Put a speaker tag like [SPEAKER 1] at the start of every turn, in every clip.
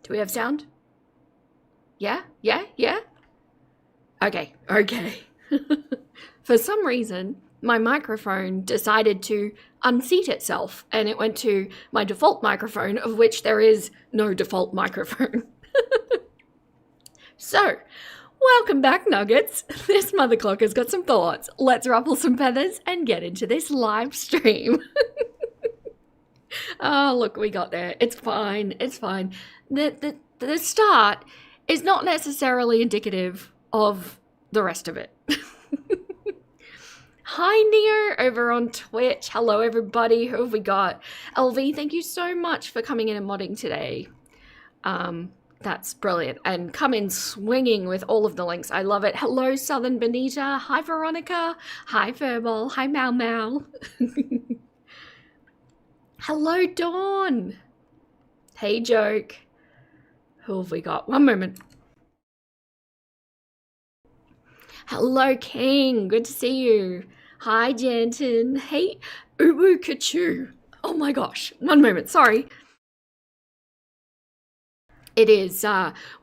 [SPEAKER 1] Do we have sound? Yeah? Okay. For some reason, my microphone decided to unseat itself and it went to my default microphone, of which there is no default microphone. So, welcome back, Nuggets. This mother clucker's got some thoughts. Let's ruffle some feathers and get into this live stream. Oh, look, we got there. It's fine. The start is not necessarily indicative of the rest of it. Hi, Neo, over on Twitch. Hello, everybody. Who have we got? LV, thank you so much for coming in and modding today. That's brilliant. And come in swinging with all of the links. I love it. Hello, Southern Benita. Hi, Veronica. Hi, Furball. Hi, Mau Mau. Hello, Dawn. Hey, Joke. Who have we got? One moment. Hello, King. Good to see you. Hi, Janton. Hey, Uwu Kachu. Oh my gosh. One moment. Sorry. It is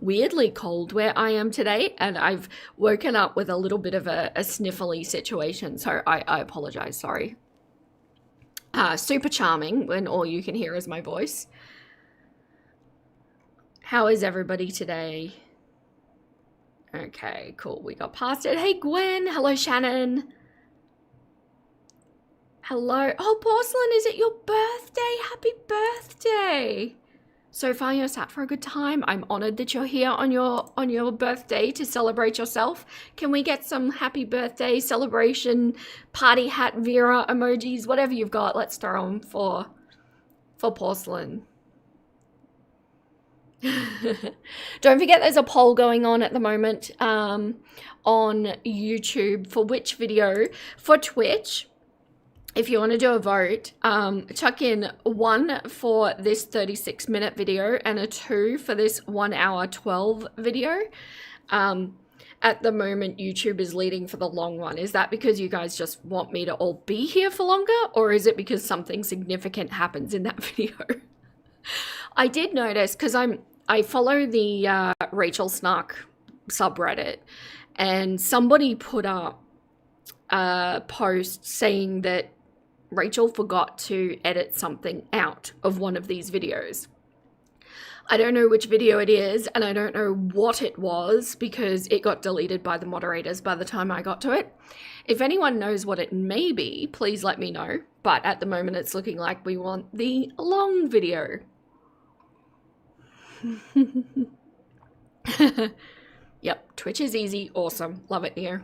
[SPEAKER 1] weirdly cold where I am today, and I've woken up with a little bit of a sniffly situation, so I apologize. Sorry. Super charming when all you can hear is my voice. How is everybody today? Okay, cool. We got past it. Hey, Gwen. Hello, Shannon. Hello. Oh, Porcelain, is it your birthday? Happy birthday. So far, you're sat for a good time. I'm honored that you're here on your birthday to celebrate yourself. Can we get some happy birthday celebration, party hat Vera emojis, whatever you've got? Let's throw them for Porcelain. Don't forget there's a poll going on at the moment on YouTube for which video. For Twitch, if you want to do a vote, chuck in 1 for this 36-minute video and a 2 for this 1 hour 12 video. At the moment, YouTube is leading for the long one. Is that because you guys just want me to all be here for longer, or is it because something significant happens in that video? I did notice, because I follow the Rachel Snark subreddit, and somebody put up a post saying that Rachel forgot to edit something out of one of these videos. I don't know which video it is, and I don't know what it was because it got deleted by the moderators by the time I got to it. If anyone knows what it may be, please let me know. But at the moment, it's looking like we want the long video. Yep, Twitch is easy. Awesome. Love it here.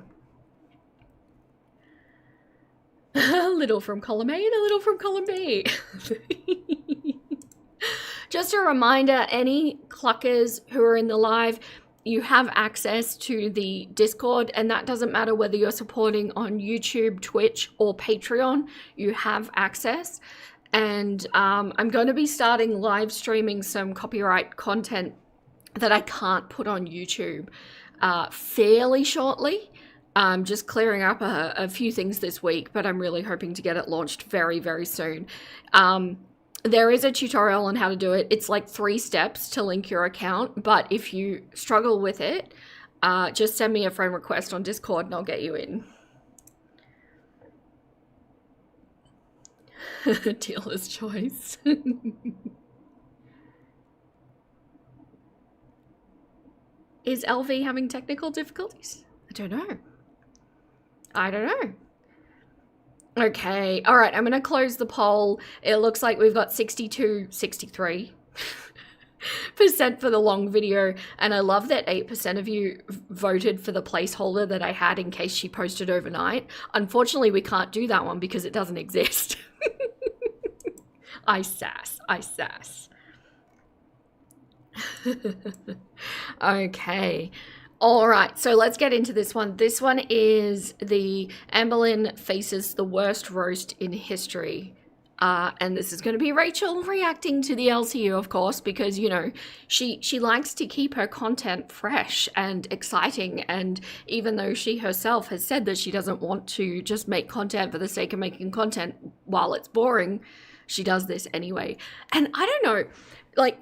[SPEAKER 1] A little from column A and a little from column B. Just a reminder, any cluckers who are in the live, you have access to the Discord, and that doesn't matter whether you're supporting on YouTube, Twitch, or Patreon. You have access. And I'm going to be starting live streaming some copyright content that I can't put on YouTube fairly shortly. I'm just clearing up a few things this week, but I'm really hoping to get it launched very, very soon. There is a tutorial on how to do it. It's like 3 steps to link your account, but if you struggle with it, just send me a friend request on Discord and I'll get you in. Dealer's choice. Is LV having technical difficulties? I don't know. Okay, all right, I'm gonna close the poll. It looks like we've got 63% for the long video, and I love that 8% of you voted for the placeholder that I had in case she posted overnight. Unfortunately, we can't do that one because it doesn't exist. I sass. Okay. All right, so let's get into this one. This one is the Amberlynn faces the worst roast in history. And this is going to be Rachel reacting to the LCU, of course, because, you know, she likes to keep her content fresh and exciting. And even though she herself has said that she doesn't want to just make content for the sake of making content while it's boring, she does this anyway. And I don't know, like,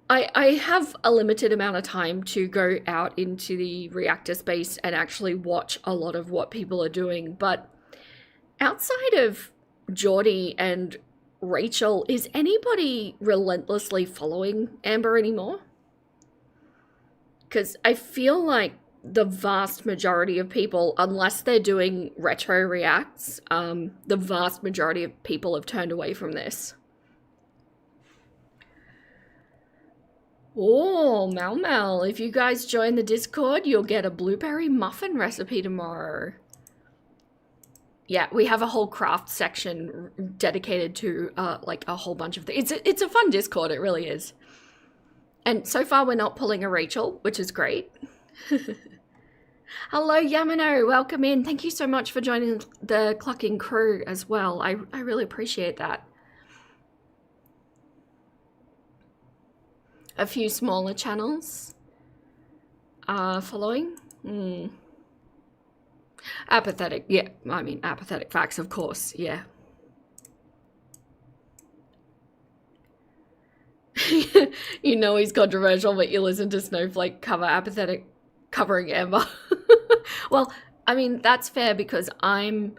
[SPEAKER 1] I have a limited amount of time to go out into the reactor space and actually watch a lot of what people are doing, but outside of Geordie and Rachel, is anybody relentlessly following Amber anymore? Because I feel like the vast majority of people, unless they're doing retro reacts, the vast majority of people have turned away from this. Oh, Mel, if you guys join the Discord, you'll get a blueberry muffin recipe tomorrow. Yeah, we have a whole craft section dedicated to like a whole bunch of things. It's a fun Discord, it really is. And so far we're not pulling a Rachel, which is great. Hello, Yamano, welcome in. Thank you so much for joining the Clucking crew as well. I really appreciate that. A few smaller channels following. Apathetic, yeah. I mean, apathetic facts, of course, yeah. You know he's controversial, but you listen to Snowflake cover apathetic covering Amber. Well, I mean, that's fair because I'm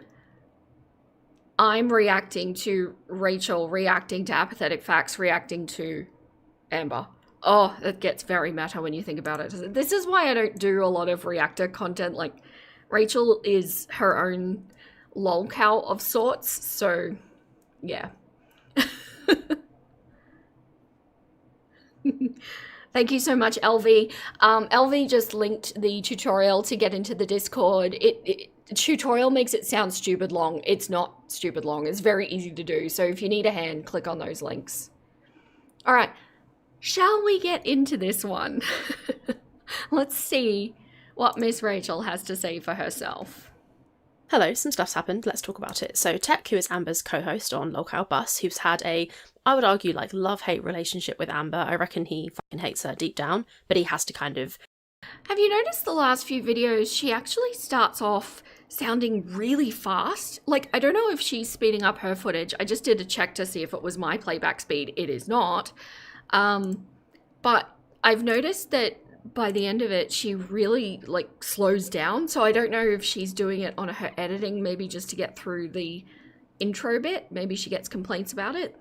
[SPEAKER 1] reacting to Rachel, reacting to apathetic facts, reacting to Amber. Oh, it gets very meta when you think about it. This is why I don't do a lot of reactor content. Like, Rachel is her own lolcow of sorts, so yeah. Thank you so much, LV. LV just linked the tutorial to get into the Discord. Tutorial makes it sound stupid long. It's not stupid long. It's very easy to do. So if you need a hand, click on those links. All right. Shall we get into this one? Let's see what Miss Rachel has to say for herself.
[SPEAKER 2] Hello, some stuff's happened. Let's talk about it. So Tech, who is Amber's co-host on Lolcow Bus, who's had a, I would argue, like love-hate relationship with Amber. I reckon he fucking hates her deep down, but he has to kind of...
[SPEAKER 1] Have you noticed the last few videos, she actually starts off sounding really fast? Like, I don't know if she's speeding up her footage. I just did a check to see if it was my playback speed. It is not. But I've noticed that by the end of it, she really like slows down. So I don't know if she's doing it on her editing, maybe just to get through the intro bit. Maybe she gets complaints about it.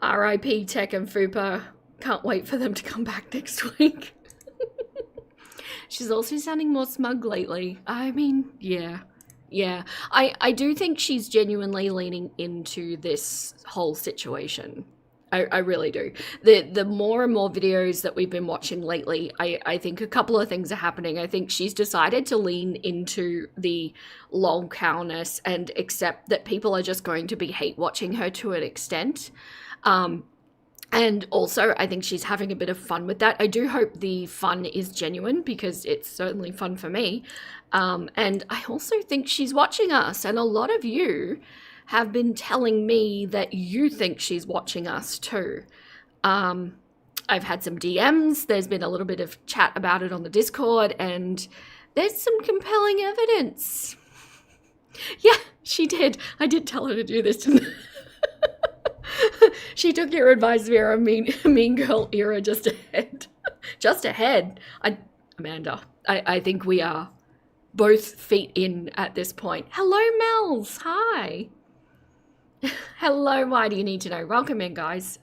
[SPEAKER 1] R.I.P. Tech and Fupa. Can't wait for them to come back next week. She's also sounding more smug lately. I mean, yeah. Yeah, I do think she's genuinely leaning into this whole situation. I really do. The more and more videos that we've been watching lately, I think a couple of things are happening. I think she's decided to lean into the lolcowness and accept that people are just going to be hate watching her to an extent. And also, I think she's having a bit of fun with that. I do hope the fun is genuine because it's certainly fun for me. And I also think she's watching us, and a lot of you have been telling me that you think she's watching us too. I've had some DMs, there's been a little bit of chat about it on the Discord, and there's some compelling evidence. Yeah, she did. I did tell her to do this, didn't I? She took your advice, Vera. Mean girl era just ahead. Just ahead. Amanda, I think we are both feet in at this point. Hello, Mels. Hi. Hello, why do you need to know? Welcome in, guys.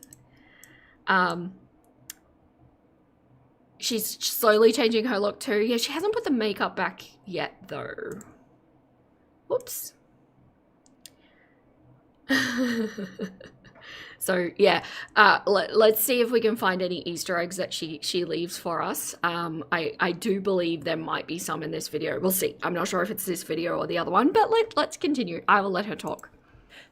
[SPEAKER 1] She's slowly changing her look too. Yeah, she hasn't put the makeup back yet, though. Whoops. So yeah, let's see if we can find any Easter eggs that she leaves for us. I do believe there might be some in this video. We'll see. I'm not sure if it's this video or the other one, but let's continue. I will let her talk.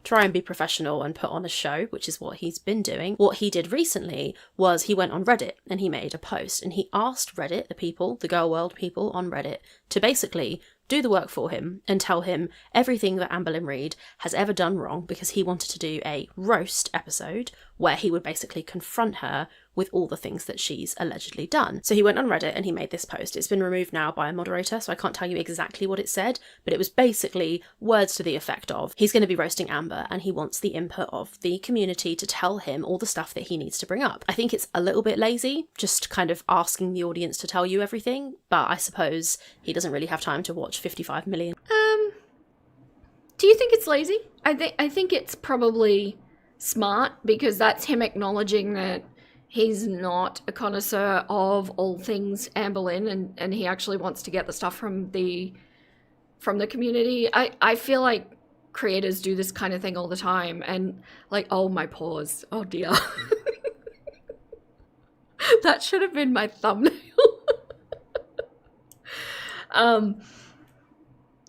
[SPEAKER 2] Try and be professional and put on a show, which is what he's been doing. What he did recently was he went on Reddit and he made a post and he asked Reddit, the people, the girl world people on Reddit, to basically do the work for him and tell him everything that Amberlynn Reid has ever done wrong, because he wanted to do a roast episode where he would basically confront her with all the things that she's allegedly done. So he went on Reddit and he made this post. It's been removed now by a moderator, so I can't tell you exactly what it said, but it was basically words to the effect of, he's going to be roasting Amber and he wants the input of the community to tell him all the stuff that he needs to bring up. I think it's a little bit lazy, just kind of asking the audience to tell you everything, but I suppose he doesn't really have time to watch 55 million.
[SPEAKER 1] Do you think it's lazy? I think it's probably smart, because that's him acknowledging that he's not a connoisseur of all things Amberlynn, and he actually wants to get the stuff from the community. I feel like creators do this kind of thing all the time, and like, oh, my paws. Oh dear. That should have been my thumbnail.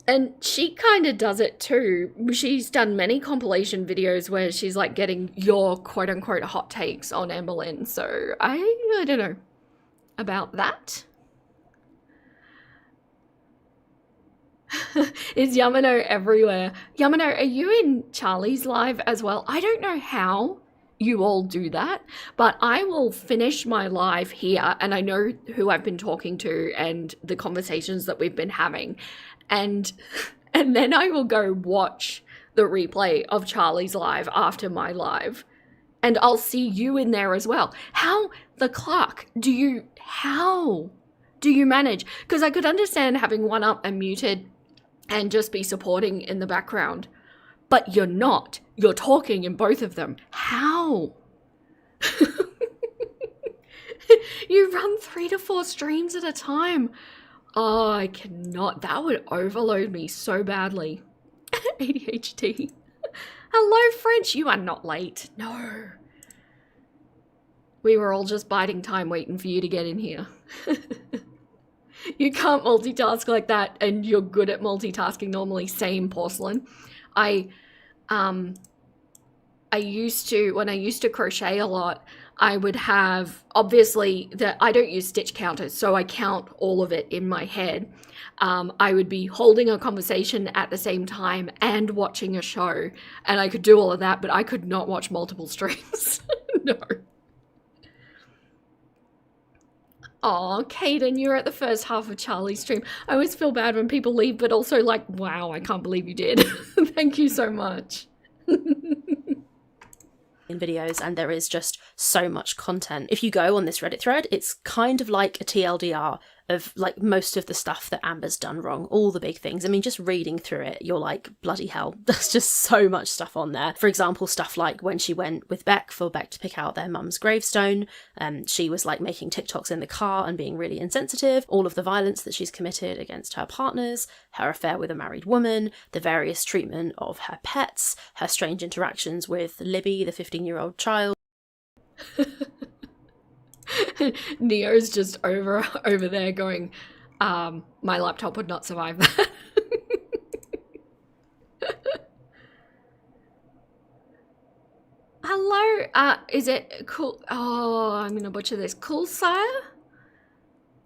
[SPEAKER 1] And she kind of does it too. She's done many compilation videos where she's like getting your quote unquote hot takes on Amberlynn. So I don't know about that. Is Yamano everywhere? Yamano, are you in Charlie's live as well? I don't know how you all do that, but I will finish my live here, and I know who I've been talking to and the conversations that we've been having. And then I will go watch the replay of Charlie's live after my live, and I'll see you in there as well. How the cluck how do you manage? Because I could understand having one up and muted and just be supporting in the background, but you're not. You're talking in both of them. How? You run 3 to 4 streams at a time. Oh, I cannot. That would overload me so badly. ADHD. Hello, French. You are not late. No. We were all just biding time waiting for you to get in here. You can't multitask like that, and you're good at multitasking normally. Same, Porcelain. I used to, when I used to crochet a lot, I would have, obviously, I don't use stitch counters, so I count all of it in my head. I would be holding a conversation at the same time and watching a show, and I could do all of that, but I could not watch multiple streams. No. Aw, Kaden, you're at the first half of Charlie's stream. I always feel bad when people leave, but also like, wow, I can't believe you did. Thank you so much.
[SPEAKER 2] In videos, and there is just so much content. If you go on this Reddit thread, it's kind of like a TLDR of like most of the stuff that Amber's done wrong, all the big things. I mean, just reading through it, you're like, bloody hell, there's just so much stuff on there. For example, stuff like when she went with Beck for Beck to pick out their mum's gravestone, she was like making TikToks in the car and being really insensitive, all of the violence that she's committed against her partners, her affair with a married woman, the various treatment of her pets, her strange interactions with Libby, the 15-year-old child.
[SPEAKER 1] Neo's just over there going, my laptop would not survive that. Hello, is it cool? Oh, I'm gonna butcher this. Cool Sire?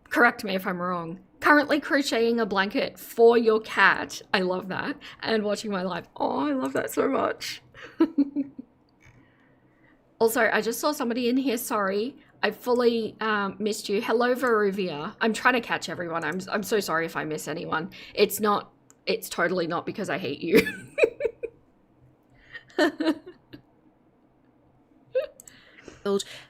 [SPEAKER 1] Correct me if I'm wrong. Currently crocheting a blanket for your cat. I love that. And watching my live. Oh, I love that so much. Also, I just saw somebody in here, sorry. I fully missed you. Hello, Veruvia. I'm trying to catch everyone. I'm so sorry if I miss anyone. It's totally not because I hate you.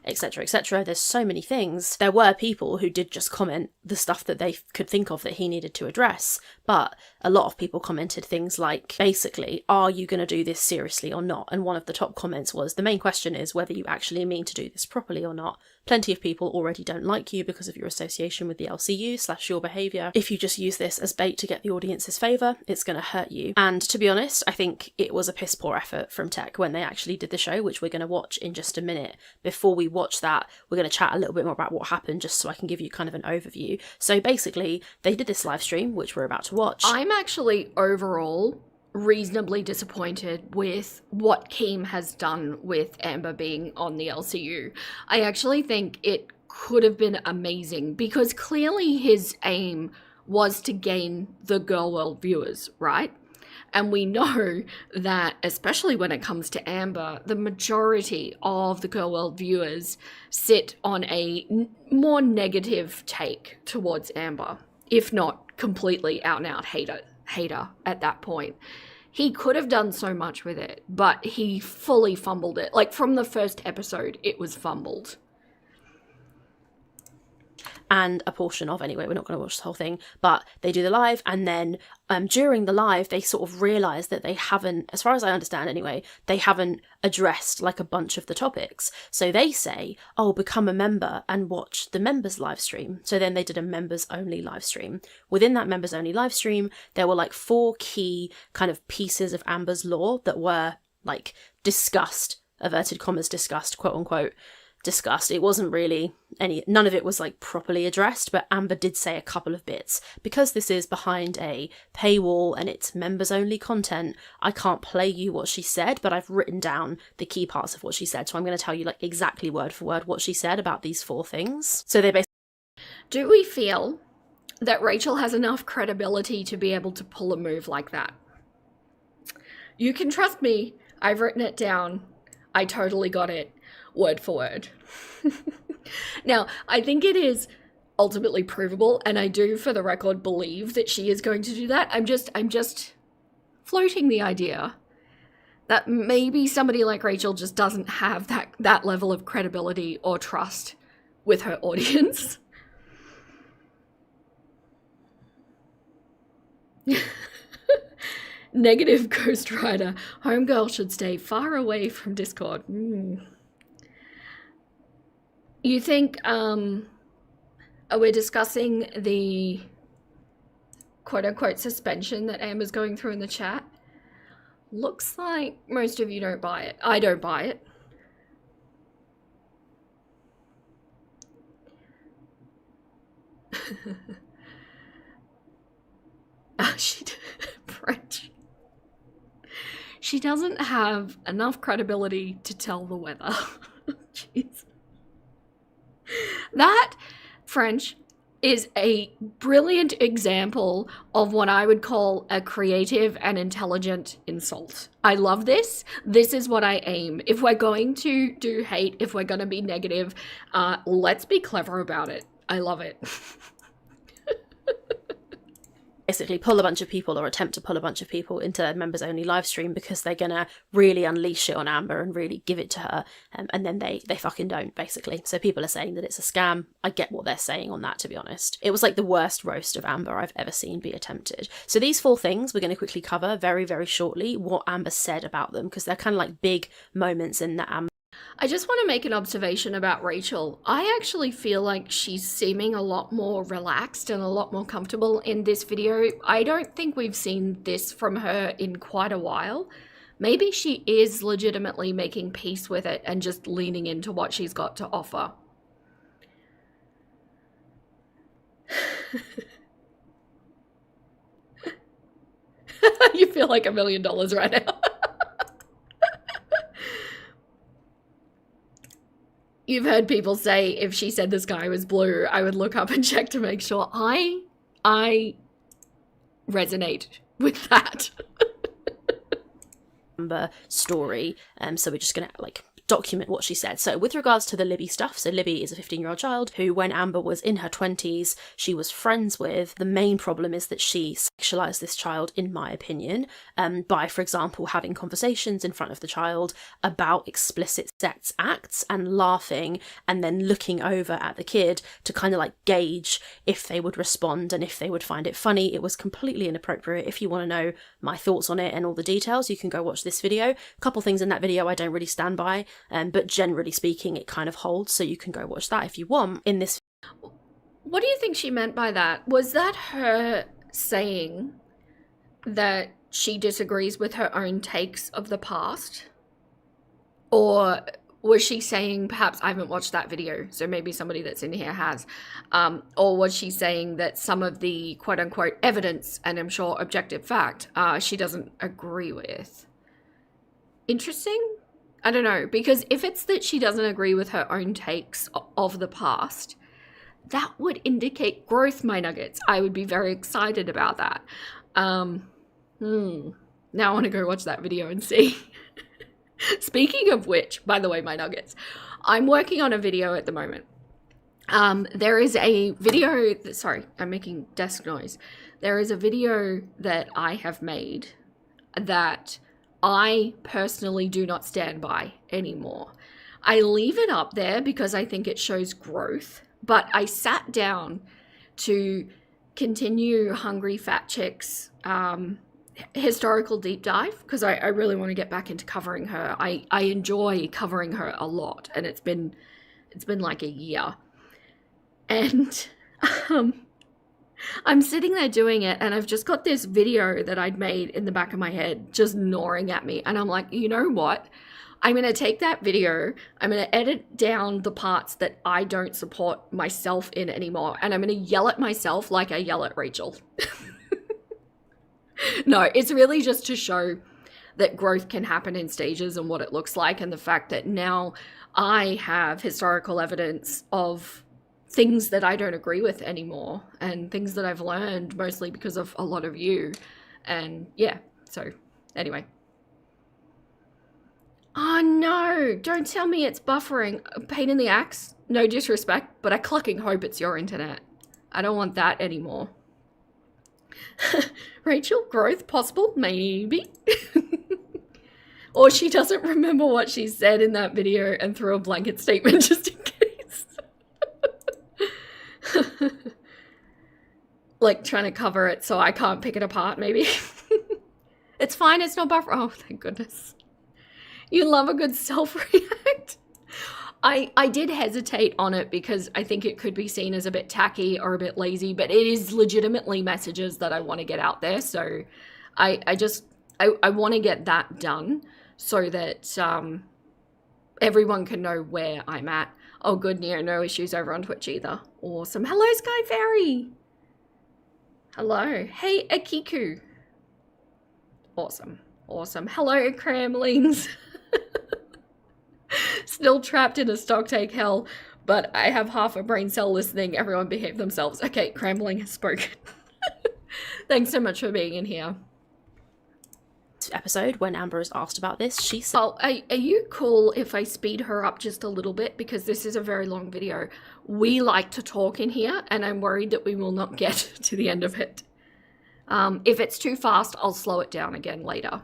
[SPEAKER 2] Etc, etc. There's so many things. There were people who did just comment the stuff that they could think of that he needed to address, but a lot of people commented things like, basically, are you going to do this seriously or not? And one of the top comments was, the main question is whether you actually mean to do this properly or not. Plenty of people already don't like you because of your association with the LCU / your behaviour. If you just use this as bait to get the audience's favour, it's going to hurt you. And to be honest, I think it was a piss poor effort from Tech when they actually did the show, which we're going to watch in just a minute. Before we watch that, we're going to chat a little bit more about what happened, just so I can give you kind of an overview. So basically, they did this live stream, which we're about to watch.
[SPEAKER 1] I'm actually overall reasonably disappointed with what Keem has done with Amber being on the LCU. I actually think it could have been amazing, because clearly his aim was to gain the Girl World viewers, right? And we know that, especially when it comes to Amber, the majority of the Girl World viewers sit on a more negative take towards Amber, if not completely out and out hater at that point. He could have done so much with it, but he fully fumbled it. Like, from the first episode, it was fumbled.
[SPEAKER 2] And a portion of, anyway, we're not going to watch the whole thing, but they do the live, and then during the live they sort of realise that they haven't, as far as I understand anyway, they haven't addressed like a bunch of the topics. So they say, oh, become a member and watch the members live stream. So then they did a members only live stream. Within that members only live stream, there were like 4 key kind of pieces of Amber's lore that were like discussed, inverted commas discussed, quote unquote, discussed. It wasn't really none of it was like properly addressed, but Amber did say a couple of bits. Because this is behind a paywall and it's members only content, I can't play you what she said, but I've written down the key parts of what she said, so I'm going to tell you like exactly word for word what she said about these 4 things. So they basically...
[SPEAKER 1] Do we feel that Rachel has enough credibility to be able to pull a move like that? You can trust me, I've written it down, I totally got it word for word. Now, I think it is ultimately provable, and I do, for the record, believe that she is going to do that. I'm just floating the idea that maybe somebody like Rachel just doesn't have that level of credibility or trust with her audience. Negative Ghost Rider. Homegirl should stay far away from Discord. You think, we're discussing the quote-unquote suspension that Amber's going through in the chat? Looks like most of you don't buy it. I don't buy it. French. She doesn't have enough credibility to tell the weather. Jeez. That, French, is a brilliant example of what I would call a creative and intelligent insult. I love this. This is what I aim. If we're going to do hate, if we're going to be negative, let's be clever about it. I love it.
[SPEAKER 2] Basically pull a bunch of people, or attempt to pull a bunch of people, into a members only live stream because they're gonna really unleash it on Amber and really give it to her, and then they fucking don't, basically. So people are saying that it's a scam. I get what they're saying on that, to be honest. It was like the worst roast of Amber I've ever seen be attempted. So these 4 things we're going to quickly cover very, very shortly, what Amber said about them, because they're kind of like big moments in the Amber.
[SPEAKER 1] I just want to make an observation about Rachel. I actually feel like she's seeming a lot more relaxed and a lot more comfortable in this video. I don't think we've seen this from her in quite a while. Maybe she is legitimately making peace with it and just leaning into what she's got to offer. You feel like $1 million right now. You've heard people say, if she said the sky was blue, I would look up and check to make sure. I resonate with that.
[SPEAKER 2] Amber story, so we're just gonna like document what she said. So with regards to the Libby stuff, so Libby is a 15-year-old child who, when Amber was in her 20s, she was friends with. The main problem is that she sexualized this child, in my opinion, by, for example, having conversations in front of the child about explicit sex acts and laughing, and then looking over at the kid to kind of like gauge if they would respond and if they would find it funny. It was completely inappropriate. If you want to know my thoughts on it and all the details, you can go watch this video. A couple things in that video I don't really stand by, but generally speaking it kind of holds, so you can go watch that if you want. In this,
[SPEAKER 1] what do you think she meant by that? Was that her saying that she disagrees with her own takes of the past? Or was she saying, perhaps I haven't watched that video, so maybe somebody that's in here has, or was she saying that some of the quote-unquote evidence, and I'm sure objective fact, she doesn't agree with? Interesting? I don't know, because if it's that she doesn't agree with her own takes of the past, that would indicate growth, my nuggets. I would be very excited about that. Now I want to go watch that video and see. Speaking of which, by the way, my nuggets, I'm working on a video at the moment. There is a video, sorry, I'm making desk noise. There is a video that I have made that I personally do not stand by anymore. I leave it up there because I think it shows growth, but I sat down to continue Hungry Fat Chick's historical deep dive because I really want to get back into covering her. I enjoy covering her a lot, and it's been like a year. And I'm sitting there doing it, and I've just got this video that I'd made in the back of my head just gnawing at me. And I'm like, you know what? I'm going to take that video, I'm going to edit down the parts that I don't support myself in anymore, and I'm going to yell at myself like I yell at Rachel. No, it's really just to show that growth can happen in stages and what it looks like, and the fact that now I have historical evidence of things that I don't agree with anymore, and things that I've learned mostly because of a lot of you. And yeah, so anyway. Oh no, don't tell me it's buffering. A pain in the axe. No disrespect, but I clucking hope it's your internet. I don't want that anymore. Rachel, growth possible? Maybe. Or she doesn't remember what she said in that video and threw a blanket statement just in case. Like trying to cover it so I can't pick it apart, maybe. It's fine, it's not buffering. Oh, thank goodness. You love a good self-react. I did hesitate on it because I think it could be seen as a bit tacky or a bit lazy, but it is legitimately messages that I want to get out there. So I want to get that done so that everyone can know where I'm at. Oh, good, no issues over on Twitch either. Awesome. Hello, Sky Fairy. Hello. Hey, Akiku. Awesome. Awesome. Hello, Cramlings. Still trapped in a stock take hell, but I have half a brain cell listening. Everyone behave themselves. Okay, Crambling has spoken. Thanks so much for being in here.
[SPEAKER 2] Episode, when Amber is asked about this, she said,
[SPEAKER 1] Oh, are you cool if I speed her up just a little bit? Because this is a very long video. We like to talk in here, and I'm worried that we will not get to the end of it. If it's too fast, I'll slow it down again later.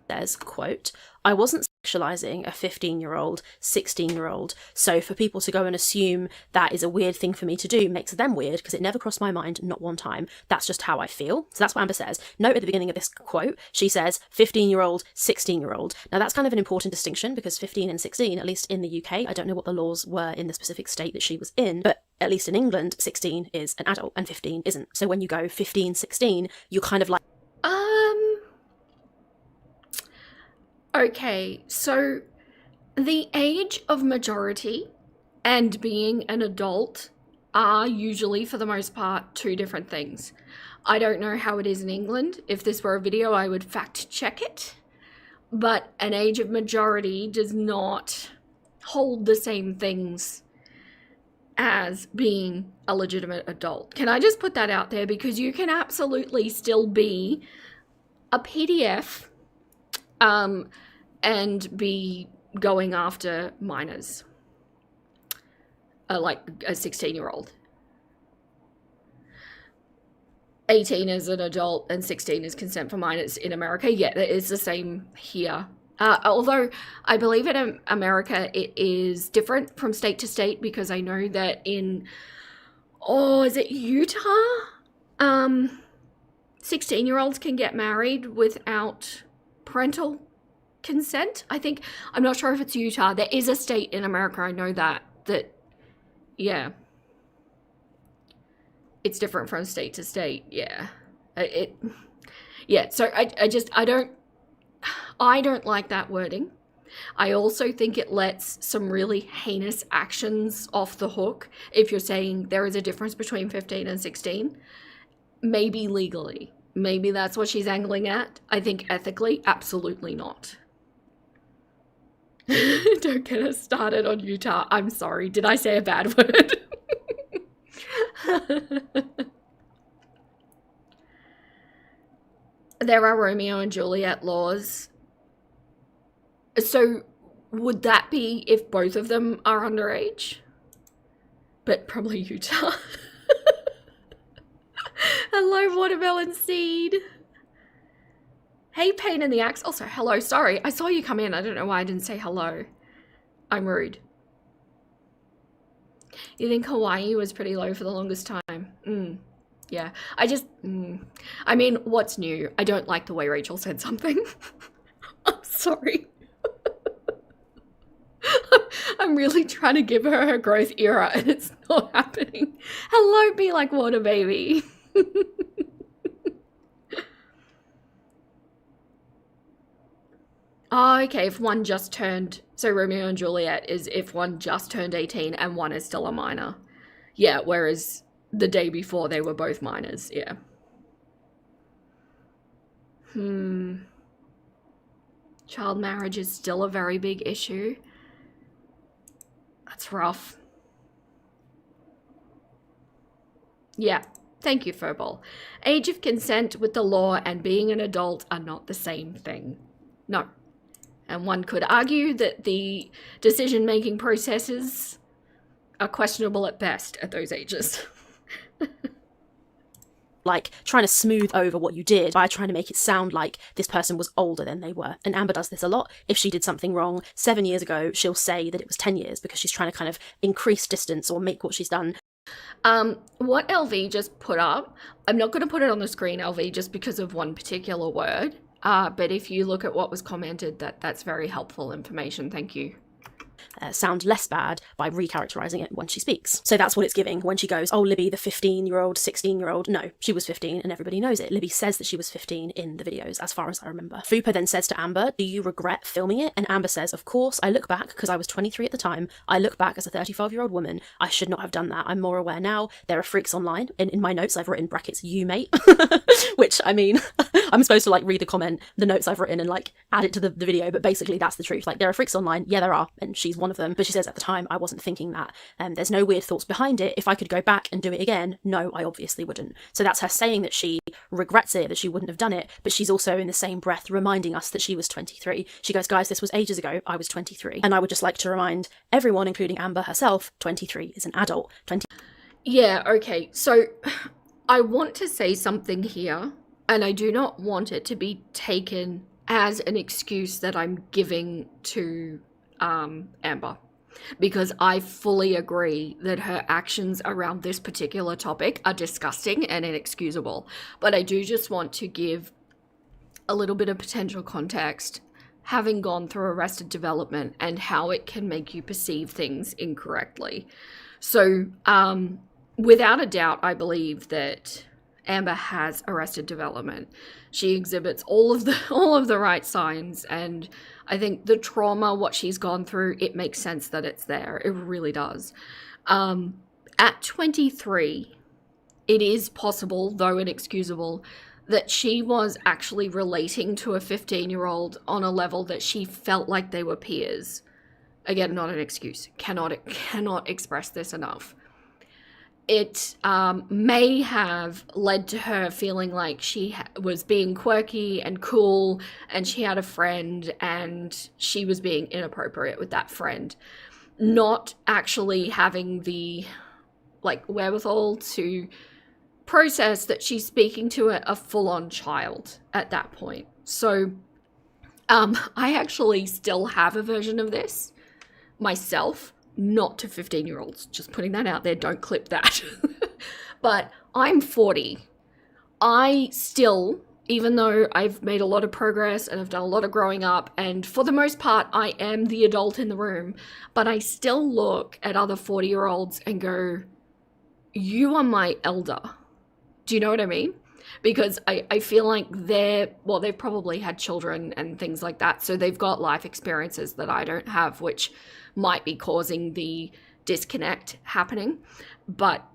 [SPEAKER 2] There's, quote, I wasn't sexualizing a 15-year-old, 16-year-old, so for people to go and assume that is a weird thing for me to do makes them weird because it never crossed my mind, not one time. That's just how I feel. So that's what Amber says. Note at the beginning of this quote, she says 15-year-old, 16-year-old. Now that's kind of an important distinction because 15 and 16, at least in the UK, I don't know what the laws were in the specific state that she was in, but at least in England, 16 is an adult and 15 isn't. So when you go 15, 16, you're kind of like...
[SPEAKER 1] Okay, so the age of majority and being an adult are usually, for the most part, two different things. I don't know how it is in England. If this were a video, I would fact check it. But an age of majority does not hold the same things as being a legitimate adult. Can I just put that out there? Because you can absolutely still be a PDF and be going after minors, like a 16-year-old. 18 is an adult and 16 is consent for minors in America. Yeah, it's the same here. Although I believe in America it is different from state to state, because I know that in, is it Utah? 16-year-olds can get married without parental consent, I think. I'm not sure if it's Utah. There is a state in America, I know that yeah, it's different from state to state. Yeah, so I don't like that wording. I also think it lets some really heinous actions off the hook if you're saying there is a difference between 15 and 16. Maybe legally, maybe that's what she's angling at. I think ethically, absolutely not. Don't get us started on Utah. I'm sorry. Did I say a bad word? there are Romeo and Juliet laws. So would that be if both of them are underage? But probably Utah. Hello, Watermelon Seed. Hey, Pain in the Axe. Also, hello. Sorry, I saw you come in. I don't know why I didn't say hello. I'm rude. You think Hawaii was pretty low for the longest time? Yeah. I mean, what's new? I don't like the way Rachel said something. I'm sorry. I'm really trying to give her growth era and it's not happening. Hello, Be Like Water Baby. Oh, okay, if one just turned... So Romeo and Juliet is if one just turned 18 and one is still a minor. Yeah, whereas the day before they were both minors, yeah. Child marriage is still a very big issue. That's rough. Yeah, thank you, Furball. Age of consent with the law and being an adult are not the same thing. No. And one could argue that the decision-making processes are questionable at best at those ages.
[SPEAKER 2] Like, trying to smooth over what you did by trying to make it sound like this person was older than they were. And Amber does this a lot. If she did something wrong 7 years ago, she'll say that it was 10 years because she's trying to kind of increase distance or make what she's done.
[SPEAKER 1] What LV just put up, I'm not going to put it on the screen, LV, just because of one particular word. But if you look at what was commented, that's very helpful information. Thank you.
[SPEAKER 2] Sound less bad by recharacterising it when she speaks. So that's what it's giving when she goes, oh, Libby, the 15-year-old, 16-year-old. No, she was 15 and everybody knows it. Libby says that she was 15 in the videos, as far as I remember. Fupa then says to Amber, do you regret filming it? And Amber says, of course, I look back, because I was 23 at the time, I look back as a 35-year-old woman. I should not have done that. I'm more aware now. There are freaks online. In my notes, I've written brackets, you mate, which, I mean, I'm supposed to like read the comment, the notes I've written and like add it to the video, but basically that's the truth. Like, there are freaks online. Yeah, there are. And she's one of them. But she says at the time, I wasn't thinking that. There's no weird thoughts behind it. If I could go back and do it again, no, I obviously wouldn't. So that's her saying that she regrets it, that she wouldn't have done it. But she's also in the same breath reminding us that she was 23. She goes, guys, this was ages ago. I was 23. And I would just like to remind everyone, including Amber herself, 23 is an adult.
[SPEAKER 1] Yeah, okay. So I want to say something here, and I do not want it to be taken as an excuse that I'm giving to Amber, because I fully agree that her actions around this particular topic are disgusting and inexcusable. But I do just want to give a little bit of potential context, having gone through Arrested Development and how it can make you perceive things incorrectly. So without a doubt, I believe that Amber has Arrested Development. She exhibits all of the right signs, and I think the trauma, what she's gone through, it makes sense that it's there. It really does. At 23, it is possible, though inexcusable, that she was actually relating to a 15-year-old on a level that she felt like they were peers. Again, not an excuse. Cannot express this enough. It may have led to her feeling like she was being quirky and cool, and she had a friend and she was being inappropriate with that friend, not actually having the wherewithal to process that she's speaking to a full-on child at that point. So I actually still have a version of this myself. Not to 15-year-olds, just putting that out there, don't clip that. But I'm 40. I still, even though I've made a lot of progress and I've done a lot of growing up, and for the most part, I am the adult in the room, but I still look at other 40-year-olds and go, you are my elder. Do you know what I mean? Because I feel like they've probably had children and things like that, so they've got life experiences that I don't have, which might be causing the disconnect happening. But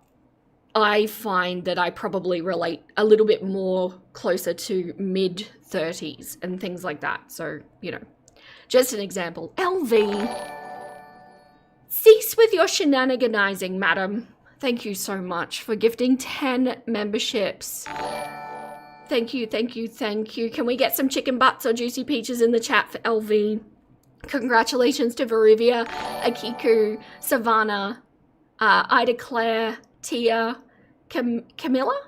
[SPEAKER 1] I find that I probably relate a little bit more closer to mid-30s and things like that. So, you know, just an example. LV, cease with your shenaniganizing, madam. Thank you so much for gifting 10 memberships. Thank you, thank you, thank you. Can we get some chicken butts or juicy peaches in the chat for LV? Congratulations to Veruvia, Akiku, Savannah, Ida Claire, Tia, Camilla,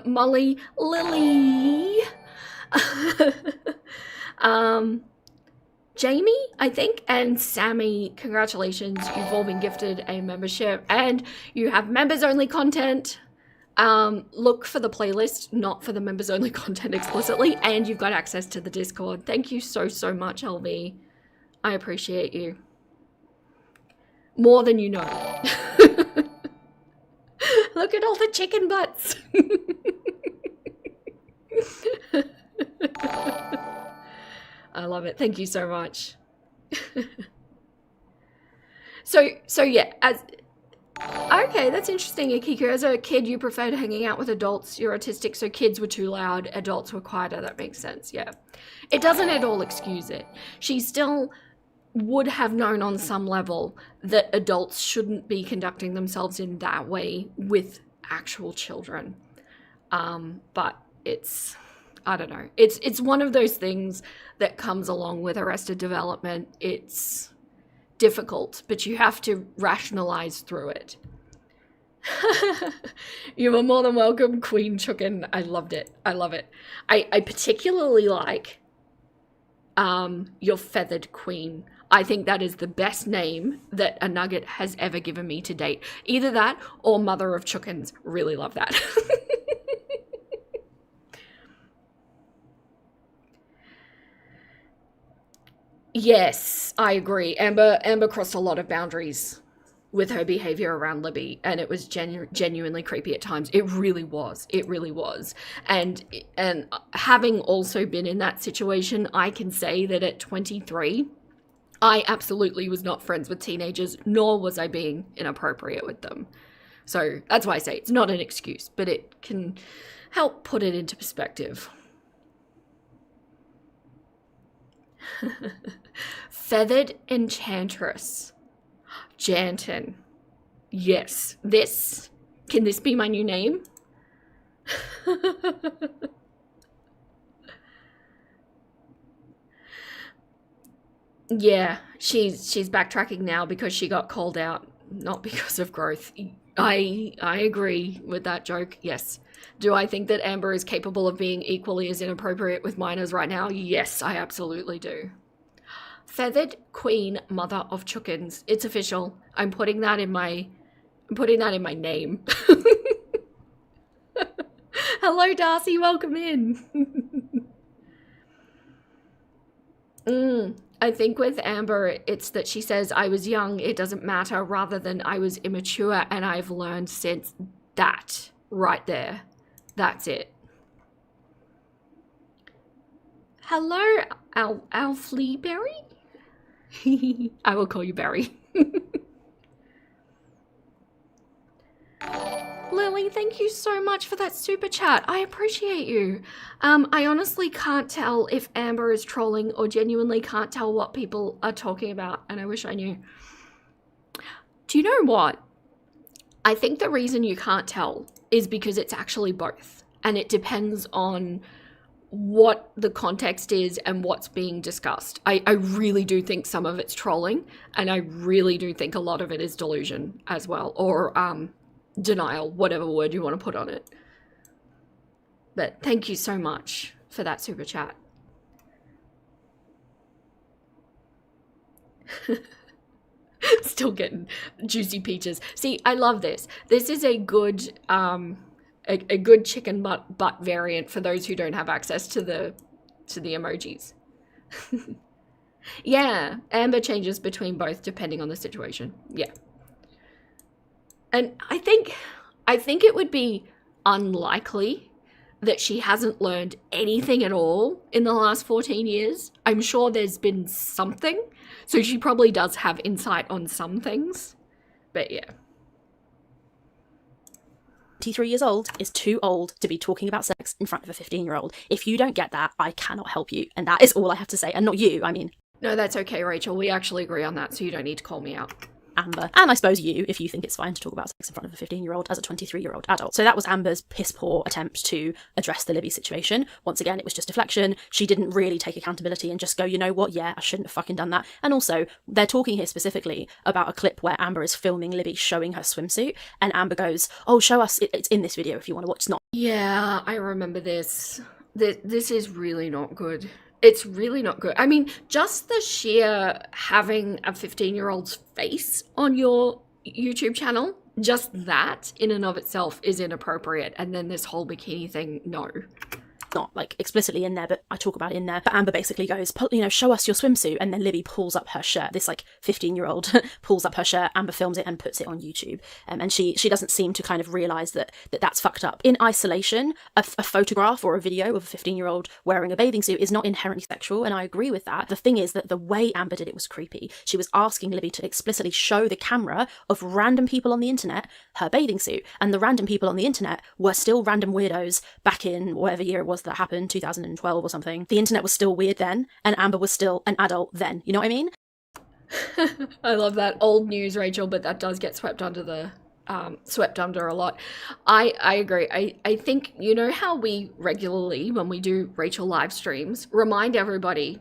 [SPEAKER 1] Molly, Lily, Jamie, I think, and Sammy. Congratulations, you've all been gifted a membership and you have members only content. Look for the playlist, not for the members only content explicitly, and you've got access to the Discord. Thank you so much, LV. I appreciate you. More than you know. Look at all the chicken butts. I love it. Thank you so much. So yeah, okay, that's interesting, Akiku. As a kid, you preferred hanging out with adults. You're autistic, so kids were too loud, adults were quieter. That makes sense, yeah. It doesn't at all excuse it. She still would have known on some level that adults shouldn't be conducting themselves in that way with actual children. But it's, I don't know. It's one of those things that comes along with Arrested Development. It's difficult, but you have to rationalize through it. You were more than welcome, Queen Chicken. I loved it. I love it. I particularly like your Feathered Queen. I think that is the best name that a nugget has ever given me to date. Either that or Mother of Chickens. Really love that. Yes, I agree. Amber crossed a lot of boundaries with her behavior around Libby, and it was genuinely creepy at times. It really was. It really was. And having also been in that situation, I can say that at 23, I absolutely was not friends with teenagers, nor was I being inappropriate with them. So that's why I say it's not an excuse, but it can help put it into perspective. Feathered Enchantress. Janton. Yes. Can this be my new name? Yeah, she's backtracking now because she got called out, not because of growth. I agree with that joke, yes. Do I think that Amber is capable of being equally as inappropriate with minors right now? Yes, I absolutely do. Feathered Queen, Mother of Chickens. It's official. I'm putting that in my name. Hello, Darcy. Welcome in. I think with Amber, it's that she says, I was young, it doesn't matter, rather than I was immature, and I've learned since. That right there. That's it. Hello, Alflee Berry? I will call you Barry. Lily, thank you so much for that super chat. I appreciate you. I honestly can't tell if Amber is trolling or genuinely can't tell what people are talking about, and I wish I knew. Do you know what? I think the reason you can't tell is because it's actually both, and it depends on what the context is and what's being discussed. I really do think some of it's trolling, and I really do think a lot of it is delusion as well, or denial, whatever word you want to put on it. But thank you so much for that super chat. Still getting juicy peaches. See, I love this. This is a good a good chicken butt variant for those who don't have access to the emojis. Yeah, Amber changes between both depending on the situation. Yeah. And I think it would be unlikely that she hasn't learned anything at all in the last 14 years. I'm sure there's been something. So she probably does have insight on some things. But yeah.
[SPEAKER 2] 23 years old is too old to be talking about sex in front of a 15-year-old. If you don't get that, I cannot help you. And that is all I have to say. And not you, I mean.
[SPEAKER 1] No, that's okay, Rachel. We actually agree on that, so you don't need to call me out.
[SPEAKER 2] Amber, and I suppose you, if you think it's fine to talk about sex in front of a 15-year-old as a 23-year-old adult. So that was Amber's piss-poor attempt to address the Libby situation. Once again, it was just deflection. She didn't really take accountability and just go, you know what, yeah, I shouldn't have fucking done that. And also, they're talking here specifically about a clip where Amber is filming Libby showing her swimsuit, and Amber goes, oh, show us, it's in this video if you want to watch. It's not.
[SPEAKER 1] Yeah, I remember this. This is really not good. It's really not good. I mean, just the sheer having a 15-year-old's face on your YouTube channel, just that in and of itself is inappropriate. And then this whole bikini thing, no.
[SPEAKER 2] Not like explicitly in there, but I talk about it in there. But Amber basically goes, you know, show us your swimsuit, and then Libby pulls up her shirt. This like 15-year-old pulls up her shirt. Amber films it and puts it on YouTube, and she doesn't seem to kind of realize that's fucked up. In isolation, a photograph or a video of a 15-year-old wearing a bathing suit is not inherently sexual, and I agree with that. The thing is that the way Amber did it was creepy. She was asking Libby to explicitly show the camera of random people on the internet her bathing suit, and the random people on the internet were still random weirdos back in whatever year it was that happened, 2012 or something. The internet was still weird then, and Amber was still an adult then. You know what I mean?
[SPEAKER 1] I love that. Old news, Rachel, but that does get swept under a lot. I agree. I think, you know how we regularly, when we do Rachel live streams, remind everybody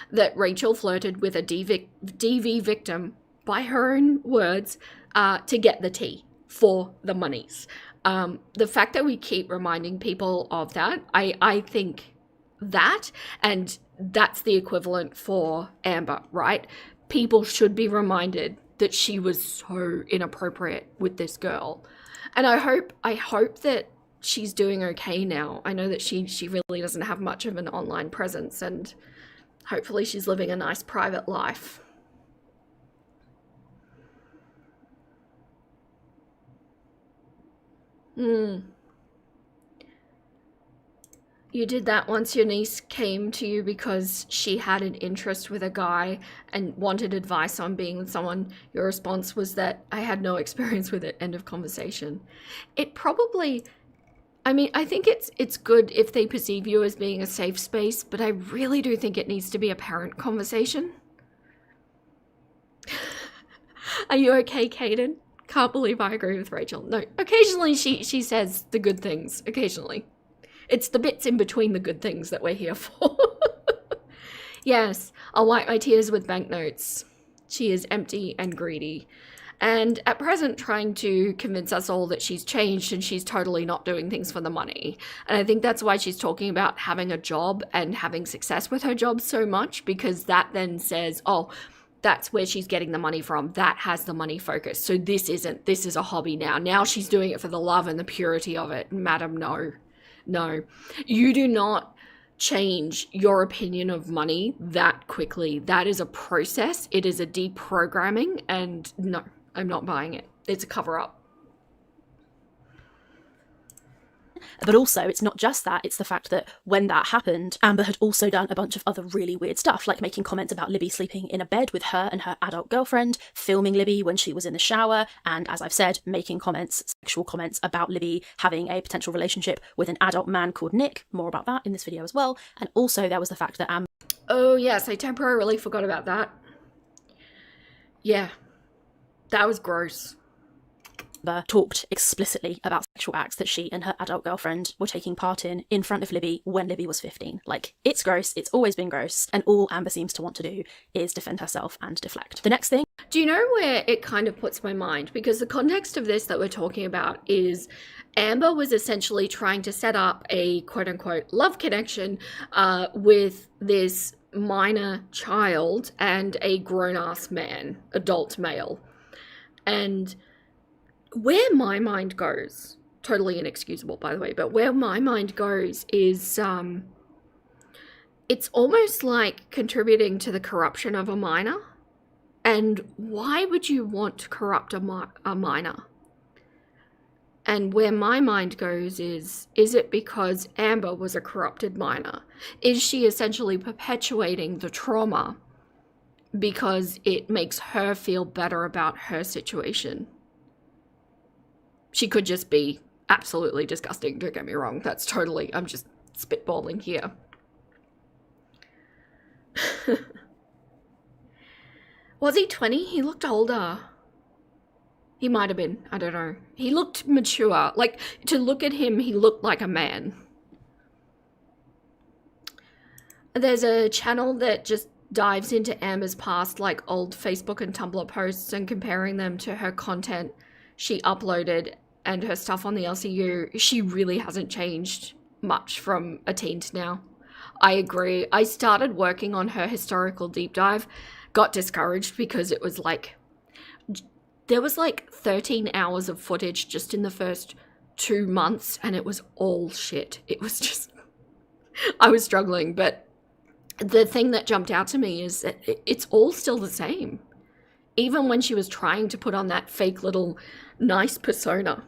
[SPEAKER 1] that Rachel flirted with a DV victim, by her own words, to get the tea for the monies. The fact that we keep reminding people of that, I think that, and that's the equivalent for Amber, right? People should be reminded that she was so inappropriate with this girl. And I hope that she's doing okay now. I know that she really doesn't have much of an online presence, and hopefully she's living a nice private life. You did that once your niece came to you because she had an interest with a guy and wanted advice on being with someone. Your response was that I had no experience with it. End of conversation. It probably, I mean, I think it's good if they perceive you as being a safe space, but I really do think it needs to be a parent conversation. Are you okay, Kaden? Can't believe I agree with Rachel. No, occasionally she says the good things. Occasionally. It's the bits in between the good things that we're here for. Yes, I'll wipe my tears with banknotes. She is empty and greedy. And at present trying to convince us all that she's changed and she's totally not doing things for the money. And I think that's why she's talking about having a job and having success with her job so much, because that then says, oh, that's where she's getting the money from. That has the money focus. So this is a hobby now. Now she's doing it for the love and the purity of it. Madam, no. No. You do not change your opinion of money that quickly. That is a process. It is a deprogramming, and no, I'm not buying it. It's a cover-up.
[SPEAKER 2] But also, it's not just that, it's the fact that when that happened, Amber had also done a bunch of other really weird stuff, like making comments about Libby sleeping in a bed with her and her adult girlfriend, filming Libby when she was in the shower, and as I've said, making comments, sexual comments about Libby having a potential relationship with an adult man called Nick. More about that in this video as well. And also there was the fact that Amber...
[SPEAKER 1] Oh yes, I temporarily forgot about that. Yeah, that was gross.
[SPEAKER 2] Talked explicitly about sexual acts that she and her adult girlfriend were taking part in front of Libby when Libby was 15. Like, it's gross, it's always been gross, and all Amber seems to want to do is defend herself and deflect. The next thing...
[SPEAKER 1] Do you know where it kind of puts my mind? Because the context of this that we're talking about is Amber was essentially trying to set up a quote-unquote love connection with this minor child and a grown-ass man, adult male. And where my mind goes, totally inexcusable by the way, but where my mind goes is it's almost like contributing to the corruption of a minor. And why would you want to corrupt a minor? And where my mind goes is it because Amber was a corrupted minor? Is she essentially perpetuating the trauma because it makes her feel better about her situation? She could just be absolutely disgusting, don't get me wrong. That's totally, I'm just spitballing here. Was he 20? He looked older. He might have been. I don't know. He looked mature. Like, to look at him, he looked like a man. There's a channel that just dives into Amber's past, like old Facebook and Tumblr posts, and comparing them to her content she uploaded and her stuff on the LCU. She really hasn't changed much from a teen to now. I agree. I started working on her historical deep dive, got discouraged because it was like, there was like 13 hours of footage just in the first 2 months, and it was all shit. It was just, I was struggling, but the thing that jumped out to me is that it's all still the same. Even when she was trying to put on that fake little nice persona.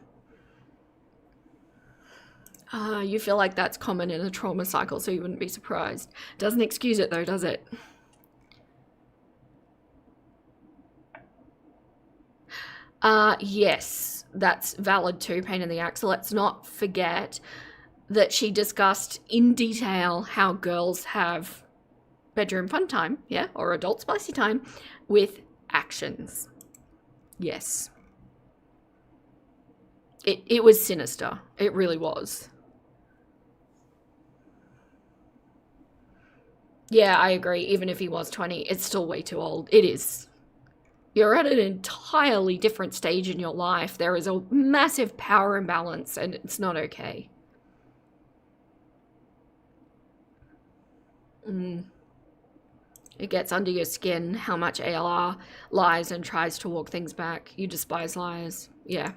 [SPEAKER 1] You feel like that's common in a trauma cycle, so you wouldn't be surprised. Doesn't excuse it though, does it? Yes, that's valid too, pain in the axe. Let's not forget that she discussed in detail how girls have bedroom fun time, yeah, or adult spicy time with actions. Yes. It was sinister. It really was. Yeah, I agree. Even if he was 20, it's still way too old. It is. You're at an entirely different stage in your life. There is a massive power imbalance, and it's not okay. It gets under your skin how much ALR lies and tries to walk things back. You despise liars. Yeah.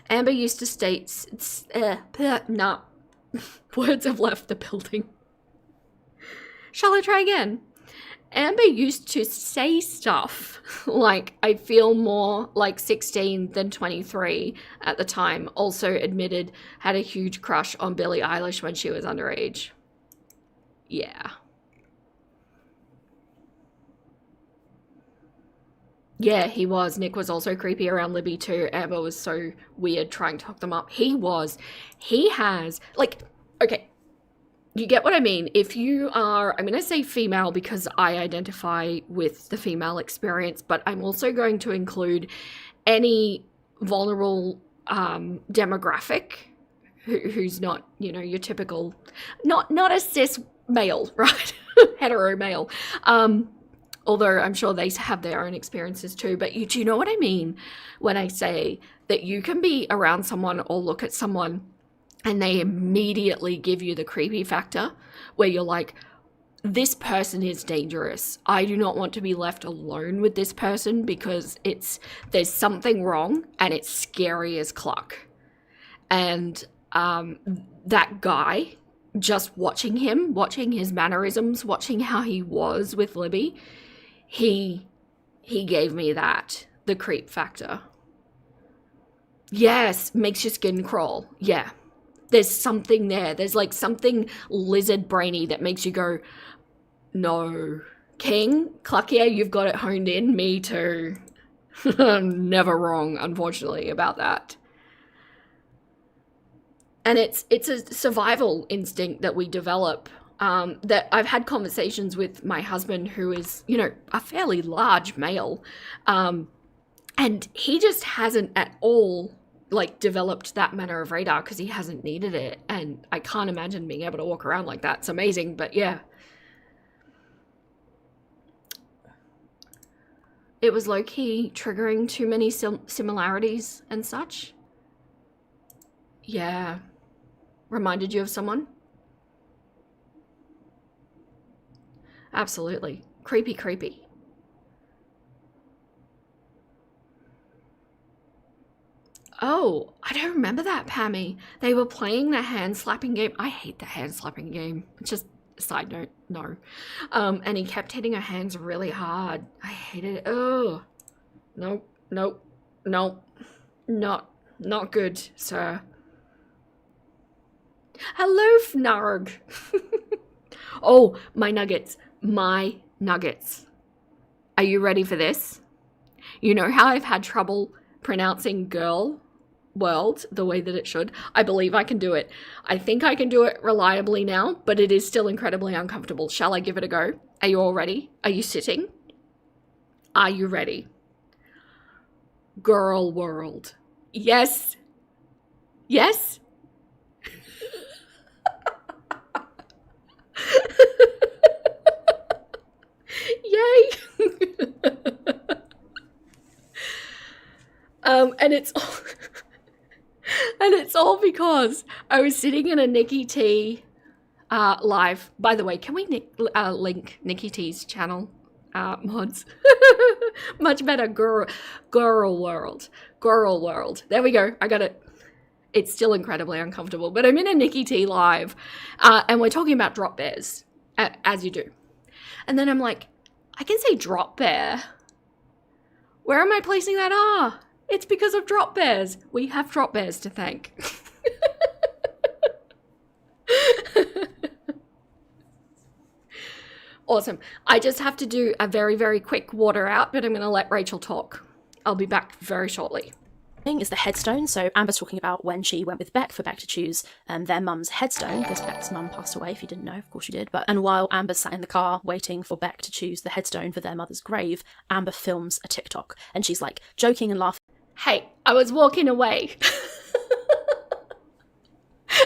[SPEAKER 1] Amber used to state, no, words have left the building. Shall I try again? Amber used to say stuff like, I feel more like 16 than 23 at the time. Also admitted had a huge crush on Billie Eilish when she was underage. Yeah. Yeah, he was. Nick was also creepy around Libby too. Amber was so weird trying to hook them up. He has, like, okay, you get what I mean? If you are, I'm going to say female because I identify with the female experience, but I'm also going to include any vulnerable demographic who's not, you know, your typical, not a cis male, right? Hetero male. Although I'm sure they have their own experiences too, but do you know what I mean when I say that you can be around someone or look at someone and they immediately give you the creepy factor where you're like, this person is dangerous. I do not want to be left alone with this person because there's something wrong and it's scary as cluck. And that guy, just watching his mannerisms, watching how he was with Libby, he gave me the creep factor. Yes, makes your skin crawl. Yeah. There's something there. There's like something lizard brainy that makes you go, no. King, Clucker, you've got it honed in. Me too. I'm never wrong, unfortunately, about that. And it's a survival instinct that we develop, that I've had conversations with my husband, who is, you know, a fairly large male, and he just hasn't at all like developed that manner of radar because he hasn't needed it. And I can't imagine being able to walk around like that. It's amazing, but yeah. It was low-key triggering too many similarities and such. Yeah. Reminded you of someone? Absolutely. Creepy. Oh, I don't remember that, Pammy. They were playing the hand slapping game. I hate the hand slapping game. Just a side note, no. And he kept hitting her hands really hard. I hated it. Oh, nope. Not good, sir. Hello, Fnarg. Oh, my nuggets. Are you ready for this? You know how I've had trouble pronouncing girl world the way that it should? I believe I can do it. I think I can do it reliably now, but it is still incredibly uncomfortable. Shall I give it a go? Are you all ready? Are you sitting? Are you ready? Girl world. Yes. Yes. Yay. And it's all because I was sitting in a Nikki T live. By the way, can we link Nikki T's channel, mods? Much better. Girl world. There we go. I got it. It's still incredibly uncomfortable, but I'm in a Nikki T live, and we're talking about drop bears, as you do. And then I'm like, I can say drop bear. Where am I placing that R? It's because of drop bears. We have drop bears to thank. Awesome. I just have to do a very, very quick water out, but I'm going to let Rachel talk. I'll be back very shortly.
[SPEAKER 2] Is the headstone. So Amber's talking about when she went with Beck for Beck to choose their mum's headstone, because Beck's mum passed away, if you didn't know. Of course you did. And while Amber sat in the car waiting for Beck to choose the headstone for their mother's grave, Amber films a TikTok, and she's like joking and laughing.
[SPEAKER 1] Hey, I was walking away.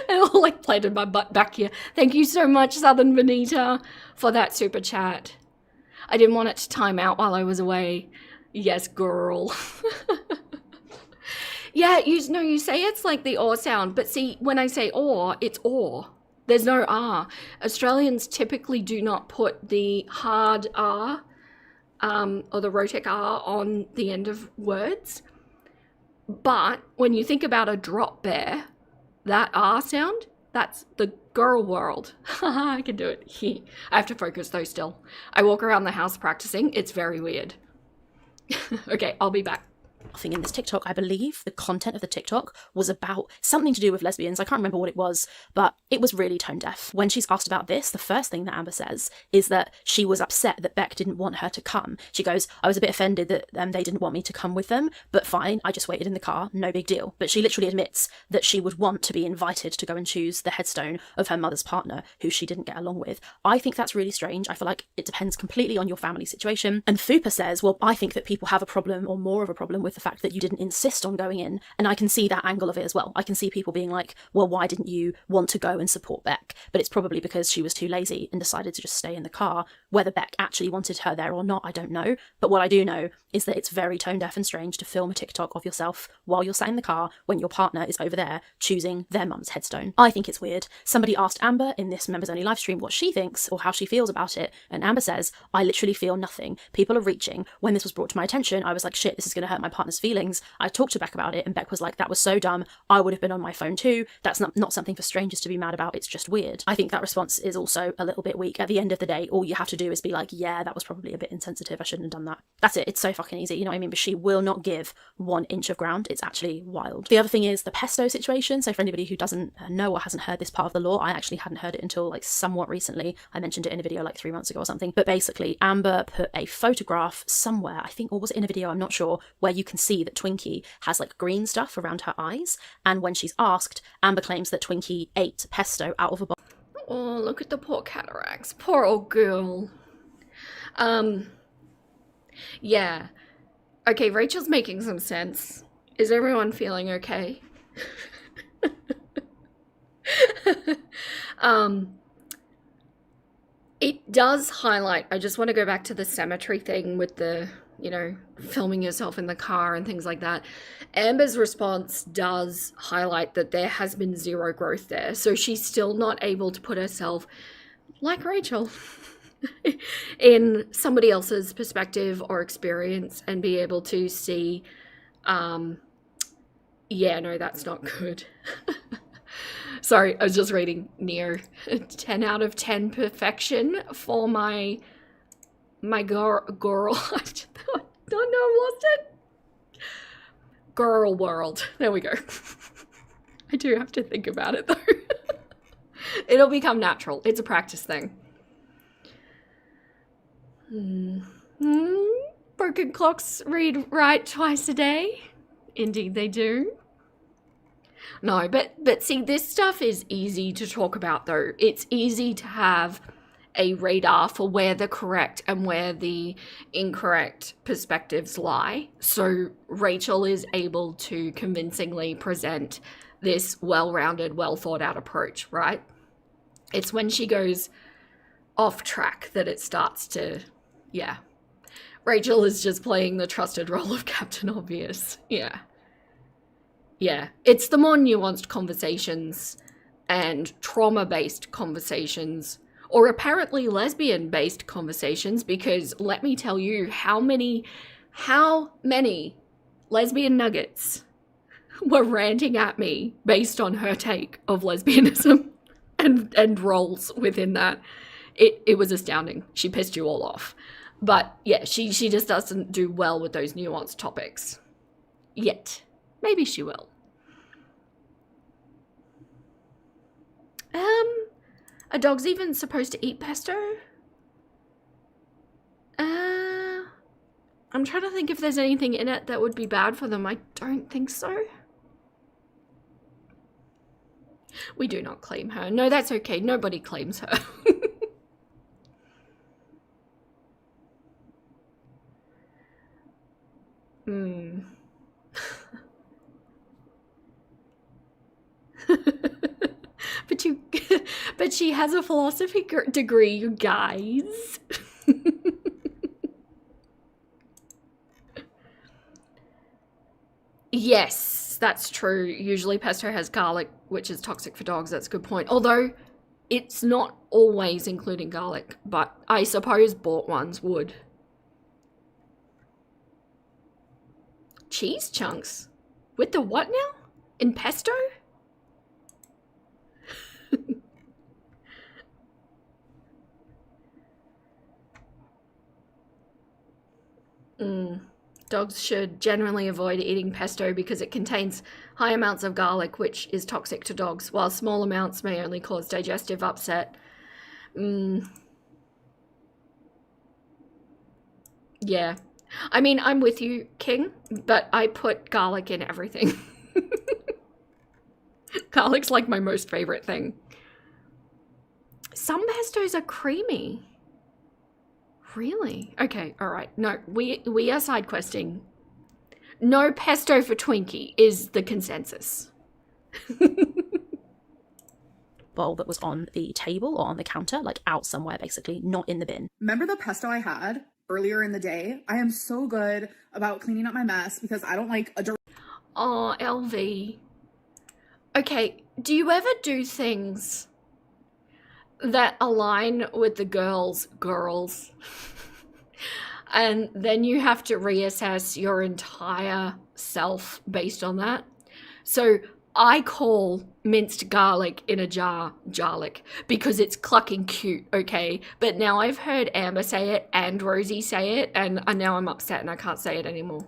[SPEAKER 1] And all like planted my butt back here. Thank you so much, Southern Bonita, for that super chat. I didn't want it to time out while I was away. Yes, girl. Yeah, you say it's like the or sound, but see, when I say or, it's or. There's no R. Australians typically do not put the hard R or the rhotic R on the end of words. But when you think about a drop bear, that R sound, that's the girl world. I can do it. I have to focus though still. I walk around the house practicing. It's very weird. Okay, I'll be back.
[SPEAKER 2] Laughing in this TikTok. I believe the content of the TikTok was about something to do with lesbians. I can't remember what it was, but it was really tone deaf. When she's asked about this, the first thing that Amber says is that she was upset that Beck didn't want her to come. She goes, I was a bit offended that they didn't want me to come with them, but fine, I just waited in the car, no big deal. But she literally admits that she would want to be invited to go and choose the headstone of her mother's partner, who she didn't get along with. I think that's really strange. I feel like it depends completely on your family situation. And Fupa says, well, I think that people have a problem, or more of a problem, with the fact that you didn't insist on going in. And I can see that angle of it as well. I can see people being like, well, why didn't you want to go and support Beck? But it's probably because she was too lazy and decided to just stay in the car. Whether Beck actually wanted her there or not, I don't know. But what I do know is that it's very tone deaf and strange to film a TikTok of yourself while you're sat in the car when your partner is over there choosing their mum's headstone. I think it's weird. Somebody asked Amber in this members only live stream what she thinks or how she feels about it, and Amber says, I literally feel nothing. People are reaching. When this was brought to my attention, I was like, shit, this is going to hurt my partner's feelings. I talked to Beck about it, and Beck was like, that was so dumb. I would have been on my phone too. That's not something for strangers to be mad about. It's just weird. I think that response is also a little bit weak. At the end of the day, all you have to do is be like, yeah, that was probably a bit insensitive. I shouldn't have done that. That's it. It's so fucking easy. You know what I mean? But she will not give 1 inch of ground. It's actually wild. The other thing is the pesto situation. So for anybody who doesn't know or hasn't heard this part of the law, I actually hadn't heard it until like somewhat recently. I mentioned it in a video like 3 months ago or something. But basically, Amber put a photograph somewhere, I think, or was it in a video? I'm not sure, where you can see that Twinkie has like green stuff around her eyes. And when she's asked, Amber claims that Twinkie ate pesto out of a bowl.
[SPEAKER 1] Oh, look at the poor cataracts. Poor old girl. Yeah. Okay, Rachel's making some sense. Is everyone feeling okay? It does highlight, I just want to go back to the cemetery thing with the, filming yourself in the car and things like that. Amber's response does highlight that there has been zero growth there. So she's still not able to put herself, like Rachel, in somebody else's perspective or experience and be able to see, yeah, no, that's not good. Sorry, I was just reading near 10 out of 10 perfection for my girl. I don't know, lost it. Girl world. There we go. I do have to think about it though. It'll become natural. It's a practice thing. Broken clocks read right twice a day. Indeed they do. No, but see, this stuff is easy to talk about though. It's easy to have a radar for where the correct and where the incorrect perspectives lie. So Rachel is able to convincingly present this well-rounded, well-thought-out approach, right? It's when she goes off track that it starts to, yeah. Rachel is just playing the trusted role of Captain Obvious. Yeah. Yeah. It's the more nuanced conversations and trauma-based conversations, or apparently lesbian-based conversations, because let me tell you how many lesbian nuggets were ranting at me based on her take of lesbianism and roles within that. It was astounding. She pissed you all off. But yeah, she just doesn't do well with those nuanced topics. Yet. Maybe she will. A dog's even supposed to eat pesto? I'm trying to think if there's anything in it that would be bad for them. I don't think so. We do not claim her. No, that's okay. Nobody claims her. But she has a philosophy degree, you guys. Yes, that's true. Usually pesto has garlic, which is toxic for dogs. That's a good point. Although it's not always including garlic, but I suppose bought ones would. Cheese chunks? With the what now? In pesto? Dogs should generally avoid eating pesto because it contains high amounts of garlic, which is toxic to dogs, while small amounts may only cause digestive upset. Yeah. I mean, I'm with you, King, but I put garlic in everything. Garlic's like my most favorite thing. Some pestos are creamy. Really? Okay, all right. No, we are side questing. No pesto for Twinkie is the consensus.
[SPEAKER 2] Bowl that was on the table or on the counter, like out somewhere basically, not in the bin.
[SPEAKER 3] Remember the pesto I had earlier in the day? I am so good about cleaning up my mess because I don't like a dirty.
[SPEAKER 1] Oh, LV. Okay, do you ever do things that align with the girls? And then you have to reassess your entire self based on that? So I call minced garlic in a jar garlic because it's clucking cute, okay? But now I've heard Amber say it and Rosie say it, and now I'm upset and I can't say it anymore.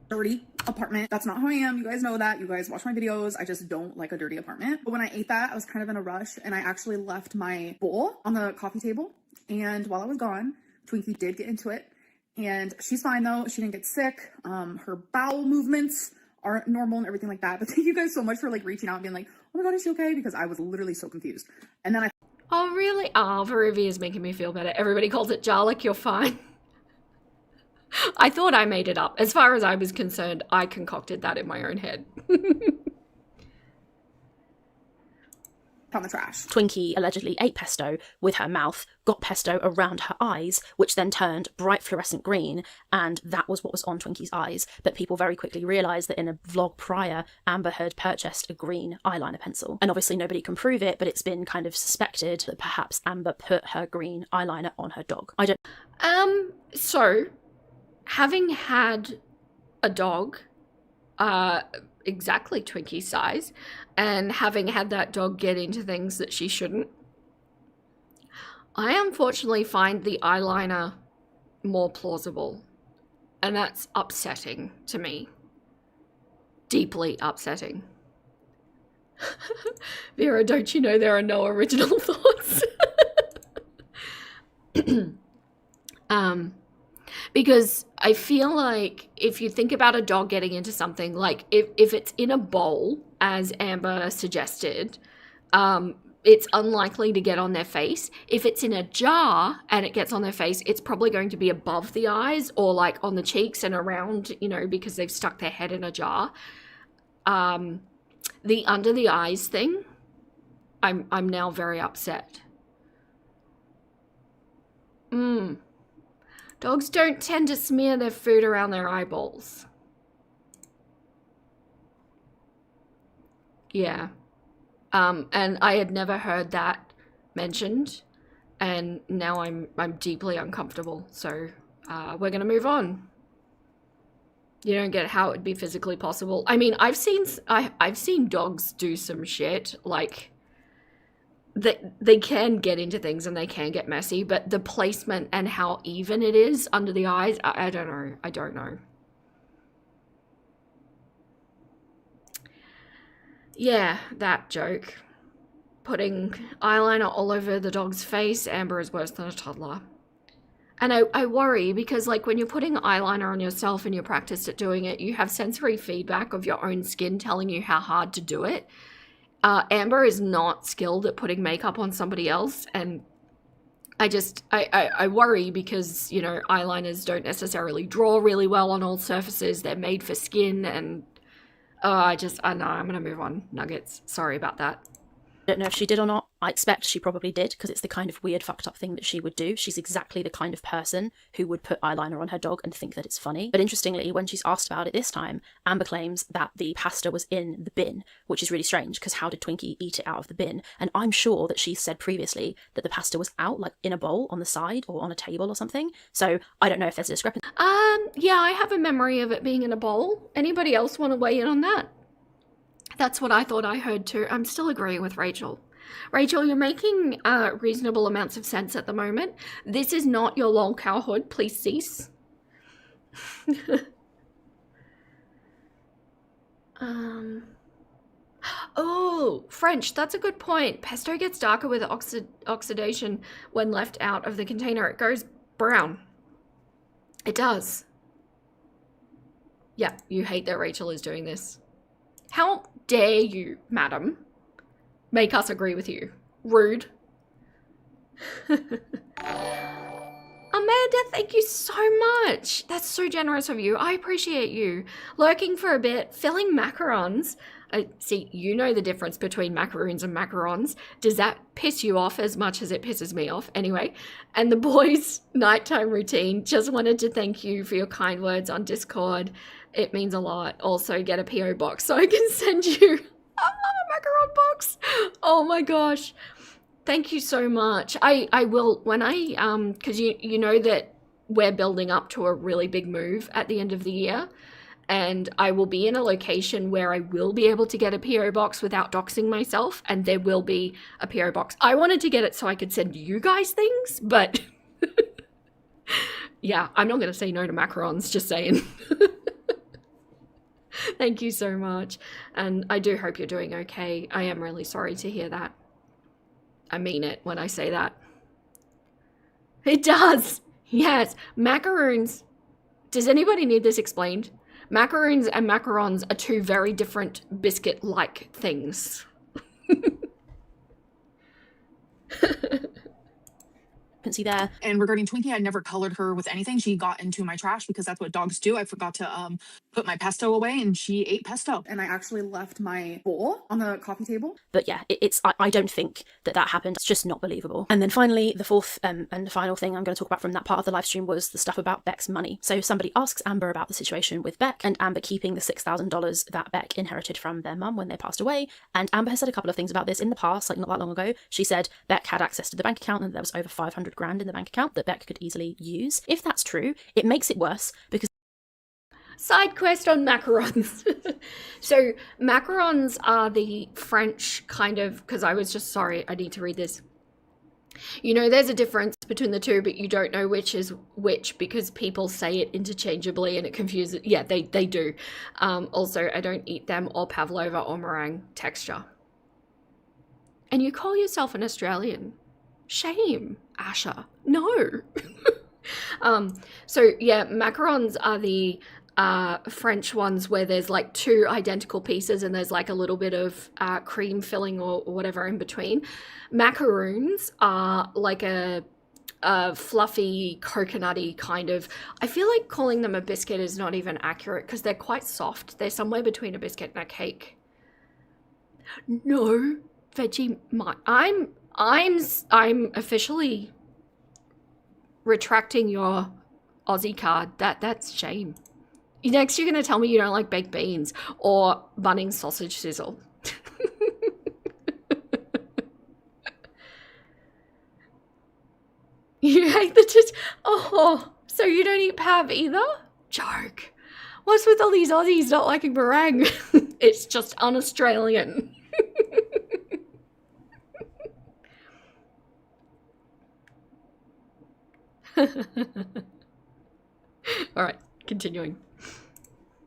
[SPEAKER 3] Dirty apartment. That's not who I am. You guys know that. You guys watch my videos. I just don't like a dirty apartment. But when I ate that, I was kind of in a rush and I actually left my bowl on the coffee table. And while I was gone, Twinkie did get into it. And she's fine though. She didn't get sick. Her bowel movements are normal and everything like that. But thank you guys so much for like reaching out and being like, oh my God, is she okay? Because I was literally so confused. And then
[SPEAKER 1] Oh, really? Oh, Verivia is making me feel better. Everybody calls it garlic. You're fine. I thought I made it up. As far as I was concerned, I concocted that in my own head.
[SPEAKER 3] found the trash.
[SPEAKER 2] Twinkie allegedly ate pesto with her mouth, got pesto around her eyes, which then turned bright fluorescent green, and that was what was on Twinkie's eyes. But people very quickly realised that in a vlog prior, Amber had purchased a green eyeliner pencil. And obviously nobody can prove it, but it's been kind of suspected that perhaps Amber put her green eyeliner on her dog. I don't...
[SPEAKER 1] So, having had a dog, exactly Twinkie's size, and having had that dog get into things that she shouldn't, I unfortunately find the eyeliner more plausible, and that's upsetting to me. Deeply upsetting. Vera, don't you know there are no original thoughts? Because I feel like if you think about a dog getting into something, like if it's in a bowl, as Amber suggested, it's unlikely to get on their face. If it's in a jar and it gets on their face, it's probably going to be above the eyes or like on the cheeks and around, you know, because they've stuck their head in a jar. The under the eyes thing, I'm now very upset. Dogs don't tend to smear their food around their eyeballs. Yeah. And I had never heard that mentioned, and now I'm deeply uncomfortable. So we're gonna move on. You don't get how it would be physically possible. I mean, I've seen dogs do some shit, like they can get into things and they can get messy, but the placement and how even it is under the eyes, I don't know. I don't know. Yeah, that joke. Putting eyeliner all over the dog's face. Amber is worse than a toddler. And I worry because, like, when you're putting eyeliner on yourself and you're practiced at doing it, you have sensory feedback of your own skin telling you how hard to do it. Amber is not skilled at putting makeup on somebody else, and I worry because, you know, eyeliners don't necessarily draw really well on all surfaces. They're made for skin, and I know I'm gonna move on. Nuggets, sorry about that.
[SPEAKER 2] I don't know if she did or not. I expect she probably did, because it's the kind of weird fucked up thing that she would do. She's exactly the kind of person who would put eyeliner on her dog and think that it's funny. But interestingly, when she's asked about it this time, Amber claims that the pasta was in the bin, which is really strange, because how did Twinkie eat it out of the bin? And I'm sure that she said previously that the pasta was out, like in a bowl on the side or on a table or something. So I don't know if there's a discrepancy.
[SPEAKER 1] Yeah, I have a memory of it being in a bowl. Anybody else want to weigh in on that? That's what I thought I heard too. I'm still agreeing with Rachel. Rachel, you're making reasonable amounts of sense at the moment. This is not your lol cowhood. Please cease. Oh, French. That's a good point. Pesto gets darker with oxidation when left out of the container. It goes brown. It does. Yeah, you hate that Rachel is doing this. How dare you, madam, make us agree with you? Rude. Amanda, thank you so much. That's so generous of you. I appreciate you. Lurking for a bit, filling macarons. See, you know the difference between macaroons and macarons. Does that piss you off as much as it pisses me off? Anyway, and the boys' nighttime routine. Just wanted to thank you for your kind words on Discord. It means a lot. Also, get a PO box so I can send you a macaron box. Oh my gosh. Thank you so much. I will, when I, because you know that we're building up to a really big move at the end of the year, and I will be in a location where I will be able to get a PO box without doxing myself, and there will be a PO box. I wanted to get it so I could send you guys things, but yeah, I'm not going to say no to macarons, just saying. Thank you so much, and I do hope you're doing okay. I am really sorry to hear that. I mean it when I say that. It does. Yes. Macaroons. Does anybody need this explained? Macaroons and macarons are two very different biscuit-like things.
[SPEAKER 2] There.
[SPEAKER 3] And regarding Twinkie, I never colored her with anything. She got into my trash because that's what dogs do. I forgot to put my pesto away, and she ate pesto. And I actually left my bowl on the coffee table.
[SPEAKER 2] But yeah, I don't think that happened. It's just not believable. And then finally, the fourth and final thing I'm going to talk about from that part of the live stream was the stuff about Beck's money. So somebody asks Amber about the situation with Beck and Amber keeping the $6,000 that Beck inherited from their mum when they passed away. And Amber has said a couple of things about this in the past, like not that long ago. She said Beck had access to the bank account and there was over 500 grand in the bank account that Beck could easily use. If that's true, it makes it worse because
[SPEAKER 1] side quest on macarons. So macarons are the French kind of, because I was just, sorry, I need to read this. You know, there's a difference between the two, but you don't know which is which because people say it interchangeably and it confuses. Yeah, they do. Also, I don't eat them or pavlova or meringue texture. And you call yourself an Australian. Shame, Asha. No. So yeah, macarons are the French ones where there's like two identical pieces and there's like a little bit of cream filling or whatever in between. Macaroons are like a fluffy, coconutty kind of. I feel like calling them a biscuit is not even accurate because they're quite soft. They're somewhere between a biscuit and a cake. No, veggie. I'm officially retracting your Aussie card. That's shame. Next, you're going to tell me you don't like baked beans or Bunnings sausage sizzle. You hate the oh, so you don't eat Pav either? Joke. What's with all these Aussies not liking meringue? It's just un-Australian. All right, continuing.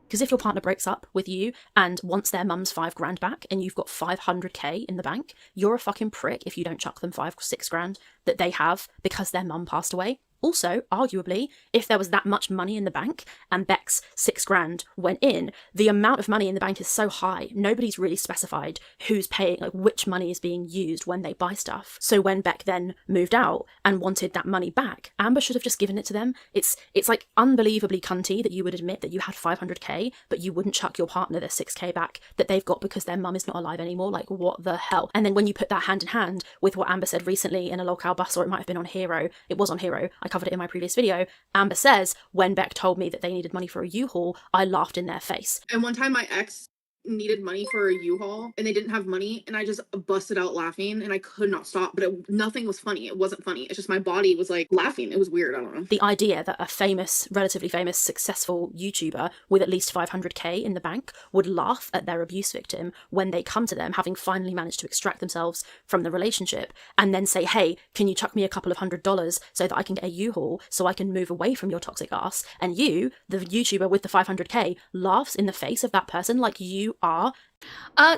[SPEAKER 2] Because if your partner breaks up with you and wants their mum's $5,000 back and you've got 500k in the bank, you're a fucking prick if you don't chuck them 5-6 grand that they have because their mum passed away. Also, arguably, if there was that much money in the bank and Beck's 6 grand went in, the amount of money in the bank is so high, nobody's really specified who's paying, like which money is being used when they buy stuff. So when Beck then moved out and wanted that money back, Amber should have just given it to them. It's like unbelievably cunty that you would admit that you had 500k, but you wouldn't chuck your partner their 6k back that they've got because their mum is not alive anymore. Like, what the hell? And then when you put that hand in hand with what Amber said recently in a locale bus, or it might have been on Hero, it was on Hero, I covered it in my previous video. Amber says, when Beck told me that they needed money for a U-Haul, I laughed in their face.
[SPEAKER 3] And one time my ex needed money for a U-Haul and they didn't have money and I just busted out laughing and I could not stop, but nothing was funny. It wasn't funny. It's just my body was like laughing. It was weird. I don't know.
[SPEAKER 2] The idea that a famous, relatively famous, successful YouTuber with at least 500k in the bank would laugh at their abuse victim when they come to them having finally managed to extract themselves from the relationship and then say, hey, can you chuck me a couple of $100 so that I can get a U-Haul so I can move away from your toxic ass? And you, the YouTuber with the 500k, laughs in the face of that person like you are.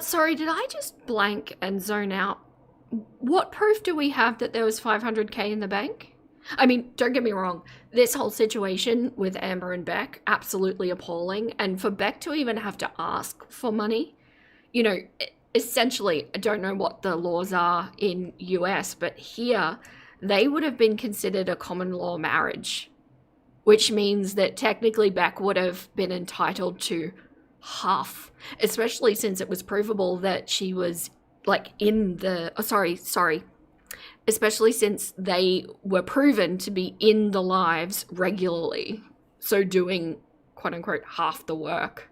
[SPEAKER 1] Sorry, did I just blank and zone out? What proof do we have that there was 500k in the bank? I mean, don't get me wrong, this whole situation with Amber and Beck, absolutely appalling. And for Beck to even have to ask for money, you know, essentially, I don't know what the laws are in US, but here they would have been considered a common law marriage, which means that technically Beck would have been entitled to half, especially since it was provable that she was like in the especially since they were proven to be in the lives regularly, so doing quote unquote half the work.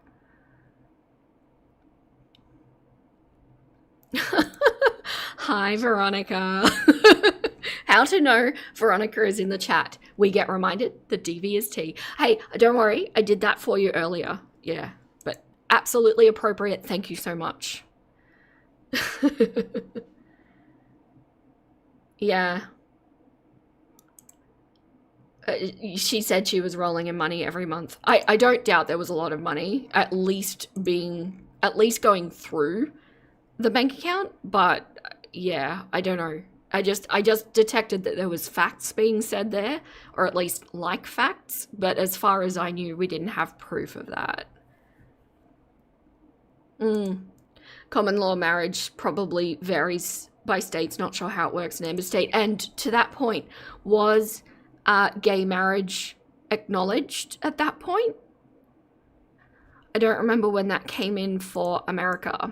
[SPEAKER 1] Hi Veronica. How to know Veronica is in the chat. We get reminded the DV is T. Hey, don't worry, I did that for you earlier. Yeah. Absolutely appropriate. Thank you so much. Yeah. She said she was rolling in money every month. I don't doubt there was a lot of money, at least going through the bank account, but yeah, I don't know. I just detected that there was facts being said there, or at least like facts, but as far as I knew, we didn't have proof of that. Common law marriage probably varies by states. Not sure how it works in Amber State. And to that point, was gay marriage acknowledged at that point? I don't remember when that came in for America.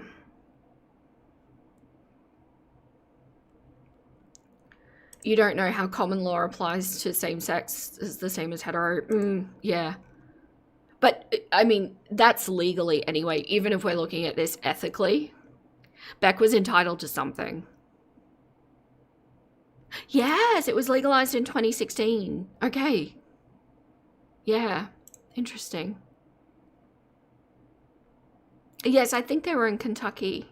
[SPEAKER 1] You don't know how common law applies to same-sex is the same as hetero. Yeah. But, I mean, that's legally anyway, even if we're looking at this ethically. Beck was entitled to something. Yes, it was legalized in 2016. Okay. Yeah, interesting. Yes, I think they were in Kentucky.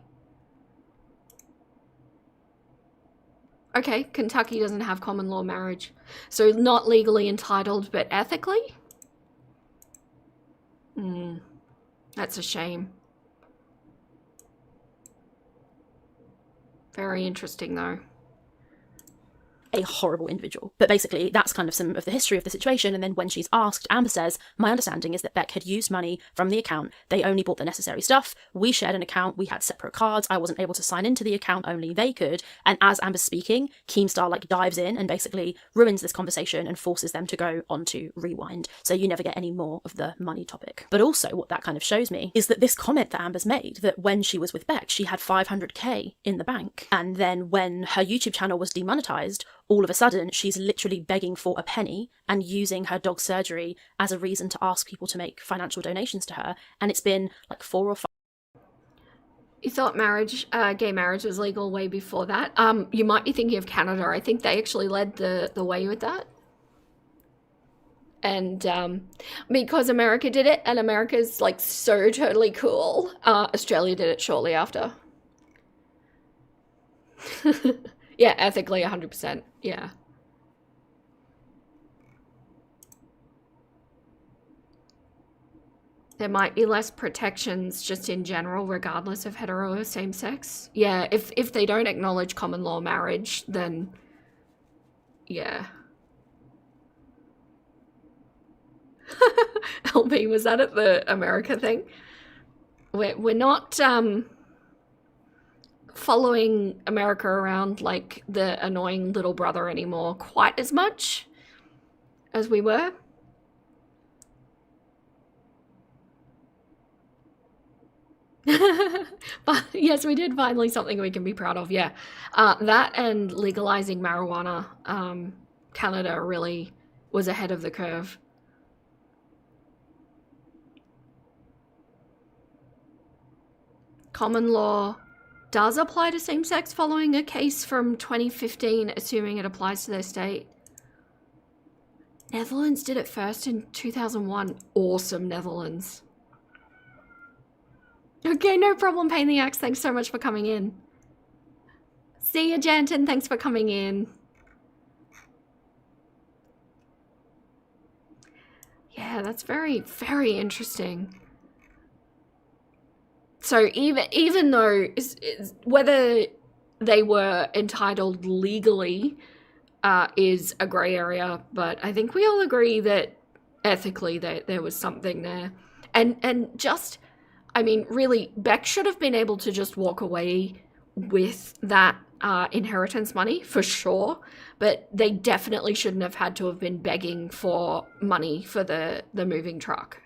[SPEAKER 1] Okay, Kentucky doesn't have common law marriage. So not legally entitled, but ethically? That's a shame. Very interesting, though.
[SPEAKER 2] a horrible individual. But basically, that's kind of some of the history of the situation. And then when she's asked, Amber says, my understanding is that Beck had used money from the account. They only bought the necessary stuff. We shared an account. We had separate cards. I wasn't able to sign into the account. Only they could. And as Amber's speaking, Keemstar like dives in and basically ruins this conversation and forces them to go on to rewind. So you never get any more of the money topic. But also what that kind of shows me is that this comment that Amber's made, that when she was with Beck, she had 500k in the bank. And then when her YouTube channel was demonetized, all of a sudden she's literally begging for a penny and using her dog's surgery as a reason to ask people to make financial donations to her. And it's been like 4 or 5.
[SPEAKER 1] You thought gay marriage was legal way before that. You might be thinking of Canada. I think they actually led the way with that. And because America did it, and America's like so totally cool, Australia did it shortly after. Yeah, ethically 100%. Yeah. There might be less protections just in general, regardless of hetero or same sex. Yeah, if they don't acknowledge common law marriage, then yeah. LB, was that at the America thing? We're not following America around like the annoying little brother anymore quite as much as we were. But yes, we did finally something we can be proud of. Yeah, that and legalizing marijuana. Canada really was ahead of the curve. Common law does apply to same-sex following a case from 2015, assuming it applies to their state. Netherlands did it first in 2001. Awesome, Netherlands. Okay, no problem, Pain the Axe. Thanks so much for coming in. See you, Janton. Thanks for coming in. Yeah, that's very, very interesting. So even though whether they were entitled legally is a grey area, but I think we all agree that ethically there was something there. And just, I mean, really, Beck should have been able to just walk away with that inheritance money for sure, but they definitely shouldn't have had to have been begging for money for the moving truck.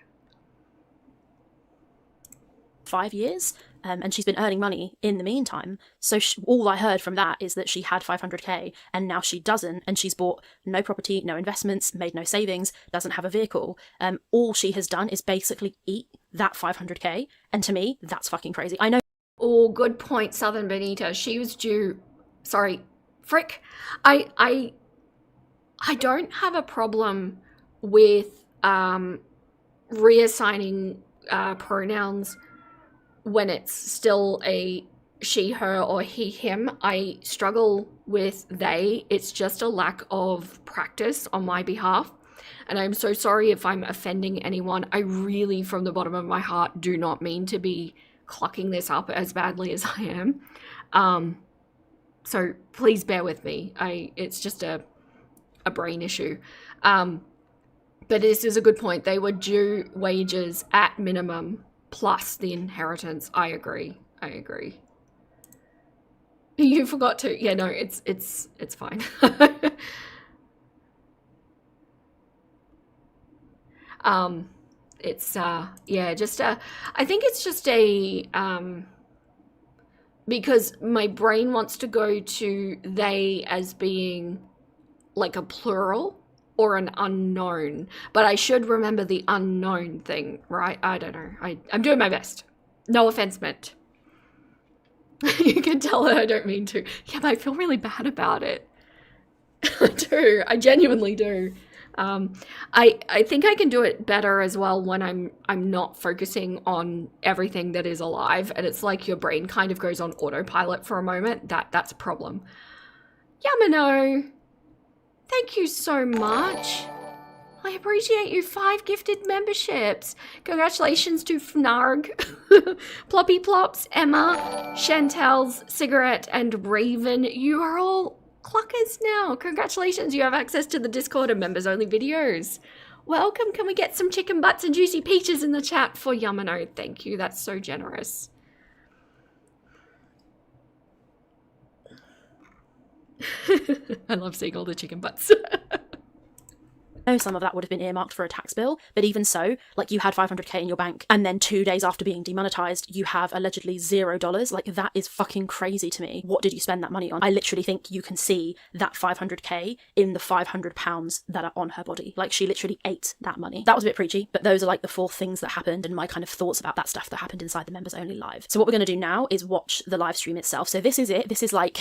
[SPEAKER 2] 5 years, and she's been earning money in the meantime. So all I heard from that is that she had 500k and now she doesn't, and she's bought no property, no investments, made no savings, doesn't have a vehicle. All she has done is basically eat that 500k, and to me, that's fucking crazy. I know.
[SPEAKER 1] Oh, good point, Southern Benita. She was due. Sorry, frick. I don't have a problem with reassigning pronouns when it's still a she, her, or he, him. I struggle with they. It's just a lack of practice on my behalf. And I'm so sorry if I'm offending anyone. I really, from the bottom of my heart, do not mean to be clucking this up as badly as I am. So please bear with me. It's just a brain issue. But this is a good point. They were due wages at minimum plus the inheritance. I agree. You forgot to. Yeah, no, it's fine. Yeah, just I think it's just because my brain wants to go to they as being like a plural or an unknown, but I should remember the unknown thing, right? I don't know. I'm doing my best. No offense meant. You can tell that I don't mean to. Yeah, but I feel really bad about it. I do. I genuinely do. I think I can do it better as well when I'm not focusing on everything that is alive, and it's like your brain kind of goes on autopilot for a moment. That's a problem. Yamano, thank you so much. I appreciate you. 5 gifted memberships. Congratulations to Fnarg, Ploppy Plops, Emma, Chantel's, Cigarette, and Raven. You are all Cluckers now. Congratulations, you have access to the Discord and members only videos. Welcome. Can we get some chicken butts and juicy peaches in the chat for Yamano? Thank you. That's so generous. I love seeing all the chicken butts.
[SPEAKER 2] know some of that would have been earmarked for a tax bill, but even so, like, you had 500k in your bank, and then 2 days after being demonetized, you have allegedly $0. Like, that is fucking crazy to me. What did you spend that money on? I literally think you can see that 500k in the 500 pounds that are on her body. Like, she literally ate that money. That was a bit preachy, but those are like the 4 things that happened and my kind of thoughts about that stuff that happened inside the members only live. So what we're going to do now is watch the live stream itself. So this is it. This is like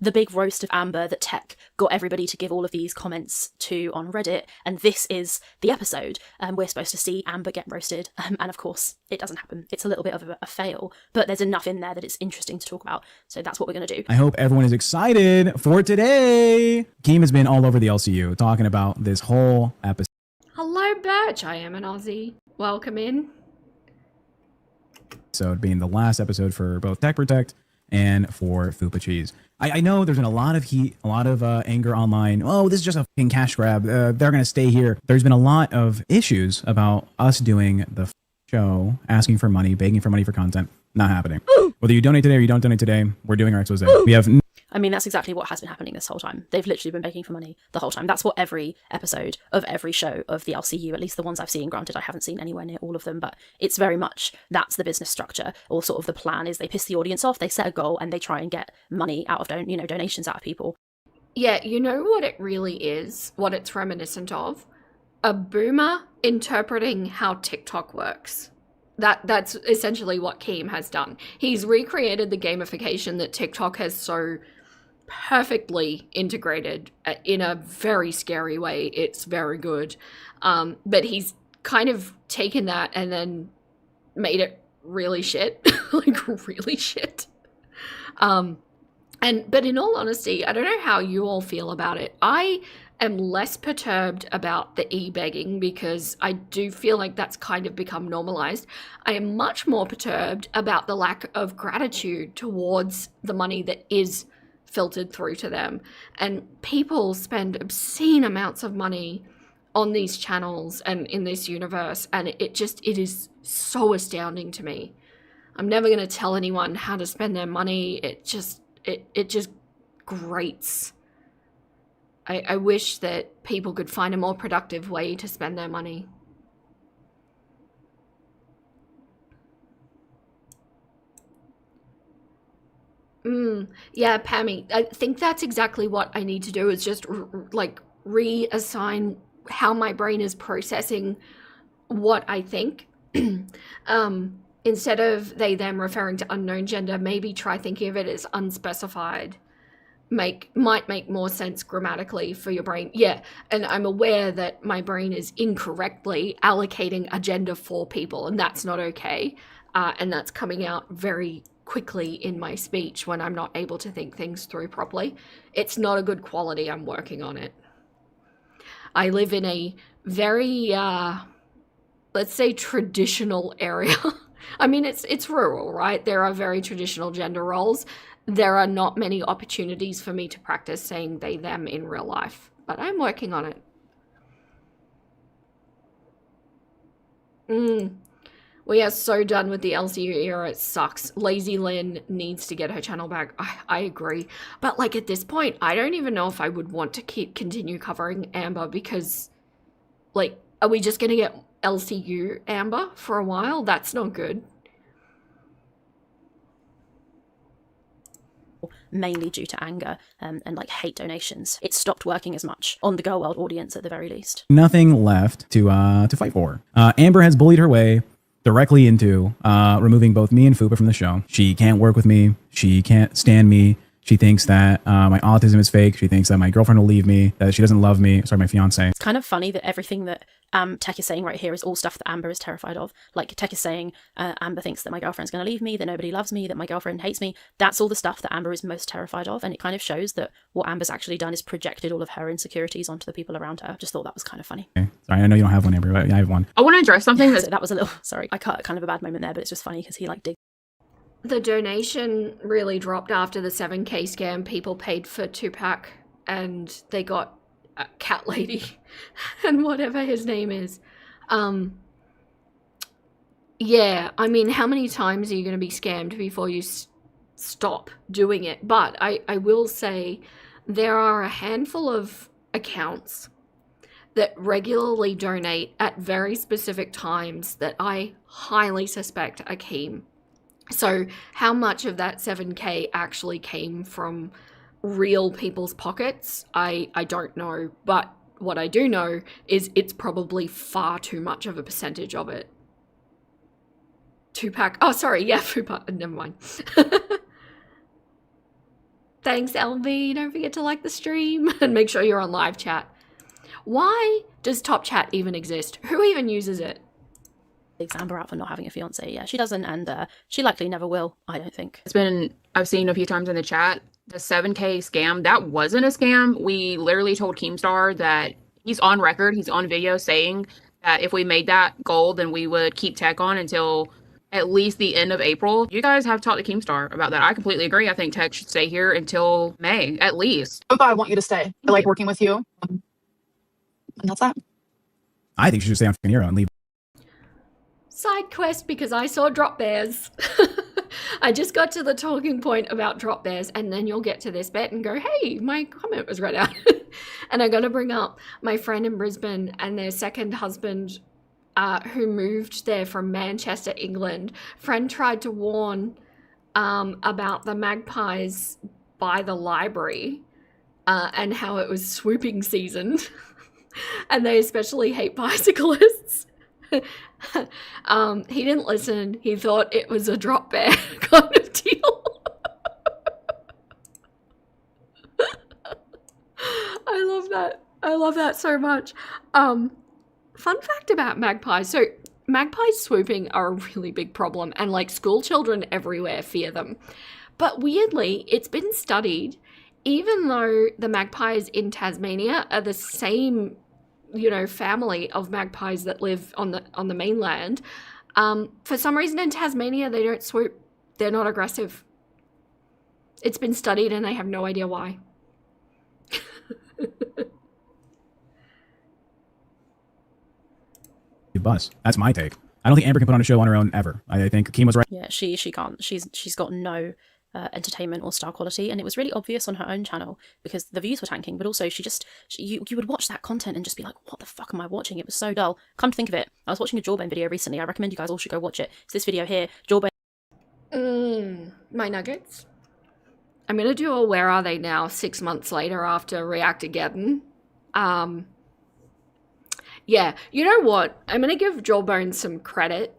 [SPEAKER 2] the big roast of Amber that Tech got everybody to give all of these comments to on Reddit. And this is the episode. We're supposed to see Amber get roasted. And of course, it doesn't happen. It's a little bit of a fail, but there's enough in there that it's interesting to talk about. So that's what we're going to do.
[SPEAKER 4] I hope everyone is excited for today. Keem has been all over the LCU talking about this whole episode.
[SPEAKER 1] Hello, Birch. I am an Aussie. Welcome in.
[SPEAKER 4] So being the last episode for both Tech Protect and for Fupa Cheese. I know there's been a lot of heat, a lot of anger online. Oh, this is just a fucking cash grab. They're going to stay here. There's been a lot of issues about us doing the show, asking for money, begging for money for content. Not happening. Whether you donate today or you don't donate today, we're doing our expose. We have...
[SPEAKER 2] I mean, that's exactly what has been happening this whole time. They've literally been begging for money the whole time. That's what every episode of every show of the LCU, at least the ones I've seen, granted I haven't seen anywhere near all of them, but it's very much that's the business structure, or sort of the plan is they piss the audience off, they set a goal, and they try and get money out of donations out of people.
[SPEAKER 1] Yeah, you know what it really is, what it's reminiscent of? A boomer interpreting how TikTok works. That's essentially what Keem has done. He's recreated the gamification that TikTok has so perfectly integrated in a very scary way. It's very good. But he's kind of taken that and then made it really shit. Like, really shit. But in all honesty, I don't know how you all feel about it. I am less perturbed about the e-begging because I do feel like that's kind of become normalized. I am much more perturbed about the lack of gratitude towards the money that is filtered through to them. And people spend obscene amounts of money on these channels and in this universe, and it is so astounding to me. I'm never going to tell anyone how to spend their money. It just grates. I wish that people could find a more productive way to spend their money. Yeah, Pammy, I think that's exactly what I need to do, is just reassign how my brain is processing what I think. Instead of they, them referring to unknown gender, maybe try thinking of it as unspecified. Might make more sense grammatically for your brain. Yeah, and I'm aware that my brain is incorrectly allocating a gender for people, and that's not okay. And that's coming out very quickly in my speech when I'm not able to think things through properly. It's not a good quality. I'm working on it. I live in a very, let's say, traditional area. I mean, it's rural, right? There are very traditional gender roles. There are not many opportunities for me to practice saying they, them in real life, but I'm working on it. We are so done with the LCU era. It sucks. Lazy Lynn needs to get her channel back. I agree. But like at this point, I don't even know if I would want to continue covering Amber, because like, are we just going to get LCU Amber for a while? That's not good.
[SPEAKER 2] Mainly due to anger and like hate donations. It stopped working as much on the Girl World audience at the very least.
[SPEAKER 4] Nothing left to fight for. Amber has bullied her way directly into removing both me and Fupa from the show. She can't work with me. She can't stand me. She thinks that my autism is fake. She thinks that my girlfriend will leave me, that she doesn't love me. Sorry, my fiance.
[SPEAKER 2] It's kind of funny that everything that Tech is saying right here is all stuff that Amber is terrified of. Like, Tech is saying, Amber thinks that my girlfriend's going to leave me, that nobody loves me, that my girlfriend hates me. That's all the stuff that Amber is most terrified of. And it kind of shows that what Amber's actually done is projected all of her insecurities onto the people around her. Just thought that was kind of funny.
[SPEAKER 4] Okay. Sorry, I know you don't have one, Amber, but I have one.
[SPEAKER 5] I want to address something
[SPEAKER 2] So that was a little, sorry, I cut kind of a bad moment there, but it's just funny because he like digs.
[SPEAKER 1] the donation really dropped after the 7K scam. People paid for Tupac and they got a cat lady and whatever his name is. Yeah, I mean, how many times are you going to be scammed before you stop doing it? But I will say there are a handful of accounts that regularly donate at very specific times that I highly suspect are Keem. So how much of that 7K actually came from real people's pockets, I don't know. But what I do know is it's probably far too much of a percentage of it. Tupac. Oh, sorry. Yeah, Tupac. Never mind. Thanks, LV. Don't forget to like the stream and make sure you're on live chat. Why does Top Chat even exist? Who even uses it?
[SPEAKER 2] Amber out for not having a fiance. Yeah, she doesn't, and she likely never will, I don't think.
[SPEAKER 5] I've seen a few times in the chat, the 7K scam, that wasn't a scam. We literally told Keemstar that he's on record, he's on video saying that if we made that goal, then we would keep tech on until at least the end of April. You guys have talked to Keemstar about that. I completely agree. I think tech should stay here until May, at least.
[SPEAKER 3] But I want you to stay. I like working with you. And that's that.
[SPEAKER 4] I think she should stay on Hero and leave.
[SPEAKER 1] Side quest because I saw drop bears. I just got to the talking point about drop bears, and then you'll get to this bit and go, hey, my comment was read out. And I got to bring up my friend in Brisbane and their second husband who moved there from Manchester, England. Friend tried to warn about the magpies by the library and how it was swooping season. And they especially hate bicyclists. He didn't listen. He thought it was a drop bear kind of deal. I love that. I love that so much. Fun fact about magpies. So magpies swooping are a really big problem, and like school children everywhere fear them. But weirdly, it's been studied, even though the magpies in Tasmania are the same, you know, family of magpies that live on the mainland. For some reason in Tasmania, they don't swoop. They're not aggressive. It's been studied and they have no idea why.
[SPEAKER 4] Bus. That's my take. I don't think Amber can put on a show on her own ever. I think Keem was right.
[SPEAKER 2] Yeah, she can't. She's got no entertainment or star quality, and it was really obvious on her own channel because the views were tanking, but also you would watch that content and just be like, what the fuck am I watching? It was so dull. Come to think of it, I was watching a Jawbone video recently. I recommend you guys all should go watch it. It's this video here, Jawbone.
[SPEAKER 1] My nuggets. I'm gonna do a Where Are They Now 6 months later after React-Ageddon. Yeah, you know what? I'm going to give Jawbone some credit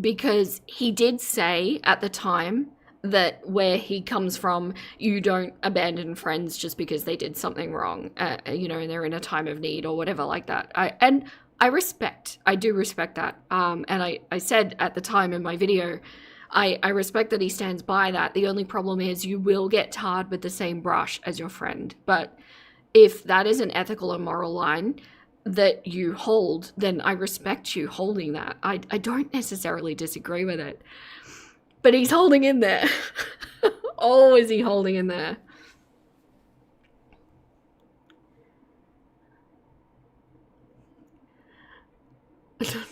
[SPEAKER 1] because he did say at the time that where he comes from, you don't abandon friends just because they did something wrong, you know, and they're in a time of need or whatever like that. I do respect that. And I said at the time in my video, I respect that he stands by that. The only problem is you will get tarred with the same brush as your friend. But if that is an ethical and moral line that you hold, then I respect you holding that. I don't necessarily disagree with it. But he's holding in there. Oh, is he holding in there?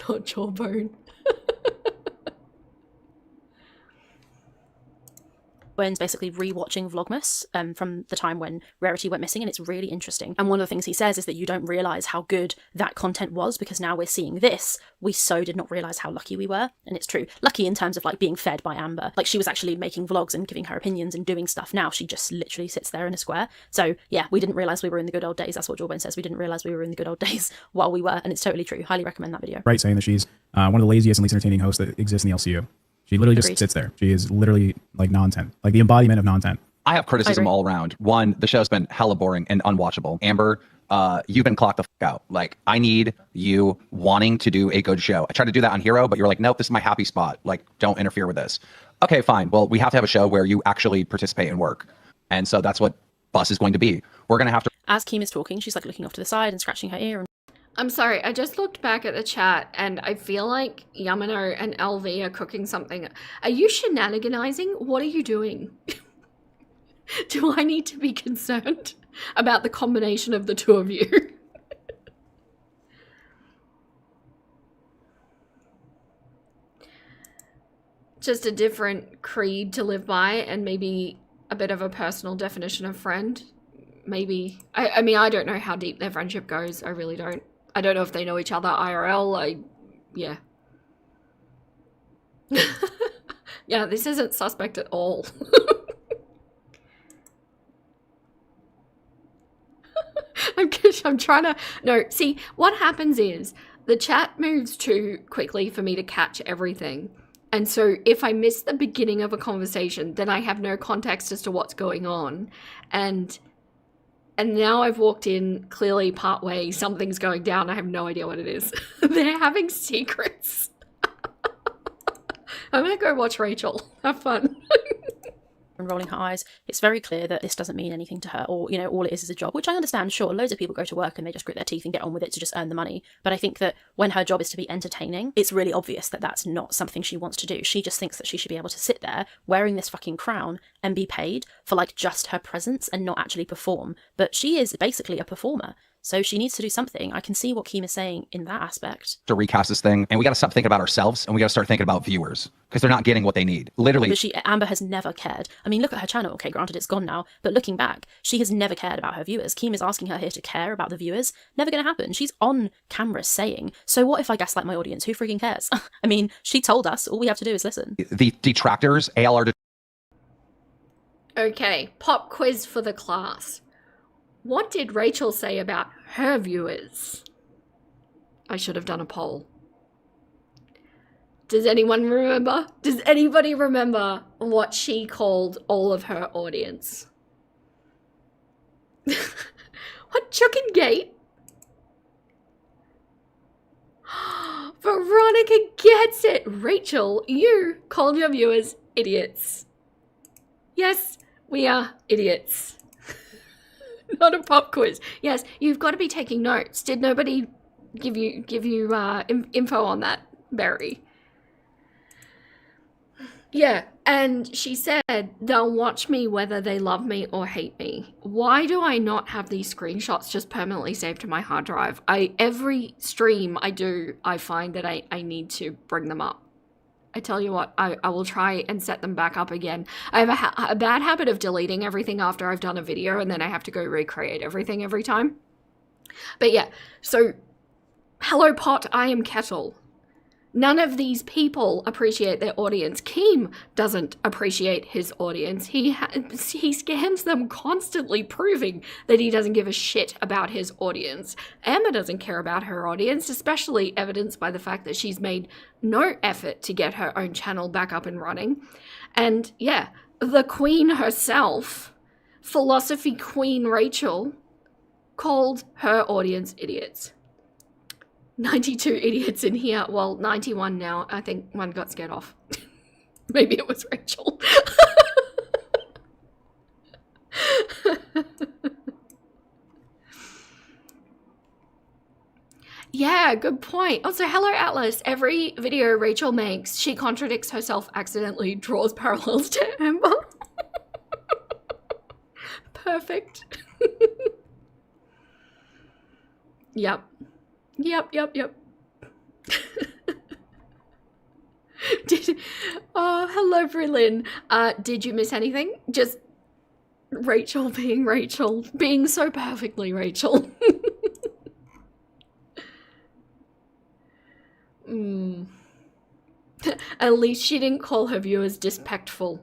[SPEAKER 1] Not Jawbone.
[SPEAKER 2] Gwen's basically rewatching Vlogmas from the time when Rarity went missing, and it's really interesting. And one of the things he says is that you don't realise how good that content was because now we're seeing this. We so did not realise how lucky we were, and it's true. Lucky in terms of like being fed by Amber. Like she was actually making vlogs and giving her opinions and doing stuff. Now she just literally sits there in a square. So yeah, we didn't realise we were in the good old days. That's what Jawbone says. We didn't realise we were in the good old days while we were, and it's totally true. Highly recommend that video.
[SPEAKER 4] Right, saying that she's one of the laziest and least entertaining hosts that exists in the LCU. She literally just sits there. She is literally like non-tent, like the embodiment of non-tent.
[SPEAKER 6] I have criticism all around. One, the show's been hella boring and unwatchable. Amber, you've been clocked the fuck out. Like, I need you wanting to do a good show. I tried to do that on Hero, but you're like, nope, this is my happy spot. Like, don't interfere with this. Okay, fine. Well, we have to have a show where you actually participate and work. And so that's what Bus is going to be. We're going to have to...
[SPEAKER 2] As Keem is talking, she's like looking off to the side and scratching her ear.
[SPEAKER 1] I'm sorry, I just looked back at the chat and I feel like Yamano and LV are cooking something. Are you shenaniganizing? What are you doing? Do I need to be concerned about the combination of the two of you? Just a different creed to live by and maybe a bit of a personal definition of friend. Maybe. I mean, I don't know how deep their friendship goes. I really don't. I don't know if they know each other IRL. Yeah. Yeah, this isn't suspect at all. I'm trying to... No, see, what happens is the chat moves too quickly for me to catch everything. And so if I miss the beginning of a conversation, then I have no context as to what's going on. And now I've walked in, clearly partway, something's going down. I have no idea what it is. They're having secrets. I'm going to go watch Rachel. Have fun.
[SPEAKER 2] And rolling her eyes, it's very clear that this doesn't mean anything to her, or, you know, all it is a job, which I understand. Sure, loads of people go to work and they just grit their teeth and get on with it to just earn the money. But I think that when her job is to be entertaining, it's really obvious that that's not something she wants to do. She just thinks that she should be able to sit there wearing this fucking crown and be paid for like just her presence and not actually perform. But she is basically a performer. So she needs to do something. I can see what Keem is saying in that aspect.
[SPEAKER 6] To recast this thing, and we got to stop thinking about ourselves, and we got to start thinking about viewers, because they're not getting what they need. Literally.
[SPEAKER 2] But Amber has never cared. I mean, look at her channel. Okay, granted, it's gone now, but looking back, she has never cared about her viewers. Keem is asking her here to care about the viewers. Never going to happen. She's on camera saying, so what if I gaslight my audience? Who freaking cares? I mean, she told us. All we have to do is listen.
[SPEAKER 6] The detractors, ALR.
[SPEAKER 1] Okay, pop quiz for the class. What did Rachel say about her viewers? I should have done a poll. Does anyone remember? Does anybody remember what she called all of her audience? What, Chicken Gate? Veronica gets it. Rachel, you called your viewers idiots. Yes, we are idiots. Not a pop quiz. Yes, you've got to be taking notes. Did nobody give you info on that, Barry? Yeah, and she said they'll watch me whether they love me or hate me. Why do I not have these screenshots just permanently saved to my hard drive? Every stream I do, I find that I need to bring them up. I tell you what, I will try and set them back up again. I have a bad habit of deleting everything after I've done a video, and then I have to go recreate everything every time. But yeah, so, hello pot, I am Kettle. None of these people appreciate their audience. Keem doesn't appreciate his audience. He scams them constantly, proving that he doesn't give a shit about his audience. Amber doesn't care about her audience, especially evidenced by the fact that she's made no effort to get her own channel back up and running. And yeah, the queen herself, philosophy queen Rachel, called her audience idiots. 92 idiots in here. Well, 91 now. I think one got scared off. Maybe it was Rachel. Yeah, good point. Also, hello, Atlas. Every video Rachel makes, she contradicts herself accidentally, draws parallels to Amber. Perfect. Yep. Yep. Hello, Brylin. Did you miss anything? Just Rachel, being so perfectly Rachel. At least she didn't call her viewers despectful.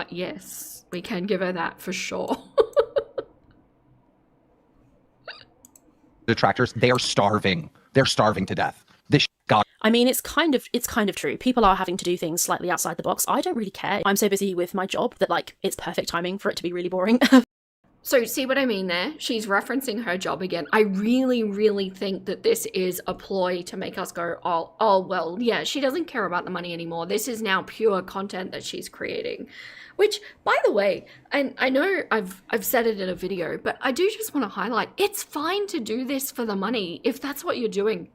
[SPEAKER 1] Yes, we can give her that for sure.
[SPEAKER 6] Detractors, they are starving. They're starving to death. This got.
[SPEAKER 2] I mean, it's kind of true. People are having to do things slightly outside the box. I don't really care. I'm so busy with my job that, like, it's perfect timing for it to be really boring.
[SPEAKER 1] So see what I mean there? She's referencing her job again. I really think that this is a ploy to make us go, oh, well, yeah, she doesn't care about the money anymore. This is now pure content that she's creating. Which, by the way, and I know I've said it in a video, but I do just want to highlight, it's fine to do this for the money if that's what you're doing.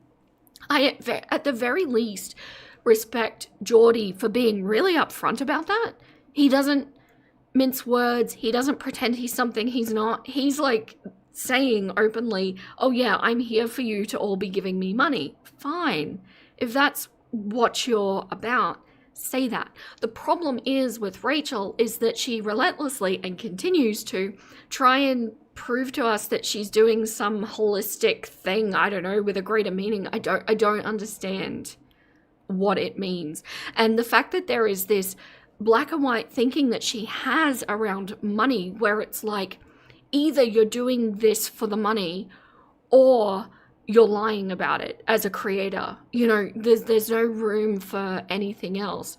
[SPEAKER 1] I, at the very least, respect Geordie for being really upfront about that. He doesn't mince words. He doesn't pretend he's something he's not. He's like saying openly, oh yeah, I'm here for you to all be giving me money. Fine. If that's what you're about, say that. The problem is with Rachel is that she relentlessly and continues to try and prove to us that she's doing some holistic thing, I don't know, with a greater meaning. I don't understand what it means. And the fact that there is this black and white thinking that she has around money, where it's like, either you're doing this for the money or you're lying about it as a creator. You know, there's no room for anything else.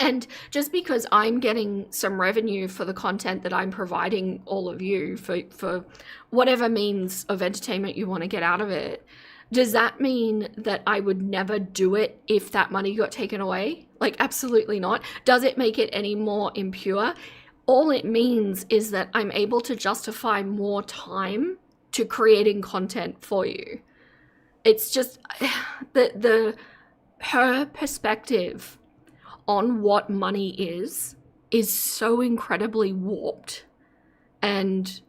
[SPEAKER 1] And just because I'm getting some revenue for the content that I'm providing all of you for whatever means of entertainment you want to get out of it, does that mean that I would never do it if that money got taken away? Like, absolutely not. Does it make it any more impure? All it means is that I'm able to justify more time to creating content for you. It's just her perspective on what money is so incredibly warped. And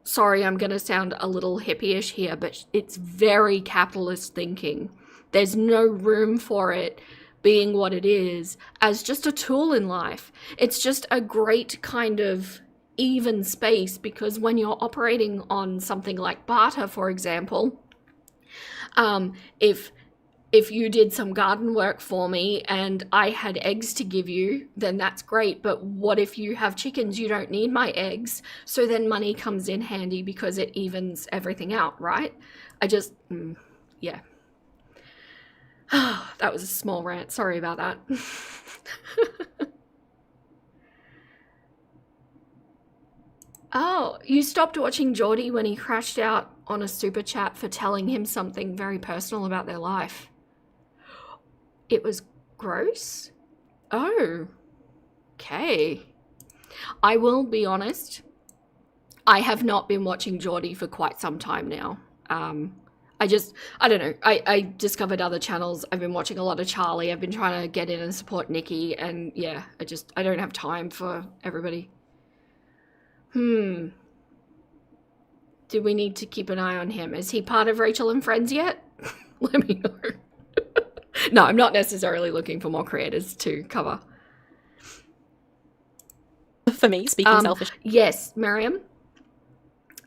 [SPEAKER 1] sorry, I'm going to sound a little hippie-ish here, but it's very capitalist thinking. There's no room for it being what it is as just a tool in life. It's just a great kind of even space, because when you're operating on something like barter, for example, if you did some garden work for me and I had eggs to give you, then that's great. But what if you have chickens? You don't need my eggs. So then money comes in handy because it evens everything out, right? Yeah. That was a small rant. Sorry about that. Oh, you stopped watching Geordie when he crashed out on a super chat for telling him something very personal about their life. It was gross? Oh, okay. I will be honest. I have not been watching Geordie for quite some time now. I don't know. I discovered other channels. I've been watching a lot of Charlie. I've been trying to get in and support Nikki. And yeah, I don't have time for everybody. Do we need to keep an eye on him? Is he part of Rachel and Friends yet? Let me know. No, I'm not necessarily looking for more creators to cover.
[SPEAKER 2] For me, speaking selfish.
[SPEAKER 1] Yes, Miriam.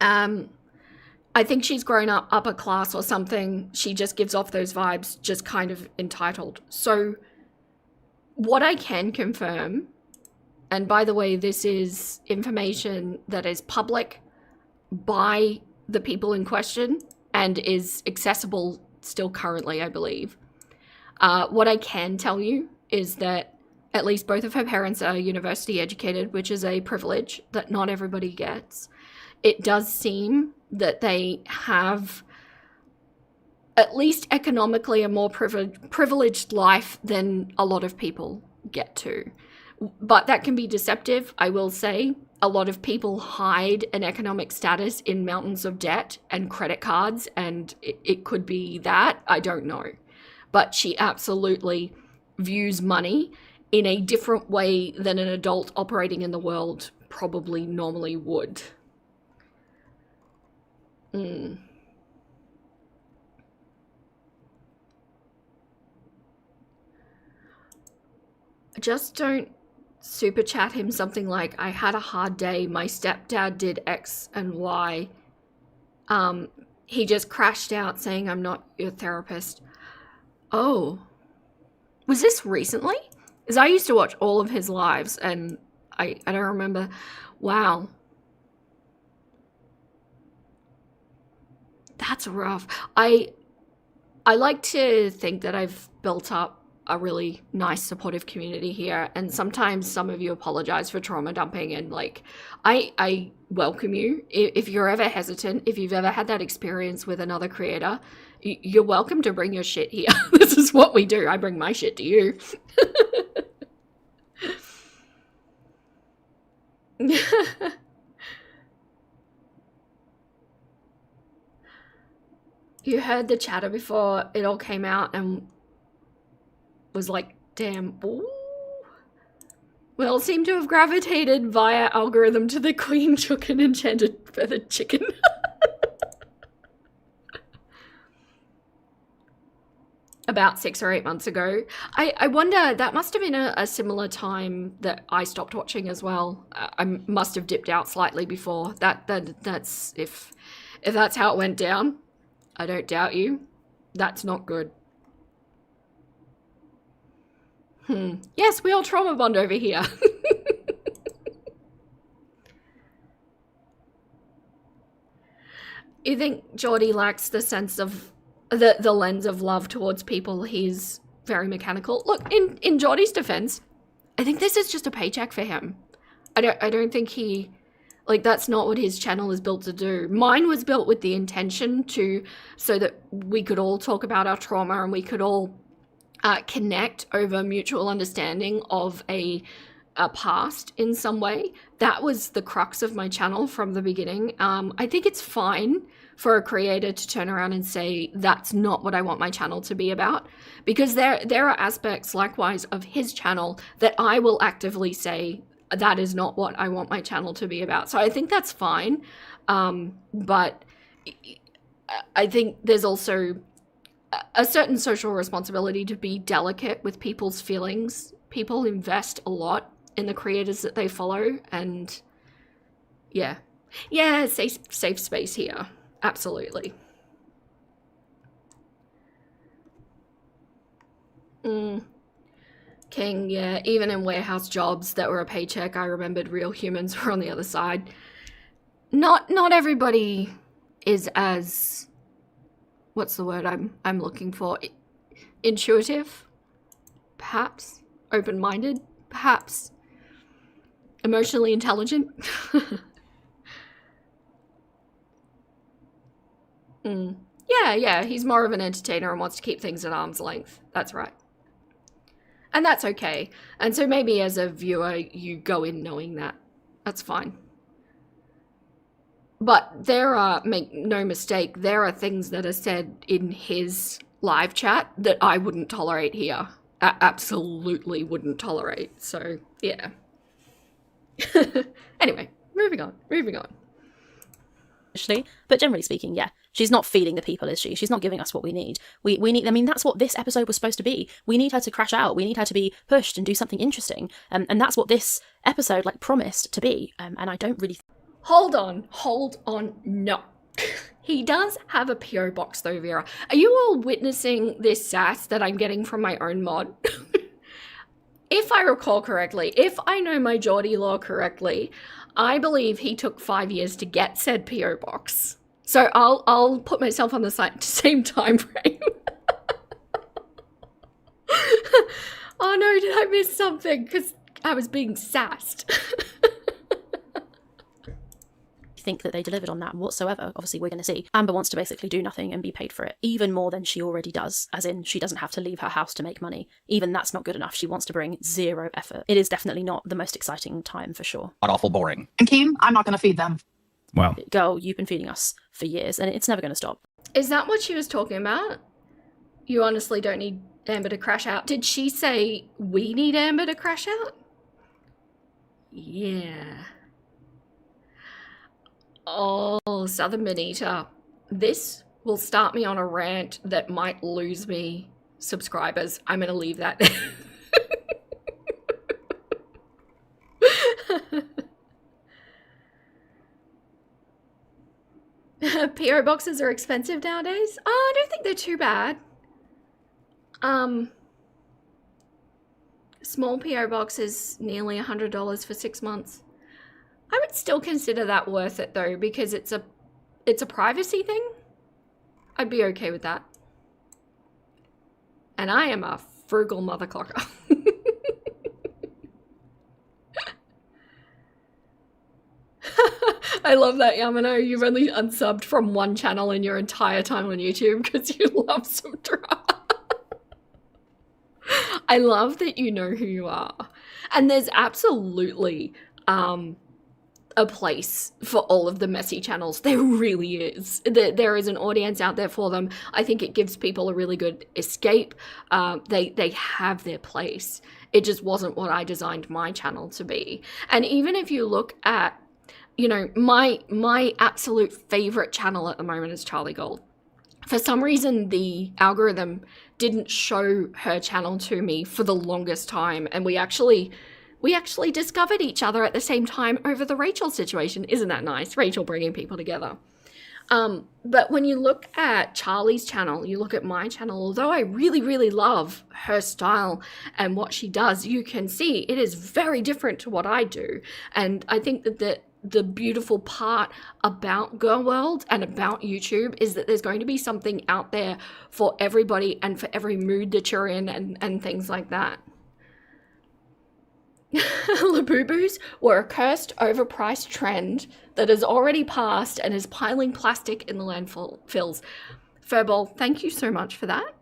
[SPEAKER 1] I think she's grown up upper class or something. She just gives off those vibes, just kind of entitled. So what I can confirm, and by the way, this is information that is public by the people in question and is accessible still currently, I believe. What I can tell you is that at least both of her parents are university educated, which is a privilege that not everybody gets. It does seem that they have, at least economically, a more privileged life than a lot of people get to. But that can be deceptive, I will say. A lot of people hide an economic status in mountains of debt and credit cards, and it could be that. I don't know. But she absolutely views money in a different way than an adult operating in the world probably normally would. Just don't super chat him something like, I had a hard day, my stepdad did X and Y. He just crashed out saying, I'm not your therapist. Oh, was this recently? Because I used to watch all of his lives and I don't remember. Wow. That's rough. I like to think that I've built up a really nice supportive community here, and sometimes some of you apologize for trauma dumping, and like I welcome you. If you're ever hesitant, if you've ever had that experience with another creator, you're welcome to bring your shit here. This is what we do. I bring my shit to you. You heard the chatter before it all came out and was like, damn, ooh. We all seem to have gravitated via algorithm to the queen took an enchanted feathered chicken. About 6 or 8 months ago. I wonder, that must have been a similar time that I stopped watching as well. I must have dipped out slightly before. That's if that's how it went down, I don't doubt you. That's not good. Yes, we all trauma bond over here. You think Geordie lacks the sense of the lens of love towards people? He's very mechanical. Look, in Geordie's defense, I think this is just a paycheck for him. I don't think he, like, that's not what his channel is built to do. Mine was built with the intention so that we could all talk about our trauma and we could all connect over mutual understanding of a past in some way. That was the crux of my channel from the beginning. I think it's fine for a creator to turn around and say, that's not what I want my channel to be about. Because there are aspects, likewise, of his channel that I will actively say, that is not what I want my channel to be about. So I think that's fine. But I think there's also a certain social responsibility to be delicate with people's feelings. People invest a lot in the creators that they follow, and yeah, safe space here, absolutely. King, yeah, even in warehouse jobs that were a paycheck, I remembered real humans were on the other side. Not everybody is as, what's the word I'm looking for? Intuitive, perhaps. Open-minded, perhaps. Emotionally intelligent. Yeah, he's more of an entertainer and wants to keep things at arm's length. That's right. And that's okay. And so maybe as a viewer, you go in knowing that. That's fine. But make no mistake, there are things that are said in his live chat that I wouldn't tolerate here. Absolutely wouldn't tolerate. So, yeah. Anyway, moving on.
[SPEAKER 2] But generally speaking, yeah, she's not feeding the people, is she? She's not giving us what we need. We need, I mean, that's what this episode was supposed to be. We need her to crash out. We need her to be pushed and do something interesting. And that's what this episode, like, promised to be. And I don't really...
[SPEAKER 1] Hold on. No. He does have a PO box though, Vera. Are you all witnessing this sass that I'm getting from my own mod? If I recall correctly, if I know my Geordie lore correctly, I believe he took 5 years to get said PO box. So I'll put myself on the same time frame. Oh no, did I miss something? Because I was being sassed.
[SPEAKER 2] think that they delivered on that whatsoever. Obviously, we're going to see. Amber wants to basically do nothing and be paid for it, even more than she already does, as in she doesn't have to leave her house to make money. Even that's not good enough. She wants to bring zero effort. It is definitely not the most exciting time for sure.
[SPEAKER 6] Awful boring.
[SPEAKER 3] And Keem, I'm not going to feed them.
[SPEAKER 4] Well,
[SPEAKER 2] girl, you've been feeding us for years and it's never going to stop.
[SPEAKER 1] Is that what she was talking about? You honestly don't need Amber to crash out. Did she say we need Amber to crash out? Yeah. Oh, Southern Bonita. This will start me on a rant that might lose me subscribers. I'm going to leave that there. PO boxes are expensive nowadays. Oh, I don't think they're too bad. Small PO box is nearly $100 for 6 months. I would still consider that worth it though, because it's a privacy thing. I'd be okay with that. And I am a frugal mother clocker. I love that, Yamano. You've only unsubbed from one channel in your entire time on YouTube because you love some drama. I love that you know who you are. And there's absolutely a place for all of the messy channels. There really is. There is an audience out there for them. I think it gives people a really good escape. They have their place. It just wasn't what I designed my channel to be. And even if you look at, you know, my absolute favorite channel at the moment is Charlie Gold. For some reason, the algorithm didn't show her channel to me for the longest time, and we actually discovered each other at the same time over the Rachel situation. Isn't that nice? Rachel bringing people together. But when you look at Charlie's channel, you look at my channel, although I really, really love her style and what she does, you can see it is very different to what I do. And I think that the beautiful part about Girl World and about YouTube is that there's going to be something out there for everybody and for every mood that you're in and things like that. Labubus were a cursed, overpriced trend that has already passed and is piling plastic in the landfills. Furball, thank you so much for that.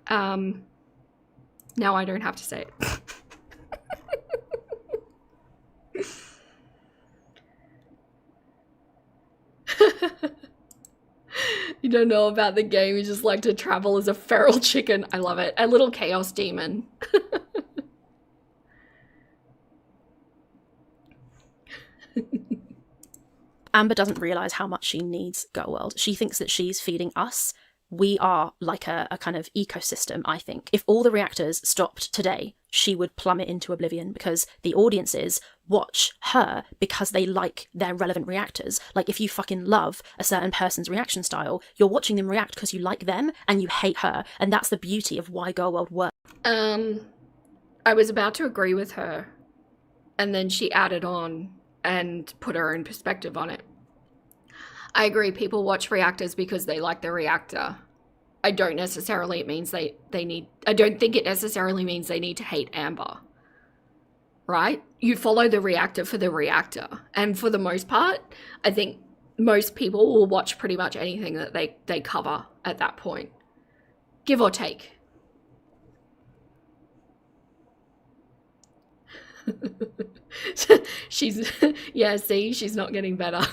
[SPEAKER 1] Now I don't have to say it. You don't know about the game, you just like to travel as a feral chicken. I love it. A little chaos demon.
[SPEAKER 2] Amber doesn't realise how much she needs Girl World. She thinks that she's feeding us. We are like a kind of ecosystem, I think. If all the reactors stopped today, she would plummet into oblivion because the audiences watch her because they like their relevant reactors. Like, if you fucking love a certain person's reaction style, you're watching them react because you like them and you hate her. And that's the beauty of why Girl World works.
[SPEAKER 1] I was about to agree with her, and then she added on and put her own perspective on it. I agree, people watch reactors because they like the reactor. I don't think it necessarily means they need to hate Amber. Right? You follow the reactor for the reactor. And for the most part, I think most people will watch pretty much anything that they cover at that point. Give or take. She's not getting better.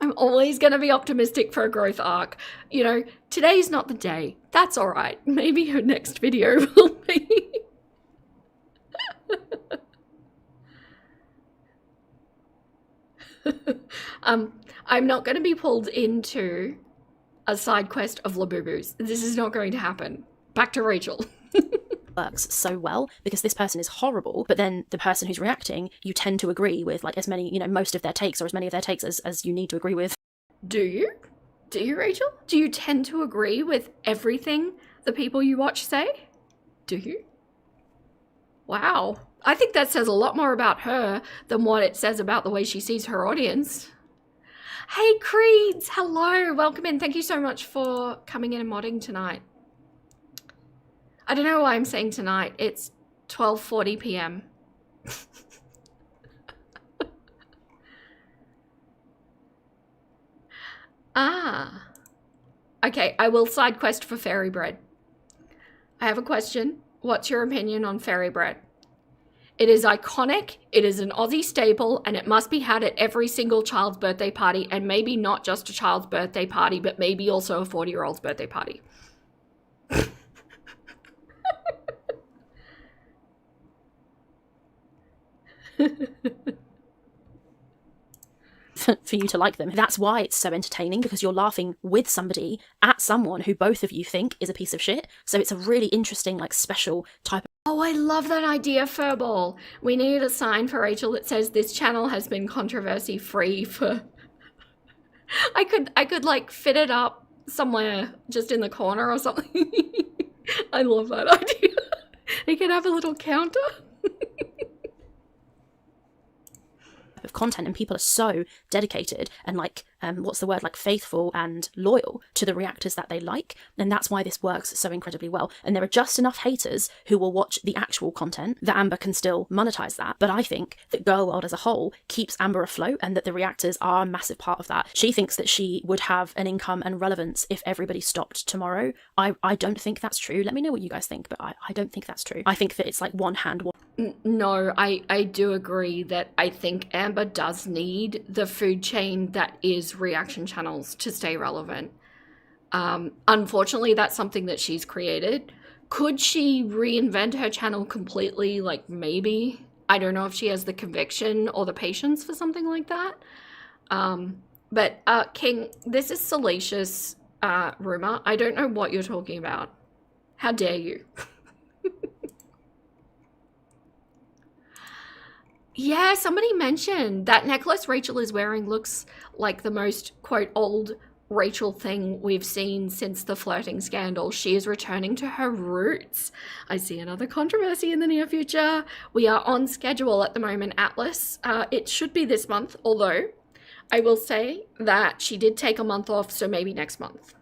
[SPEAKER 1] I'm always going to be optimistic for a growth arc. You know, today's not the day. That's all right. Maybe her next video will be. I'm not going to be pulled into a side quest of Labubus. This is not going to happen. Back to Rachel.
[SPEAKER 2] Works so well because this person is horrible, but then the person who's reacting, you tend to agree with like as many, you know, most of their takes or as many of their takes as you need to agree with.
[SPEAKER 1] Do you? Do you, Rachel? Do you tend to agree with everything the people you watch say? Do you? Wow. I think that says a lot more about her than what it says about the way she sees her audience. Hey, Creeds! Hello! Welcome in. Thank you so much for coming in and modding tonight. I don't know why I'm saying tonight. It's 12:40 p.m. Ah. Okay, I will side quest for fairy bread. I have a question. What's your opinion on fairy bread? It is iconic, it is an Aussie staple, and it must be had at every single child's birthday party, and maybe not just a child's birthday party, but maybe also a 40-year-old's birthday party.
[SPEAKER 2] For you to like them. That's why it's so entertaining, because you're laughing with somebody at someone who both of you think is a piece of shit. So it's a really interesting, like, special type of...
[SPEAKER 1] Oh, I love that idea, Furball. We need a sign for Rachel that says this channel has been controversy free for... I could like fit it up somewhere just in the corner or something. I love that idea. It could have a little counter.
[SPEAKER 2] of content, and people are so dedicated and like what's the word, like faithful and loyal to the reactors that they like, and that's why this works so incredibly well. And there are just enough haters who will watch the actual content that Amber can still monetize that. But I think that Girl World as a whole keeps Amber afloat, and that the reactors are a massive part of that. She thinks that she would have an income and relevance if everybody stopped tomorrow. I don't think that's true. Let me know what you guys think, but I don't think that's true. I think that it's like one hand, one
[SPEAKER 1] No, I do agree that I think Amber does need the food chain that is reaction channels to stay relevant. Unfortunately, that's something that she's created. Could she reinvent her channel completely? Like, maybe. I don't know if she has the conviction or the patience for something like that. But King, this is salacious rumor. I don't know what you're talking about. How dare you? Yeah, somebody mentioned that necklace Rachel is wearing looks like the most, quote, old Rachel thing we've seen since the flirting scandal. She is returning to her roots. I see another controversy in the near future. We are on schedule at the moment, Atlas. It should be this month, although I will say that she did take a month off, so maybe next month.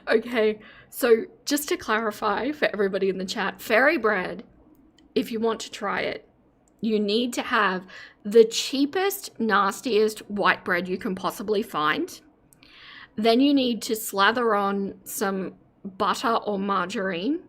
[SPEAKER 1] Okay. So just to clarify for everybody in the chat, fairy bread, if you want to try it, you need to have the cheapest, nastiest white bread you can possibly find. Then you need to slather on some butter or margarine,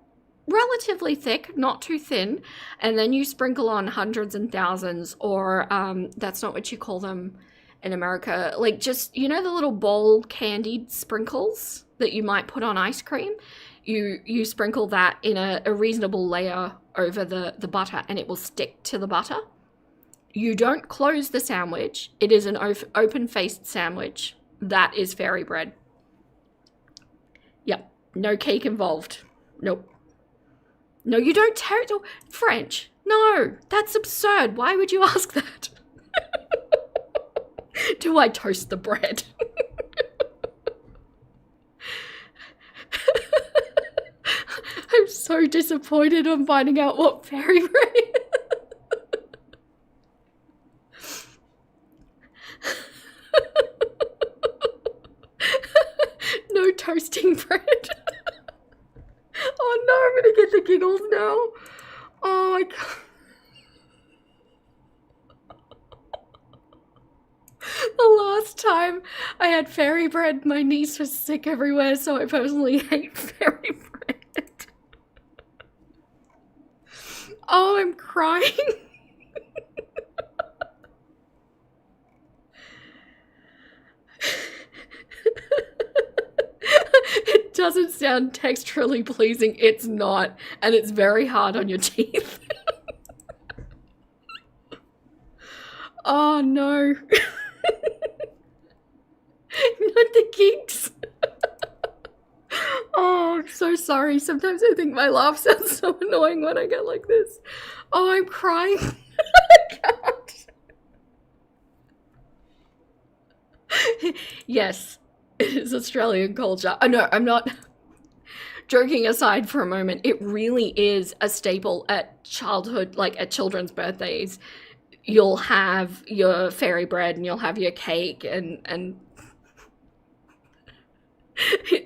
[SPEAKER 1] relatively thick, not too thin, and then you sprinkle on hundreds and thousands, or that's not what you call them in America, like just, you know, the little bowl candied sprinkles that you might put on ice cream. You sprinkle that in a reasonable layer over the butter, and it will stick to the butter. You don't close the sandwich. It is an open-faced sandwich. That is fairy bread. Yep, no cake involved. Nope. No, you don't French. No, that's absurd. Why would you ask that? Do I toast the bread? I'm so disappointed on finding out what fairy bread is. No toasting bread. Oh no, I'm gonna get the giggles now. Oh my god. The last time I had fairy bread, my niece was sick everywhere, so I personally hate fairy bread. Oh, I'm crying. It doesn't sound texturally pleasing. It's not, and it's very hard on your teeth. Oh no. Not the geeks. Oh, I'm so sorry. Sometimes I think my laugh sounds so annoying when I get like this. Oh, I'm crying. I can't. Yes, it is Australian culture. Oh, no, I'm not. Joking aside for a moment, it really is a staple at childhood, like at children's birthdays. You'll have your fairy bread and you'll have your cake and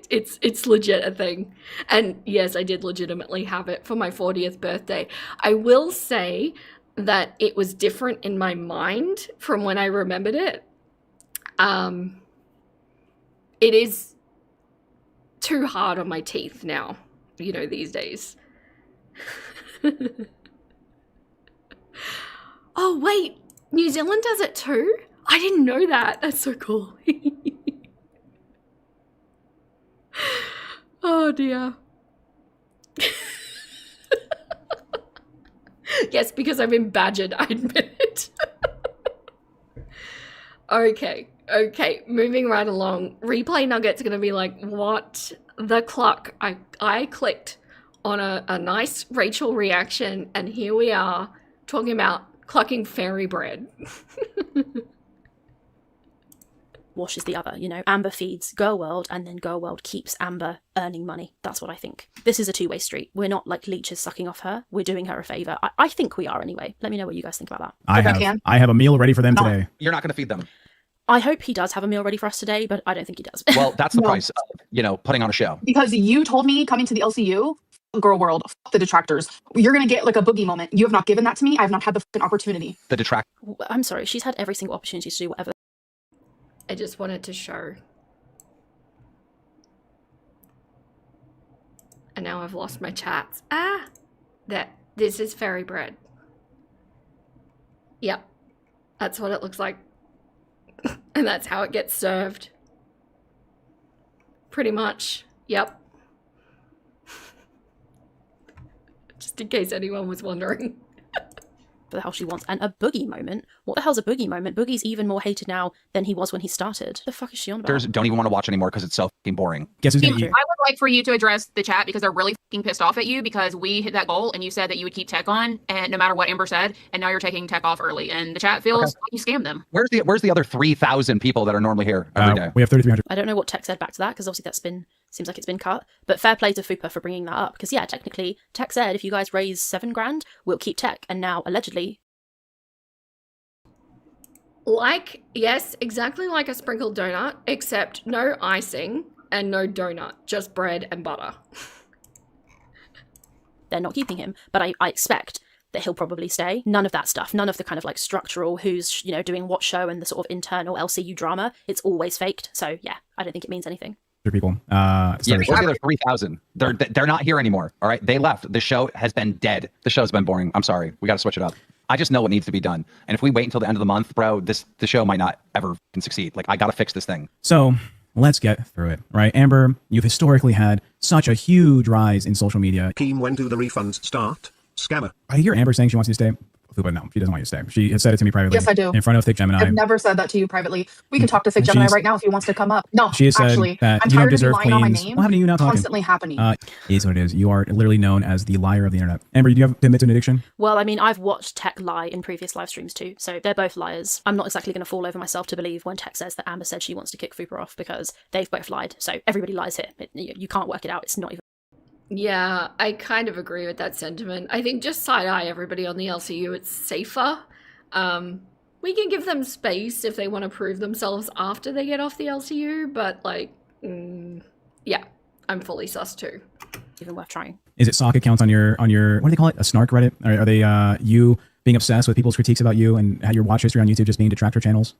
[SPEAKER 1] it's legit a thing. And yes, I did legitimately have it for my 40th birthday. I will say that it was different in my mind from when I remembered it. It is too hard on my teeth now, you know, these days. Oh, wait, New Zealand does it too? I didn't know that. That's so cool. Oh, dear. Yes, because I've been badgered, I admit it. Okay, moving right along. Replay Nugget's gonna be like, what the cluck? I clicked on a nice Rachel reaction, and here we are talking about clucking fairy bread.
[SPEAKER 2] Washes the other, you know. Amber feeds Girl World, and then Girl World keeps Amber earning money. That's what I think. This is a two-way street. We're not like leeches sucking off her. We're doing her a favour. I think we are anyway. Let me know what you guys think about that.
[SPEAKER 4] I have a meal ready for them today.
[SPEAKER 6] You're not going to feed them.
[SPEAKER 2] I hope he does have a meal ready for us today, but I don't think he does.
[SPEAKER 6] Well, that's the price of, you know, putting on a show.
[SPEAKER 3] Because you told me coming to the LCU, Girl World, the detractors, you're going to get like a boogie moment. You have not given that to me. I have not had the fucking opportunity.
[SPEAKER 6] The detract.
[SPEAKER 2] I'm sorry. She's had every single opportunity to do whatever.
[SPEAKER 1] I just wanted to show. And now I've lost my chats. Ah, this is fairy bread. Yep, that's what it looks like. And that's how it gets served. Pretty much, yep. Just in case anyone was wondering.
[SPEAKER 2] The hell she wants. And a boogie moment. What the hell's a boogie moment? Boogie's even more hated now than he was when he started. The fuck is she on about?
[SPEAKER 6] Don't even want to watch anymore because it's so fucking boring.
[SPEAKER 4] Guess who's
[SPEAKER 5] I
[SPEAKER 4] gonna eat?
[SPEAKER 5] would like for you to address the chat because they're really fucking pissed off at you because we hit that goal and you said that you would keep tech on and no matter what Amber said, and now you're taking tech off early and the chat feels like you scammed them.
[SPEAKER 6] Where's the other 3,000 people that are normally here every day?
[SPEAKER 4] We have 3,300.
[SPEAKER 2] I don't know what Tech said back to that because obviously seems like it's been cut. But fair play to Fupa for bringing that up because yeah, technically Tech said if you guys raise $7,000, we'll keep Tech, and now allegedly.
[SPEAKER 1] Like, yes, exactly like a sprinkled donut, except no icing and no donut, just bread and butter.
[SPEAKER 2] They're not keeping him, but I expect that he'll probably stay. None of that stuff, none of the kind of like structural who's, you know, doing what show and the sort of internal LCU drama. It's always faked. So yeah, I don't think it means anything.
[SPEAKER 4] People.
[SPEAKER 6] Yeah, where's the other 3,000? They're not here anymore. All right, they left. The show has been dead. The show's been boring. I'm sorry. We got to switch it up. I just know what needs to be done. And if we wait until the end of the month, bro, the show might not ever can succeed. Like, I got to fix this thing.
[SPEAKER 4] So let's get through it, right? Amber, you've historically had such a huge rise in social media.
[SPEAKER 7] Keem, when do the refunds start? Scammer.
[SPEAKER 4] I hear Amber saying she wants you to stay. But no, she doesn't want you to stay. She has said it to me privately.
[SPEAKER 3] Yes, I do.
[SPEAKER 4] In front of Thick Gemini.
[SPEAKER 3] I've never said that to you privately. We can talk to Thick Gemini right now if he wants to come up. No,
[SPEAKER 4] she has said
[SPEAKER 3] actually,
[SPEAKER 4] that
[SPEAKER 3] I'm
[SPEAKER 4] you don't
[SPEAKER 3] tired of you
[SPEAKER 4] deserve
[SPEAKER 3] lying on my
[SPEAKER 4] queens.
[SPEAKER 3] name.
[SPEAKER 4] What happened to you not talking?
[SPEAKER 3] Constantly happening.
[SPEAKER 4] It is what it is. You are literally known as the liar of the internet. Amber, do you have to admit to an addiction?
[SPEAKER 2] Well, I mean, I've watched Tech lie in previous live streams too, so they're both liars. I'm not exactly going to fall over myself to believe when Tech says that Amber said she wants to kick Fupa off because they've both lied. So everybody lies here. You can't work it out. It's not even.
[SPEAKER 1] Yeah, I kind of agree with that sentiment. I think just side-eye everybody on the LCU, it's safer. We can give them space if they want to prove themselves after they get off the LCU, but like, yeah, I'm fully sus too.
[SPEAKER 2] Even worth trying.
[SPEAKER 4] Is it sock accounts on your what do they call it? A snark Reddit? Are they you being obsessed with people's critiques about you and your watch history on YouTube just being detractor channels?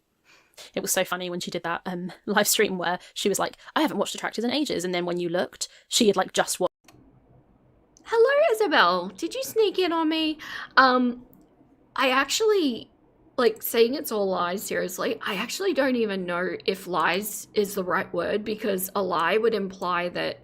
[SPEAKER 2] It was so funny when she did that live stream where she was like, I haven't watched Detractors in ages, and then when you looked, she had like just watched.
[SPEAKER 1] Hello, Isabel. Did you sneak in on me? I actually, like, saying it's all lies, seriously, I actually don't even know if lies is the right word because a lie would imply that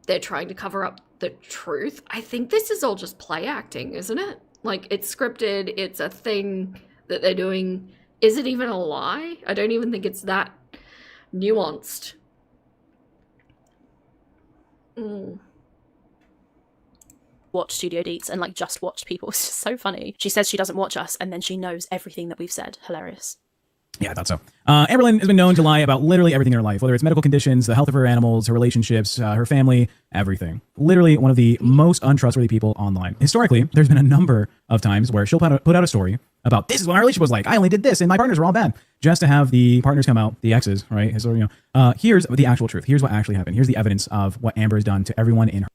[SPEAKER 1] they're trying to cover up the truth. I think this is all just play acting, isn't it? Like, it's scripted, it's a thing that they're doing. Is it even a lie? I don't even think it's that nuanced.
[SPEAKER 2] Watch Studio Deets and like just watched people. It's just so funny. She says she doesn't watch us and then she knows everything that we've said. Hilarious.
[SPEAKER 4] Yeah, I thought so. Amberlynn has been known to lie about literally everything in her life, whether it's medical conditions, the health of her animals, her relationships, her family, everything. Literally one of the most untrustworthy people online. Historically, there's been a number of times where she'll put out a story about this is what my relationship was like. I only did this and my partners were all bad. Just to have the partners come out, the exes, right? So, you know, here's the actual truth. Here's what actually happened. Here's the evidence of what Amber has done to everyone in her.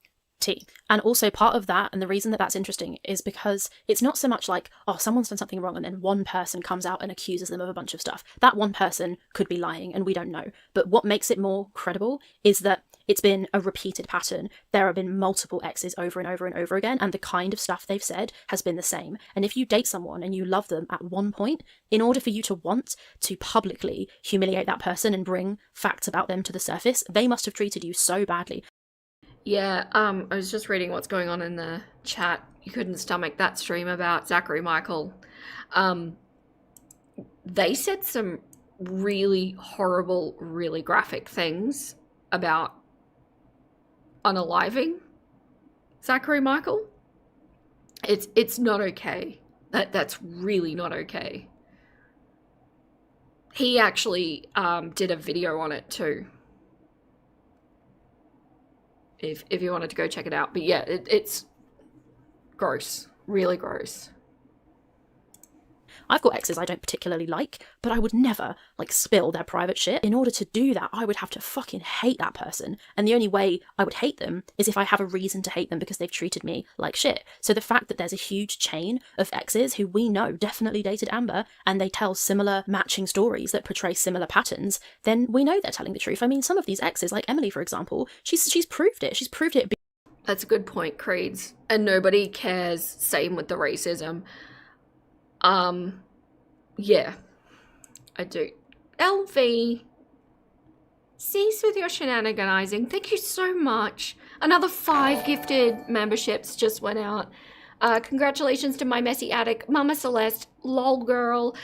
[SPEAKER 2] And also part of that, and the reason that that's interesting is because it's not so much like, oh, someone's done something wrong and then one person comes out and accuses them of a bunch of stuff. That one person could be lying and we don't know. But what makes it more credible is that it's been a repeated pattern. There have been multiple exes over and over and over again, and the kind of stuff they've said has been the same. And if you date someone and you love them at one point, in order for you to want to publicly humiliate that person and bring facts about them to the surface, they must have treated you so badly.
[SPEAKER 1] Yeah, I was just reading what's going on in the chat. You couldn't stomach that stream about Zachary Michael. They said some really horrible, really graphic things about unaliving Zachary Michael. It's not okay. That's really not okay. He actually did a video on it too. If you wanted to go check it out. But yeah, it's gross. Really gross.
[SPEAKER 2] I've got exes I don't particularly like, but I would never, like, spill their private shit. In order to do that, I would have to fucking hate that person. And the only way I would hate them is if I have a reason to hate them because they've treated me like shit. So the fact that there's a huge chain of exes who we know definitely dated Amber, and they tell similar matching stories that portray similar patterns, then we know they're telling the truth. I mean, some of these exes, like Emily, for example, she's proved it. She's proved it.
[SPEAKER 1] That's a good point, Creeds. And nobody cares. Same with the racism. Yeah, I do. LV, cease with your shenaniganizing. Thank you so much. Another 5 gifted memberships just went out. Congratulations to My Messy Attic, Mama Celeste, Lol Girl,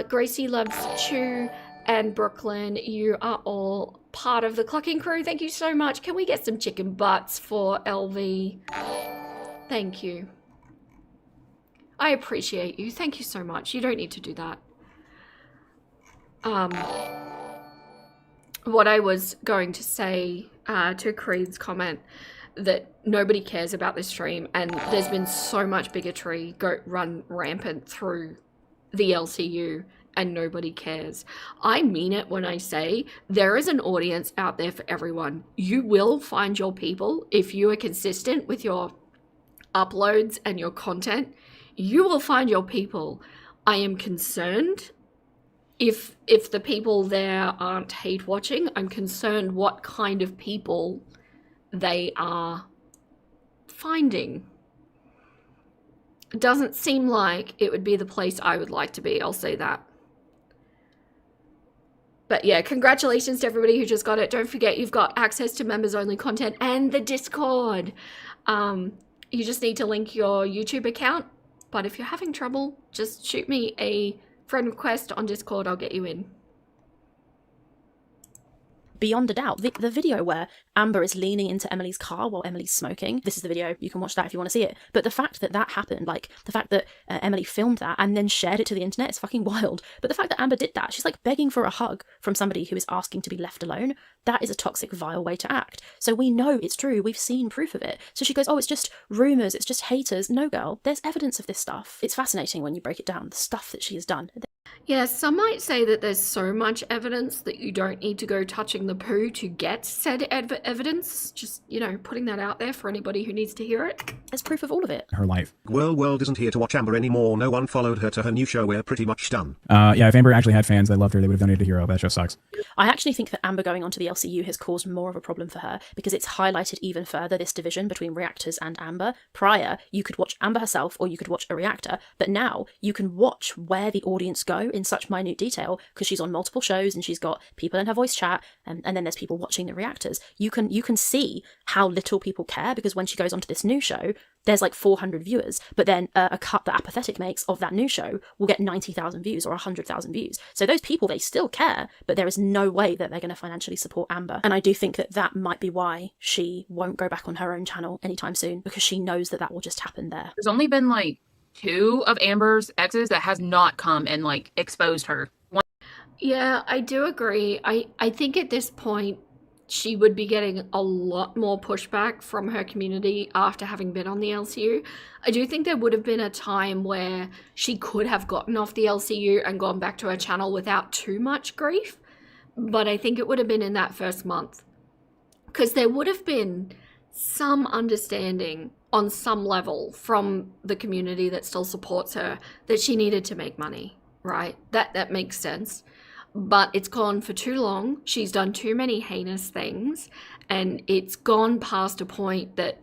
[SPEAKER 1] Gracie Loves Chew, and Brooklyn. You are all part of the clucking crew. Thank you so much. Can we get some chicken butts for LV? Thank you. I appreciate you. Thank you so much. You don't need to do that. What I was going to say to Creed's comment that nobody cares about this stream, and there's been so much bigotry run rampant through the LCU, and nobody cares. I mean it when I say there is an audience out there for everyone. You will find your people if you are consistent with your uploads and your content. You will find your people. I am concerned if the people there aren't hate watching. I'm concerned what kind of people they are finding. It doesn't seem like it would be the place I would like to be, I'll say that. But yeah, congratulations to everybody who just got it. Don't forget you've got access to members only content and the Discord. You just need to link your YouTube account, but if you're having trouble, just shoot me a friend request on Discord. I'll get you in.
[SPEAKER 2] Beyond a doubt, the video where Amber is leaning into Emily's car while Emily's smoking, this is the video, you can watch that if you want to see it, but the fact that that happened, like, the fact that Emily filmed that and then shared it to the internet is fucking wild. But the fact that Amber did that, she's like begging for a hug from somebody who is asking to be left alone, that is a toxic, vile way to act. So we know it's true, we've seen proof of it. So she goes, oh, it's just rumours, it's just haters. No, girl, there's evidence of this stuff. It's fascinating when you break it down, the stuff that she has done.
[SPEAKER 1] Yeah, some might say that there's so much evidence that you don't need to go touching the poo to get said evidence. Just, you know, putting that out there for anybody who needs to hear it.
[SPEAKER 2] There's proof of all of it.
[SPEAKER 4] Her life.
[SPEAKER 7] World isn't here to watch Amber anymore. No one followed her to her new show. We're pretty much done.
[SPEAKER 4] Yeah, if Amber actually had fans that loved her, they would have donated to Hero. That just sucks.
[SPEAKER 2] I actually think that Amber going onto the LCU has caused more of a problem for her because it's highlighted even further this division between reactors and Amber. Prior, you could watch Amber herself or you could watch a reactor, but now you can watch where the audience go in such minute detail because she's on multiple shows and she's got people in her voice chat and then there's people watching the reactors. You can see how little people care because when she goes onto this new show, there's like 400 viewers, but then a cut that Apathetic makes of that new show will get 90,000 views or 100,000 views. So those people, they still care, but there is no way that they're going to financially support Amber. And I do think that that might be why she won't go back on her own channel anytime soon, because she knows that that will just happen there.
[SPEAKER 5] There's only been like 2 of Amber's exes that has not come and like exposed her.
[SPEAKER 1] Yeah, I do agree. I think at this point, she would be getting a lot more pushback from her community after having been on the LCU. I do think there would have been a time where she could have gotten off the LCU and gone back to her channel without too much grief, but I think it would have been in that first month because there would have been some understanding on some level from the community that still supports her that she needed to make money, right? That makes sense. But it's gone for too long. She's done too many heinous things, and it's gone past a point that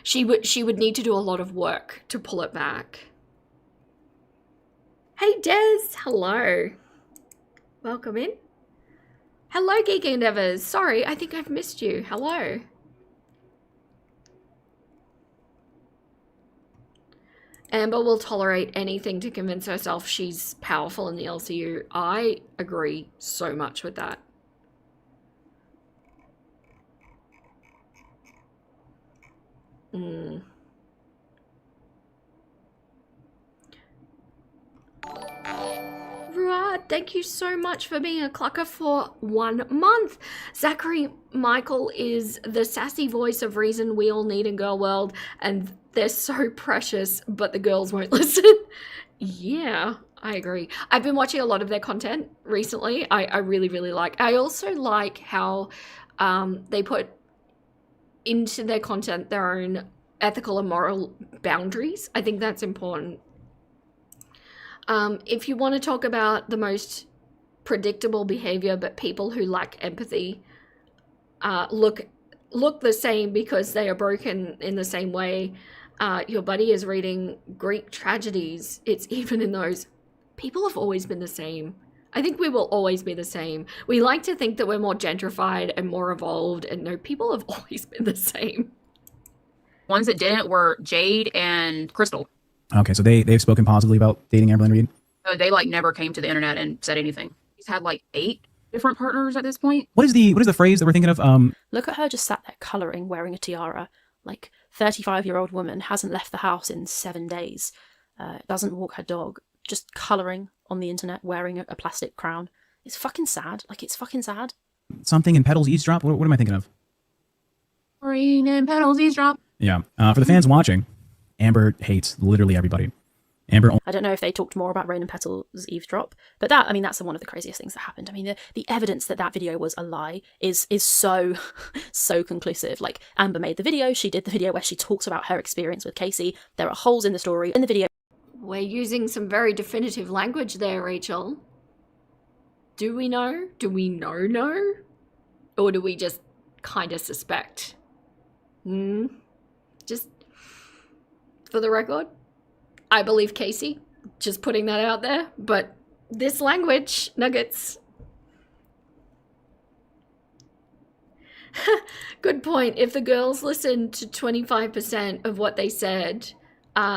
[SPEAKER 1] she would need to do a lot of work to pull it back. Hey Des, hello. Welcome in. Hello Geek Endeavors. Sorry, I think I've missed you. Hello. Amber will tolerate anything to convince herself she's powerful in the LCU. I agree so much with that. Ruad, thank you so much for being a clucker for 1 month. Zachary Michael is the sassy voice of reason we all need in Girl World, and they're so precious, but the girls won't listen. Yeah, I agree. I've been watching a lot of their content recently. I really, really like. I also like how they put into their content their own ethical and moral boundaries. I think that's important. If you want to talk about the most predictable behavior, but people who lack empathy look the same because they are broken in the same way. Your buddy is reading Greek tragedies. It's even in those. People have always been the same. I think we will always be the same. We like to think that we're more gentrified and more evolved, and no, people have always been the same.
[SPEAKER 5] Ones that didn't were Jade and Crystal.
[SPEAKER 4] Okay, so they've spoken positively about dating Amberlynn Reid.
[SPEAKER 5] They like never came to the internet and said anything. He's had like 8 different partners at this point.
[SPEAKER 4] What is the phrase that we're thinking of?
[SPEAKER 2] Look at her just sat there colouring, wearing a tiara. Like, 35-year-old woman hasn't left the house in 7 days. Doesn't walk her dog. Just colouring on the internet, wearing a plastic crown. It's fucking sad. Like, it's fucking sad.
[SPEAKER 4] Something in Petals Eavesdrop? What am I thinking of?
[SPEAKER 5] Rain and Petals Eavesdrop.
[SPEAKER 4] Yeah. For the fans watching, Amber hates literally everybody. Amber.
[SPEAKER 2] I don't know if they talked more about Rain and Petals Eavesdrop, but that's one of the craziest things that happened. I mean, the evidence that video was a lie is so, so conclusive. Like, Amber made the video, she did the video where she talks about her experience with Casey. There are holes in the story in the video.
[SPEAKER 1] We're using some very definitive language there, Rachel. Do we know? Do we know? Or do we just kind of suspect? Just for the record, I believe Casey, just putting that out there, but this language, nuggets. Good point. If the girls listened to 25% of what they said,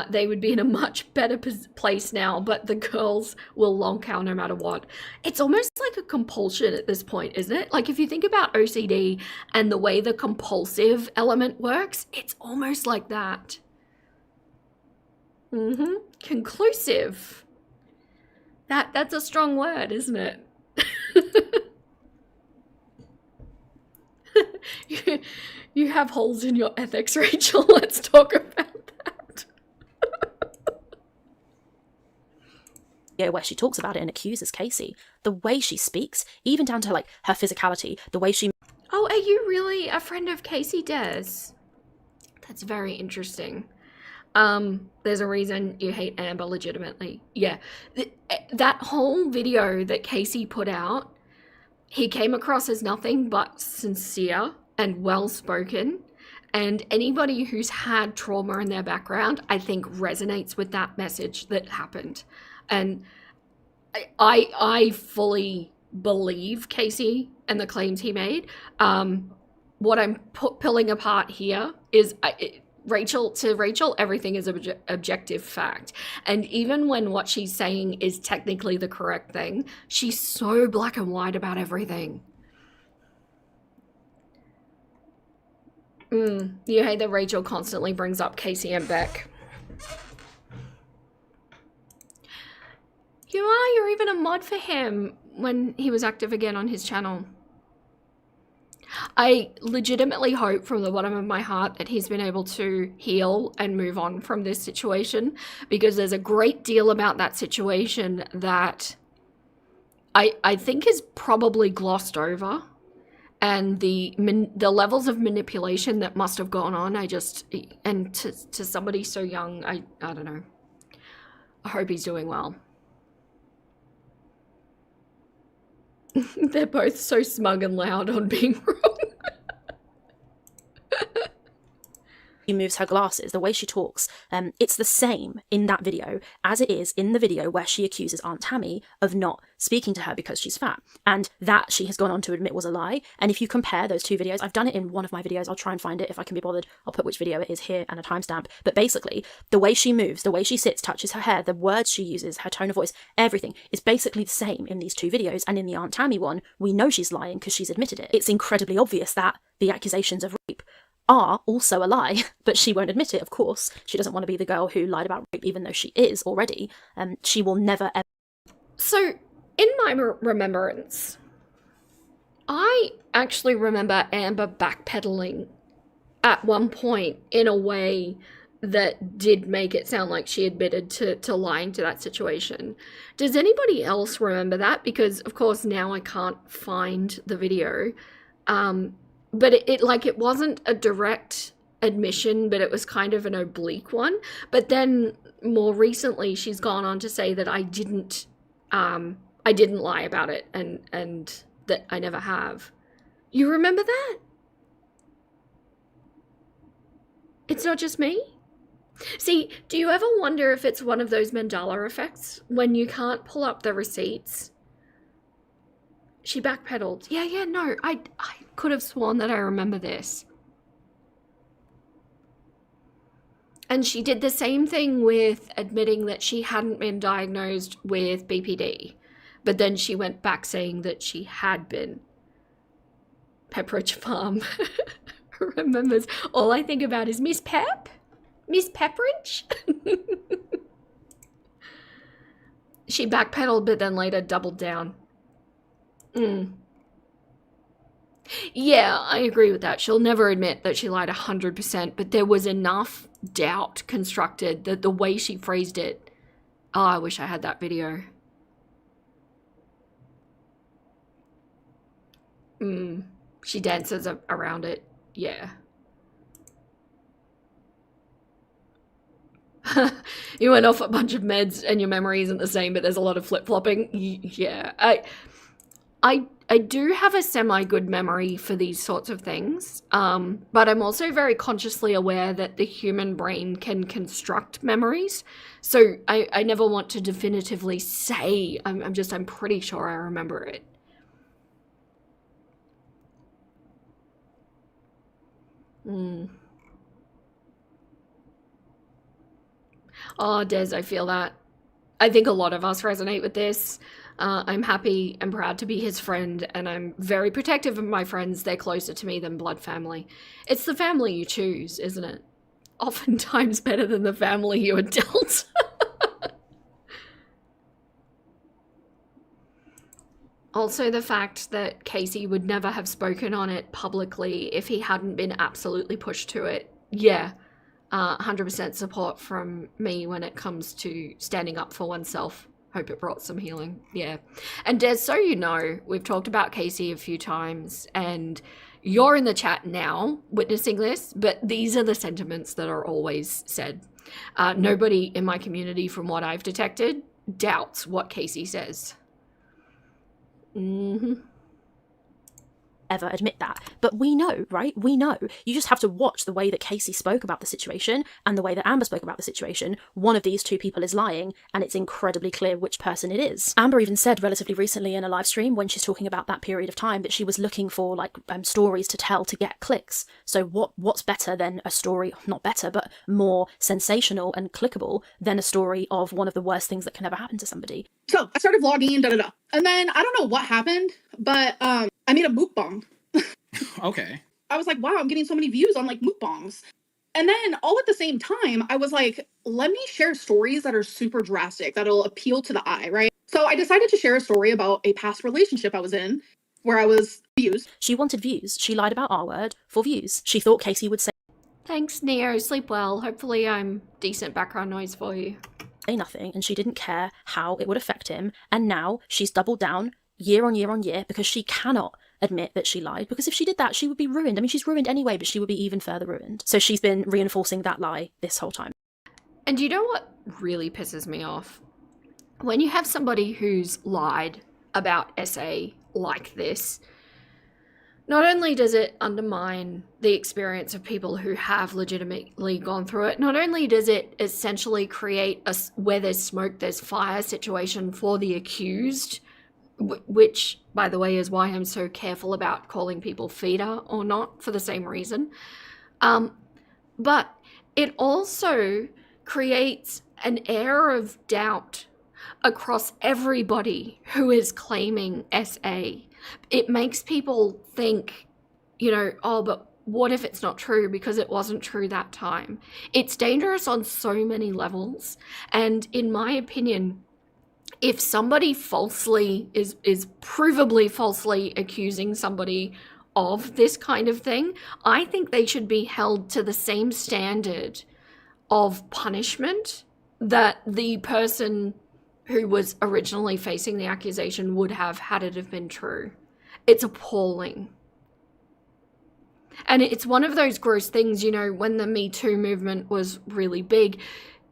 [SPEAKER 1] they would be in a much better place now, but the girls will lonk out no matter what. It's almost like a compulsion at this point, isn't it? Like, if you think about OCD and the way the compulsive element works, it's almost like that. Conclusive. That's a strong word, isn't it? You have holes in your ethics, Rachel. Let's talk about that.
[SPEAKER 2] Yeah, where she talks about it and accuses Casey. The way she speaks, even down to like her physicality, the way she...
[SPEAKER 1] Oh, are you really a friend of Casey Des? That's very interesting. There's a reason you hate Amber legitimately. Yeah. That whole video that Casey put out, he came across as nothing but sincere and well-spoken. And anybody who's had trauma in their background, I think resonates with that message that happened. And I fully believe Casey and the claims he made. What I'm pulling apart here is... Rachel, everything is objective fact. And even when what she's saying is technically the correct thing, she's so black and white about everything. You hate that Rachel constantly brings up Casey and Beck. You're even a mod for him when he was active again on his channel. I legitimately hope from the bottom of my heart that he's been able to heal and move on from this situation, because there's a great deal about that situation that I think is probably glossed over, and the levels of manipulation that must have gone on, and to somebody so young, I don't know. I hope he's doing well. They're both so smug and loud on being wrong.
[SPEAKER 2] She moves her glasses, the way she talks, it's the same in that video as it is in the video where she accuses Aunt Tammy of not speaking to her because she's fat. And that she has gone on to admit was a lie. And if you compare those two videos, I've done it in one of my videos, I'll try and find it if I can be bothered. I'll put which video it is here and a timestamp. But basically, the way she moves, the way she sits, touches her hair, the words she uses, her tone of voice, everything is basically the same in these two videos. And in the Aunt Tammy one, we know she's lying because she's admitted it. It's incredibly obvious that the accusations of rape are also a lie, but she won't admit it, of course. She doesn't want to be the girl who lied about rape, even though she is already. She will never ever...
[SPEAKER 1] So, in my remembrance, I actually remember Amber backpedaling at one point in a way that did make it sound like she admitted to lying to that situation. Does anybody else remember that? Because, of course, now I can't find the video. But it wasn't a direct admission, but it was kind of an oblique one. But then more recently, she's gone on to say that I didn't lie about it, and that I never have. You remember that? It's not just me? See, do you ever wonder if it's one of those Mandela effects when you can't pull up the receipts? She backpedaled. Yeah, no, I could have sworn that I remember this. And she did the same thing with admitting that she hadn't been diagnosed with BPD, but then she went back saying that she had been. Pepperidge Farm remembers. All I think about is Miss Pep? Miss Pepperidge? She backpedaled, but then later doubled down. Yeah, I agree with that. She'll never admit that she lied 100%, but there was enough doubt constructed that the way she phrased it. Oh, I wish I had that video. She dances around it. Yeah. You went off a bunch of meds and your memory isn't the same, but there's a lot of flip-flopping. Yeah. I do have a semi-good memory for these sorts of things, but I'm also very consciously aware that the human brain can construct memories, so I never want to definitively say. I'm pretty sure I remember it. Oh, Des, I feel that. I think a lot of us resonate with this. I'm happy and proud to be his friend, and I'm very protective of my friends. They're closer to me than blood family. It's the family you choose, isn't it? Oftentimes better than the family you are dealt. Also, the fact that Casey would never have spoken on it publicly if he hadn't been absolutely pushed to it. Yeah, 100% support from me when it comes to standing up for oneself. Hope it brought some healing. Yeah. And Des, so you know, we've talked about Casey a few times, and you're in the chat now witnessing this, but these are the sentiments that are always said. Nobody in my community, from what I've detected, doubts what Casey says.
[SPEAKER 2] Ever admit that. But we know, right? We know. You just have to watch the way that Casey spoke about the situation and the way that Amber spoke about the situation. One of these two people is lying, and it's incredibly clear which person it is. Amber even said relatively recently in a live stream, when she's talking about that period of time, that she was looking for stories to tell to get clicks. So what's better than a story, not better, but more sensational and clickable than a story of one of the worst things that can ever happen to somebody?
[SPEAKER 3] So I started vlogging, and then I don't know what happened, but I made a mukbang.
[SPEAKER 4] Okay.
[SPEAKER 3] I was like, wow, I'm getting so many views on mukbangs. And then all at the same time, I was like, let me share stories that are super drastic, that'll appeal to the eye, right? So I decided to share a story about a past relationship I was in where I was abused.
[SPEAKER 2] She wanted views. She lied about R word for views. She thought Casey would say
[SPEAKER 1] Thanks, Neo. Sleep well. Hopefully I'm decent background noise for you.
[SPEAKER 2] nothing, and she didn't care how it would affect him. And now she's doubled down year on year on year because she cannot admit that she lied, because if she did that, she would be ruined. I mean, she's ruined anyway, but she would be even further ruined. So she's been reinforcing that lie this whole time.
[SPEAKER 1] And you know what really pisses me off? When you have somebody who's lied about SA like this, not only does it undermine the experience of people who have legitimately gone through it, not only does it essentially create a where there's smoke, there's fire situation for the accused, which, by the way, is why I'm so careful about calling people feeder or not, for the same reason. But it also creates an air of doubt across everybody who is claiming SA. It makes people think, oh, but what if it's not true because it wasn't true that time? It's dangerous on so many levels. And in my opinion, if somebody falsely is provably falsely accusing somebody of this kind of thing, I think they should be held to the same standard of punishment that the person who was originally facing the accusation would have had it have been true. It's appalling. And it's one of those gross things, you know, when the Me Too movement was really big,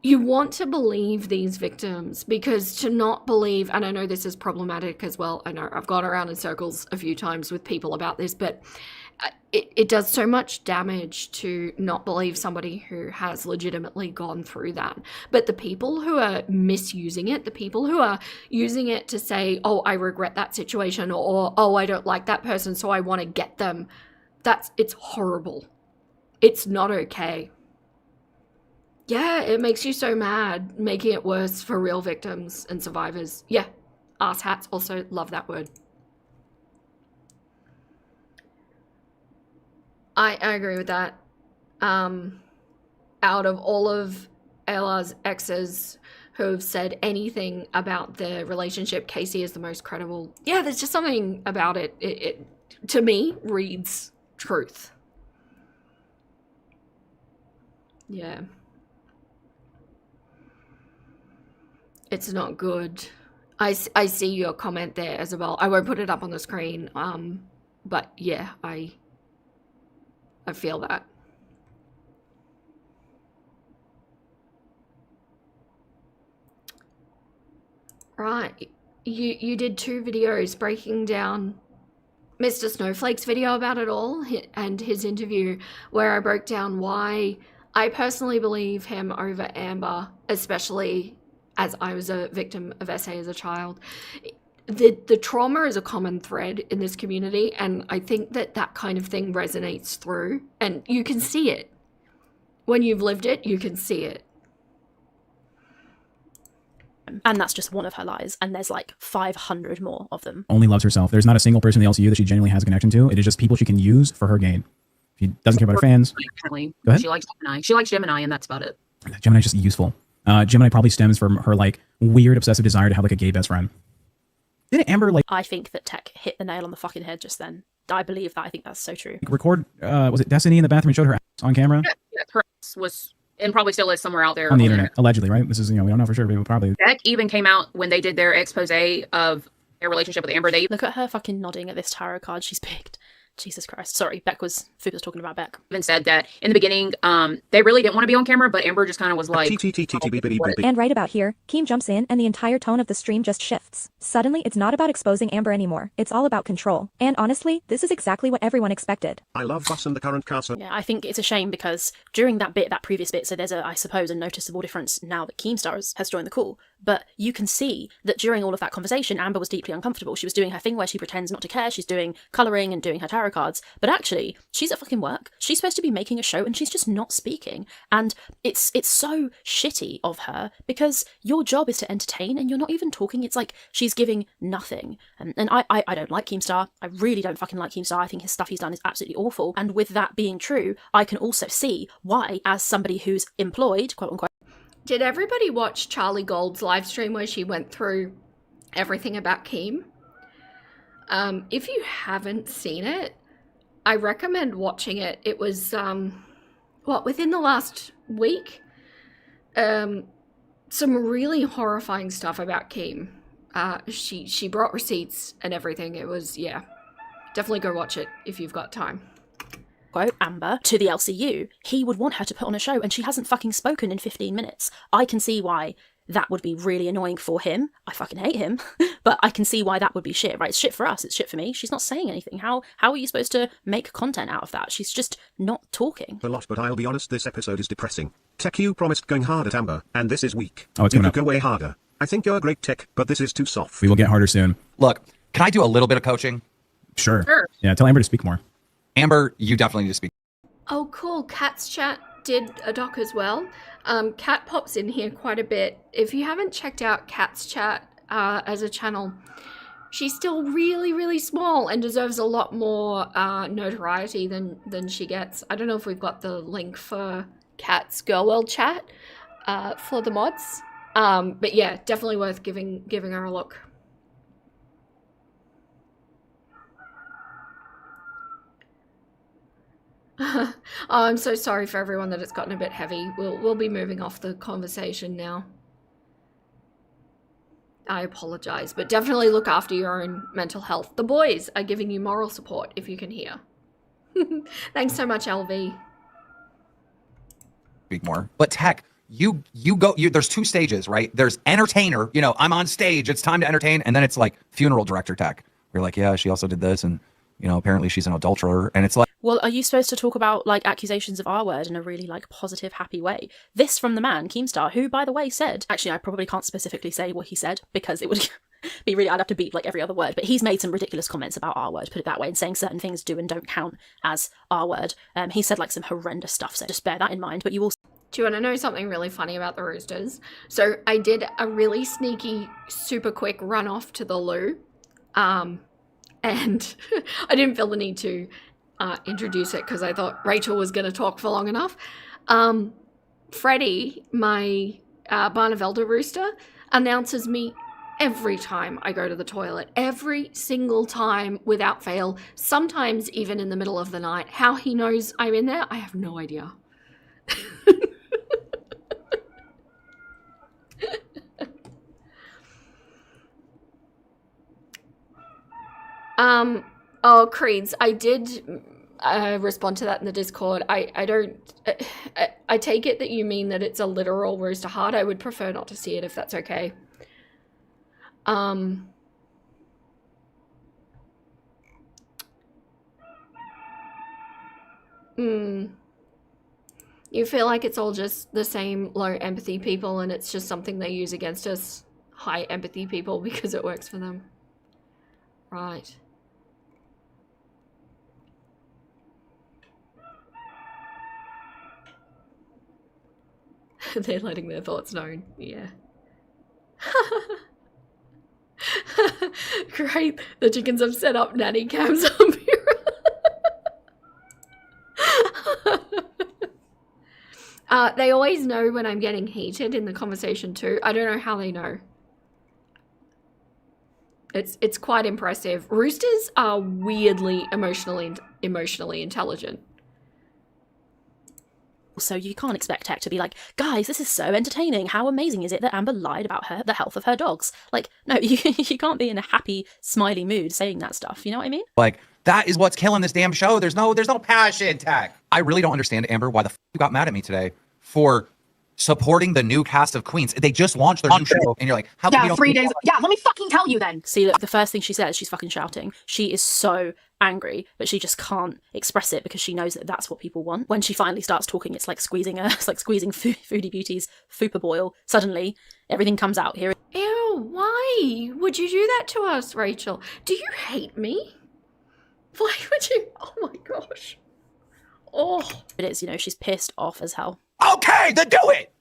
[SPEAKER 1] you want to believe these victims, because to not believe, and I know this is problematic as well, I know I've gone around in circles a few times with people about this, but it does so much damage to not believe somebody who has legitimately gone through that. But the people who are misusing it, the people who are using it to say, oh, I regret that situation, or oh, I don't like that person, so I want to get them, it's horrible. It's not okay. Yeah, it makes you so mad, making it worse for real victims and survivors. Yeah, arse-hats, also love that word. I agree with that. Out of all of Ayla's exes who have said anything about their relationship, Casey is the most credible. Yeah, there's just something about it. It to me, reads truth. Yeah. It's not good. I see your comment there, Isabel. I won't put it up on the screen. But yeah, I feel that. Right. You did 2 videos breaking down Mr. Snowflake's video about it all and his interview, where I broke down why I personally believe him over Amber, especially as I was a victim of SA as a child. The trauma is a common thread in this community, and I think that kind of thing resonates through, and you can see it. When you've lived it, you can see it.
[SPEAKER 2] And that's just one of her lies, and there's like 500 more of them.
[SPEAKER 4] Only loves herself. There's not a single person in the LCU that she genuinely has a connection to. It is just people she can use for her gain. She doesn't care about her fans.
[SPEAKER 5] Apparently,
[SPEAKER 4] Go ahead.
[SPEAKER 5] she likes Gemini. She likes Gemini, and that's about it.
[SPEAKER 4] Gemini's just useful. Gemini probably stems from her like weird obsessive desire to have like a gay best friend. Didn't Amber like
[SPEAKER 2] I think that Tech hit the nail on the fucking head just then. I believe that. I think that's so true.
[SPEAKER 4] record was it Destiny in the bathroom and showed her ass on camera?
[SPEAKER 5] Yeah, her ass was, and probably still is somewhere out there
[SPEAKER 4] On the internet, allegedly, right? This is, you know, we don't know for sure, but probably.
[SPEAKER 5] Beck even came out when they did their expose of their relationship with Amber. They
[SPEAKER 2] Look at her fucking nodding at this tarot card she's picked. Jesus Christ. Sorry, Food was talking about Beck.
[SPEAKER 5] even said that in the beginning, they really didn't want to be on camera, but Amber just kind of was like,
[SPEAKER 8] And right about here, Keem jumps in and the entire tone of the stream just shifts. Suddenly, it's not about exposing Amber anymore. It's all about control. And honestly, this is exactly what everyone expected.
[SPEAKER 7] I love Bus and the current castle.
[SPEAKER 2] Yeah, I think it's a shame because during that previous bit, so there's I suppose, a noticeable difference now that Keemstar has joined the call. But you can see that during all of that conversation, Amber was deeply uncomfortable. She was doing her thing where she pretends not to care. She's doing colouring and doing her tarot cards. But actually, she's at fucking work. She's supposed to be making a show and she's just not speaking. And it's so shitty of her because your job is to entertain and you're not even talking. It's like she's giving nothing. And I don't like Keemstar. I really don't fucking like Keemstar. I think his stuff he's done is absolutely awful. And with that being true, I can also see why, as somebody who's employed, quote unquote.
[SPEAKER 1] Did everybody watch Charlie Gold's live stream where she went through everything about Keem? If you haven't seen it, I recommend watching it. It was, within the last week? Some really horrifying stuff about Keem. She brought receipts and everything. It was, yeah. Definitely go watch it if you've got time.
[SPEAKER 2] Quote, Amber, to the LCU, he would want her to put on a show and she hasn't fucking spoken in 15 minutes. I can see why that would be really annoying for him. I fucking hate him, but I can see why that would be shit, right? It's shit for us, it's shit for me. She's not saying anything. How are you supposed to make content out of that? She's just not talking.
[SPEAKER 7] A lot, but I'll be honest, this episode is depressing. Tech, you promised going hard at Amber, and this is weak.
[SPEAKER 4] Oh, it's
[SPEAKER 7] you
[SPEAKER 4] coming
[SPEAKER 7] could
[SPEAKER 4] up.
[SPEAKER 7] go way harder. I think you're a great Tech, but this is too soft.
[SPEAKER 4] We will get harder soon.
[SPEAKER 6] Look, can I do a little bit of coaching?
[SPEAKER 4] Sure.
[SPEAKER 5] Sure.
[SPEAKER 4] Yeah, tell Amber to speak more.
[SPEAKER 6] Amber, you definitely need to speak.
[SPEAKER 1] Oh, cool. Kat's chat did a doc as well. Kat pops in here quite a bit. If you haven't checked out Kat's chat as a channel, she's still really, really small and deserves a lot more notoriety than she gets. I don't know if we've got the link for Kat's Girl World chat for the mods. But yeah, definitely worth giving her a look. Oh, I'm so sorry for everyone that it's gotten a bit heavy. We'll be moving off the conversation now. I apologize, but definitely look after your own mental health. The boys are giving you moral support, if you can hear. Thanks so much, LV.
[SPEAKER 6] Speak more. But tech, there's two stages, right? There's entertainer, I'm on stage, it's time to entertain, and then it's like funeral director tech. You're like, yeah, she also did this, and apparently she's an adulterer, and it's like,
[SPEAKER 2] Well, are you supposed to talk about like accusations of R-word in a really like positive, happy way? This from the man, Keemstar, who, by the way, said, actually, I probably can't specifically say what he said because it would be really, I'd have to beep like every other word, but he's made some ridiculous comments about R-word, put it that way, and saying certain things do and don't count as R-word. He said like some horrendous stuff, so just bear that in mind, but you also...
[SPEAKER 1] Do you want to know something really funny about the roosters? So I did a really sneaky, super quick run off to the loo. And I didn't feel the need to introduce it because I thought Rachel was going to talk for long enough. Freddie, my Barnavelda rooster, announces me every time I go to the toilet. Every single time without fail. Sometimes even in the middle of the night. How he knows I'm in there, I have no idea. Oh, Creeds, I did respond to that in the Discord. I don't... I take it that you mean that it's a literal rooster heart. I would prefer not to see it if that's okay. You feel like it's all just the same low empathy people and it's just something they use against us high empathy people because it works for them. Right. They're letting their thoughts known. Yeah. Great. The chickens have set up nanny cams up here. They always know when I'm getting heated in the conversation too. I don't know how they know. It's quite impressive. Roosters are weirdly emotionally intelligent.
[SPEAKER 2] So you can't expect tech to be like, guys, this is so entertaining. How amazing is it that Amber lied about the health of her dogs? Like, no, you can't be in a happy, smiley mood saying that stuff. You know what I mean?
[SPEAKER 6] Like, that is what's killing this damn show. There's no passion, tech. I really don't understand, Amber, why the f you got mad at me today for supporting the new cast of Queens. They just launched their new show, and you're like, how come you don't
[SPEAKER 3] 3 days. Yeah, let me fucking tell you then.
[SPEAKER 2] See, look, the first thing she says, she's fucking shouting. She is so angry, but she just can't express it because she knows that that's what people want. When she finally starts talking, it's like squeezing Foodie Beauty's Fupa boil. Suddenly, everything comes out here.
[SPEAKER 1] Ew, why would you do that to us, Rachel? Do you hate me? Why would you? Oh my gosh. Oh.
[SPEAKER 2] It is, she's pissed off as hell.
[SPEAKER 6] Okay, then do it!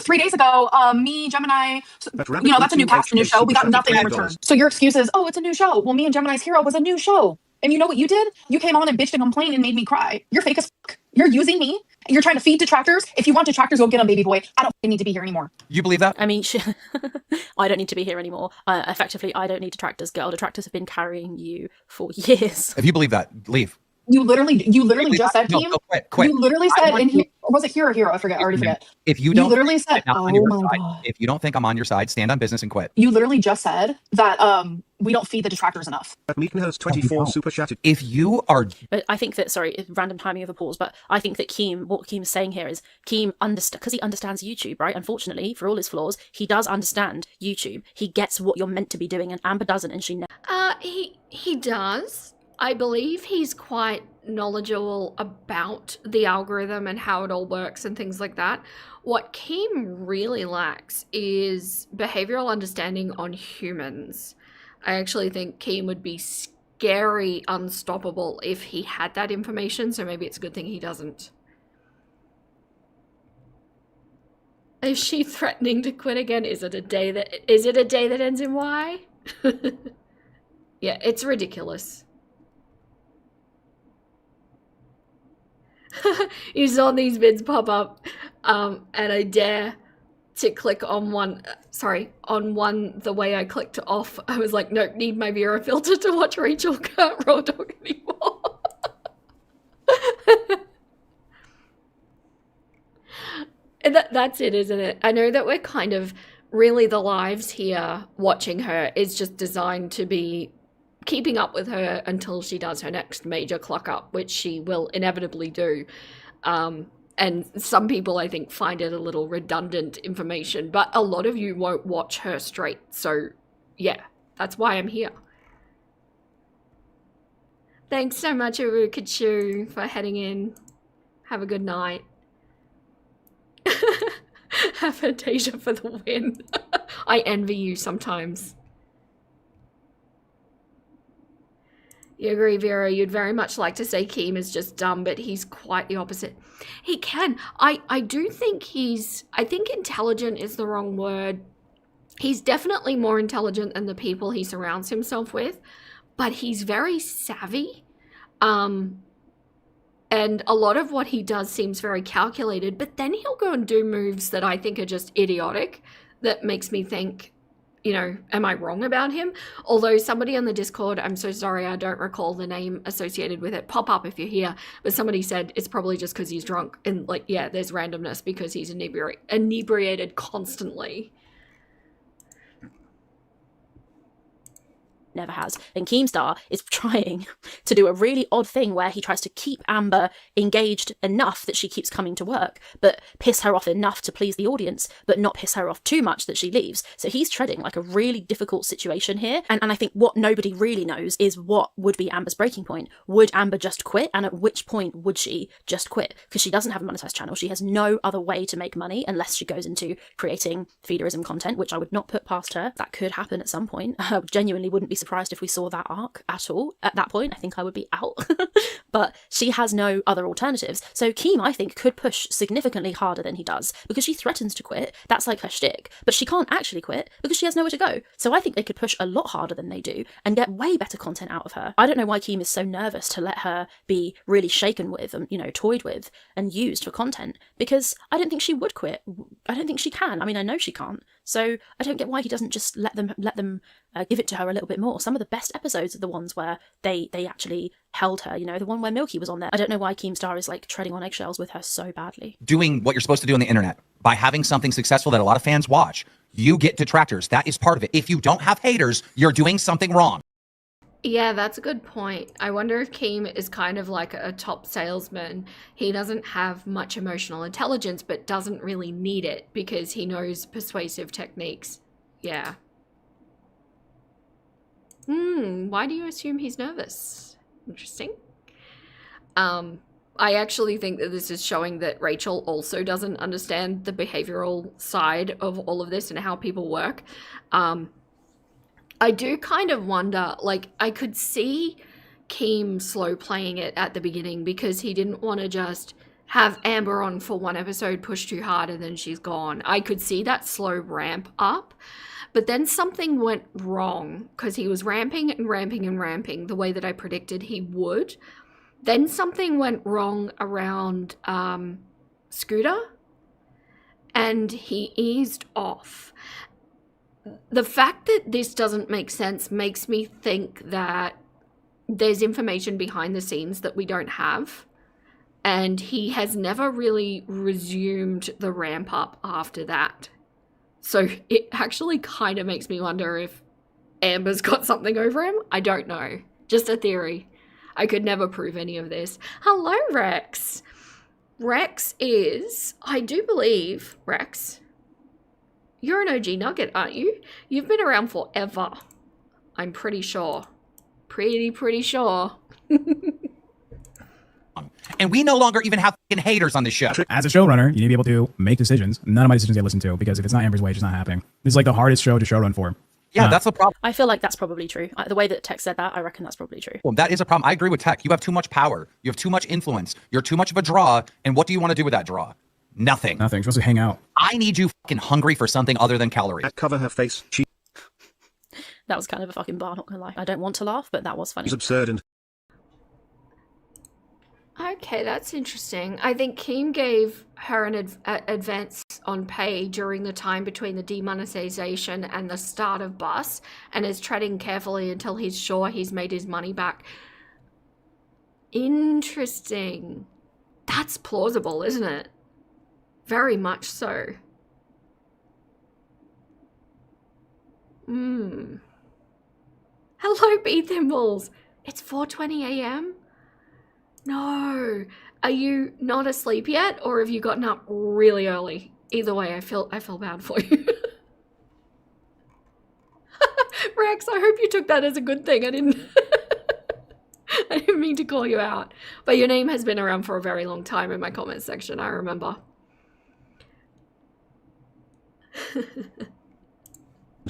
[SPEAKER 3] 3 days ago, me, Gemini, that's a new cast, a new show. We got nothing in return. So your excuse is, oh, it's a new show. Well, me and Gemini's Hero was a new show. And you know what you did? You came on and bitched and complained and made me cry. You're fake as fuck. You're using me. You're trying to feed detractors. If you want detractors, go get them, baby boy. I don't need to be here anymore.
[SPEAKER 6] You believe that?
[SPEAKER 2] I mean, I don't need to be here anymore. Effectively, I don't need detractors, girl. Detractors have been carrying you for years.
[SPEAKER 6] If you believe that, leave.
[SPEAKER 3] You literally just said,
[SPEAKER 6] no,
[SPEAKER 3] team.
[SPEAKER 6] Quit.
[SPEAKER 3] You literally said, or was it Hero? I forget. I already forget.
[SPEAKER 6] If you don't,
[SPEAKER 3] you literally said,
[SPEAKER 6] oh my God. If you don't think I'm on your side, stand on business and quit.
[SPEAKER 3] You literally just said that we don't feed the detractors enough.
[SPEAKER 7] Meekenhurst 24 super chatted.
[SPEAKER 6] If you are,
[SPEAKER 2] but I think that random timing of a pause. But I think that what Keem is saying here is Keem because he understands YouTube, right? Unfortunately, for all his flaws, he does understand YouTube. He gets what you're meant to be doing, and Amber doesn't, and she never.
[SPEAKER 1] He does. I believe he's quite knowledgeable about the algorithm and how it all works and things like that. What Keem really lacks is behavioral understanding on humans. I actually think Keem would be scary unstoppable if he had that information, so maybe it's a good thing he doesn't. Is she threatening to quit again? Is it a day that ends in Y? Yeah, it's ridiculous. You saw these vids pop up, and I dare to click on one the way I clicked off. I was like, nope, need my Vera filter to watch Rachel can't raw dog anymore. And that's it, isn't it? I know that we're kind of really the lives here watching her is just designed to be keeping up with her until she does her next major cluck up, which she will inevitably do. And some people, I think, find it a little redundant information, but a lot of you won't watch her straight. So, yeah, that's why I'm here. Thanks so much, Arukachu, for heading in. Have a good night. Aphantasia for the win. I envy you sometimes. You agree, Vera? You'd very much like to say Keem is just dumb, but he's quite the opposite. He can. I do think I think intelligent is the wrong word. He's definitely more intelligent than the people he surrounds himself with, but he's very savvy. And a lot of what he does seems very calculated, but then he'll go and do moves that I think are just idiotic, that makes me think, you know, am I wrong about him? Although somebody on the Discord, I'm so sorry, I don't recall the name associated with it, pop up if you're here, but somebody said it's probably just because he's drunk. And like, yeah, there's randomness because he's inebriated constantly.
[SPEAKER 2] Never has. And Keemstar is trying to do a really odd thing where he tries to keep Amber engaged enough that she keeps coming to work, but piss her off enough to please the audience, but not piss her off too much that she leaves. So he's treading like a really difficult situation here. And I think what nobody really knows is what would be Amber's breaking point. Would Amber just quit? And at which point would she just quit? Because she doesn't have a monetized channel. She has no other way to make money unless she goes into creating feederism content, which I would not put past her. That could happen at some point. I genuinely wouldn't be surprised if we saw that arc at all. At that point, I think I would be out. But she has no other alternatives. So Keem, I think, could push significantly harder than he does because she threatens to quit. That's like her shtick. But she can't actually quit because she has nowhere to go. So I think they could push a lot harder than they do and get way better content out of her. I don't know why Keem is so nervous to let her be really shaken with and, you know, toyed with and used for content, because I don't think she would quit. I don't think she can. I mean, I know she can't. So I don't get why he doesn't just let them give it to her a little bit more. Some of the best episodes are the ones where they actually held her, you know, the one where Milky was on there. I don't know why Keemstar is like treading on eggshells with her so badly.
[SPEAKER 6] Doing what you're supposed to do on the internet by having something successful that a lot of fans watch, you get detractors. That is part of it. If you don't have haters, you're doing something wrong.
[SPEAKER 1] Yeah, that's a good point. I wonder if Keem is kind of like a top salesman. He doesn't have much emotional intelligence, but doesn't really need it because he knows persuasive techniques. Yeah. Why do you assume he's nervous? Interesting. I actually think that this is showing that Rachel also doesn't understand the behavioral side of all of this and how people work. I do kind of wonder, like, I could see Keem slow playing it at the beginning because he didn't want to just have Amber on for one episode, push too hard, and then she's gone. I could see that slow ramp up. But then something went wrong because he was ramping and ramping and ramping the way that I predicted he would. Then something went wrong around Scooter and he eased off. The fact that this doesn't make sense makes me think that there's information behind the scenes that we don't have. And he has never really resumed the ramp up after that. So it actually kind of makes me wonder if Amber's got something over him. I don't know. Just a theory. I could never prove any of this. Hello, Rex. Rex is, I do believe, Rex, you're an OG Nugget, aren't you? You've been around forever. I'm pretty sure. Pretty sure.
[SPEAKER 6] And we no longer even have fucking haters on this show.
[SPEAKER 4] As a showrunner, you need to be able to make decisions. None of my decisions get listened to because if it's not Amber's way, it's just not happening. This is like the hardest show to showrun for.
[SPEAKER 6] Yeah, that's the problem.
[SPEAKER 2] I feel like that's probably true. The way that Tech said that, I reckon that's probably true.
[SPEAKER 6] Well, that is a problem. I agree with Tech. You have too much power. You have too much influence. You're too much of a draw. And what do you want to do with that draw? Nothing.
[SPEAKER 4] Nothing. You're supposed to hang out.
[SPEAKER 6] I need you fucking hungry for something other than calories.
[SPEAKER 7] Cover her face.
[SPEAKER 2] That was kind of a fucking bar, not gonna lie. I don't want to laugh, but that was funny.
[SPEAKER 7] She's absurd and
[SPEAKER 1] Okay, that's interesting. I think Keem gave her an advance on pay during the time between the demonetization and the start of Bus, and is treading carefully until he's sure he's made his money back. Interesting. That's plausible, isn't it? Very much so. Hello, Bee Thimbles. It's 4:20 a.m. No. Are you not asleep yet, or have you gotten up really early? Either way, I feel bad for you. Rex, I hope you took that as a good thing. I didn't mean to call you out. But your name has been around for a very long time in my comments section, I remember.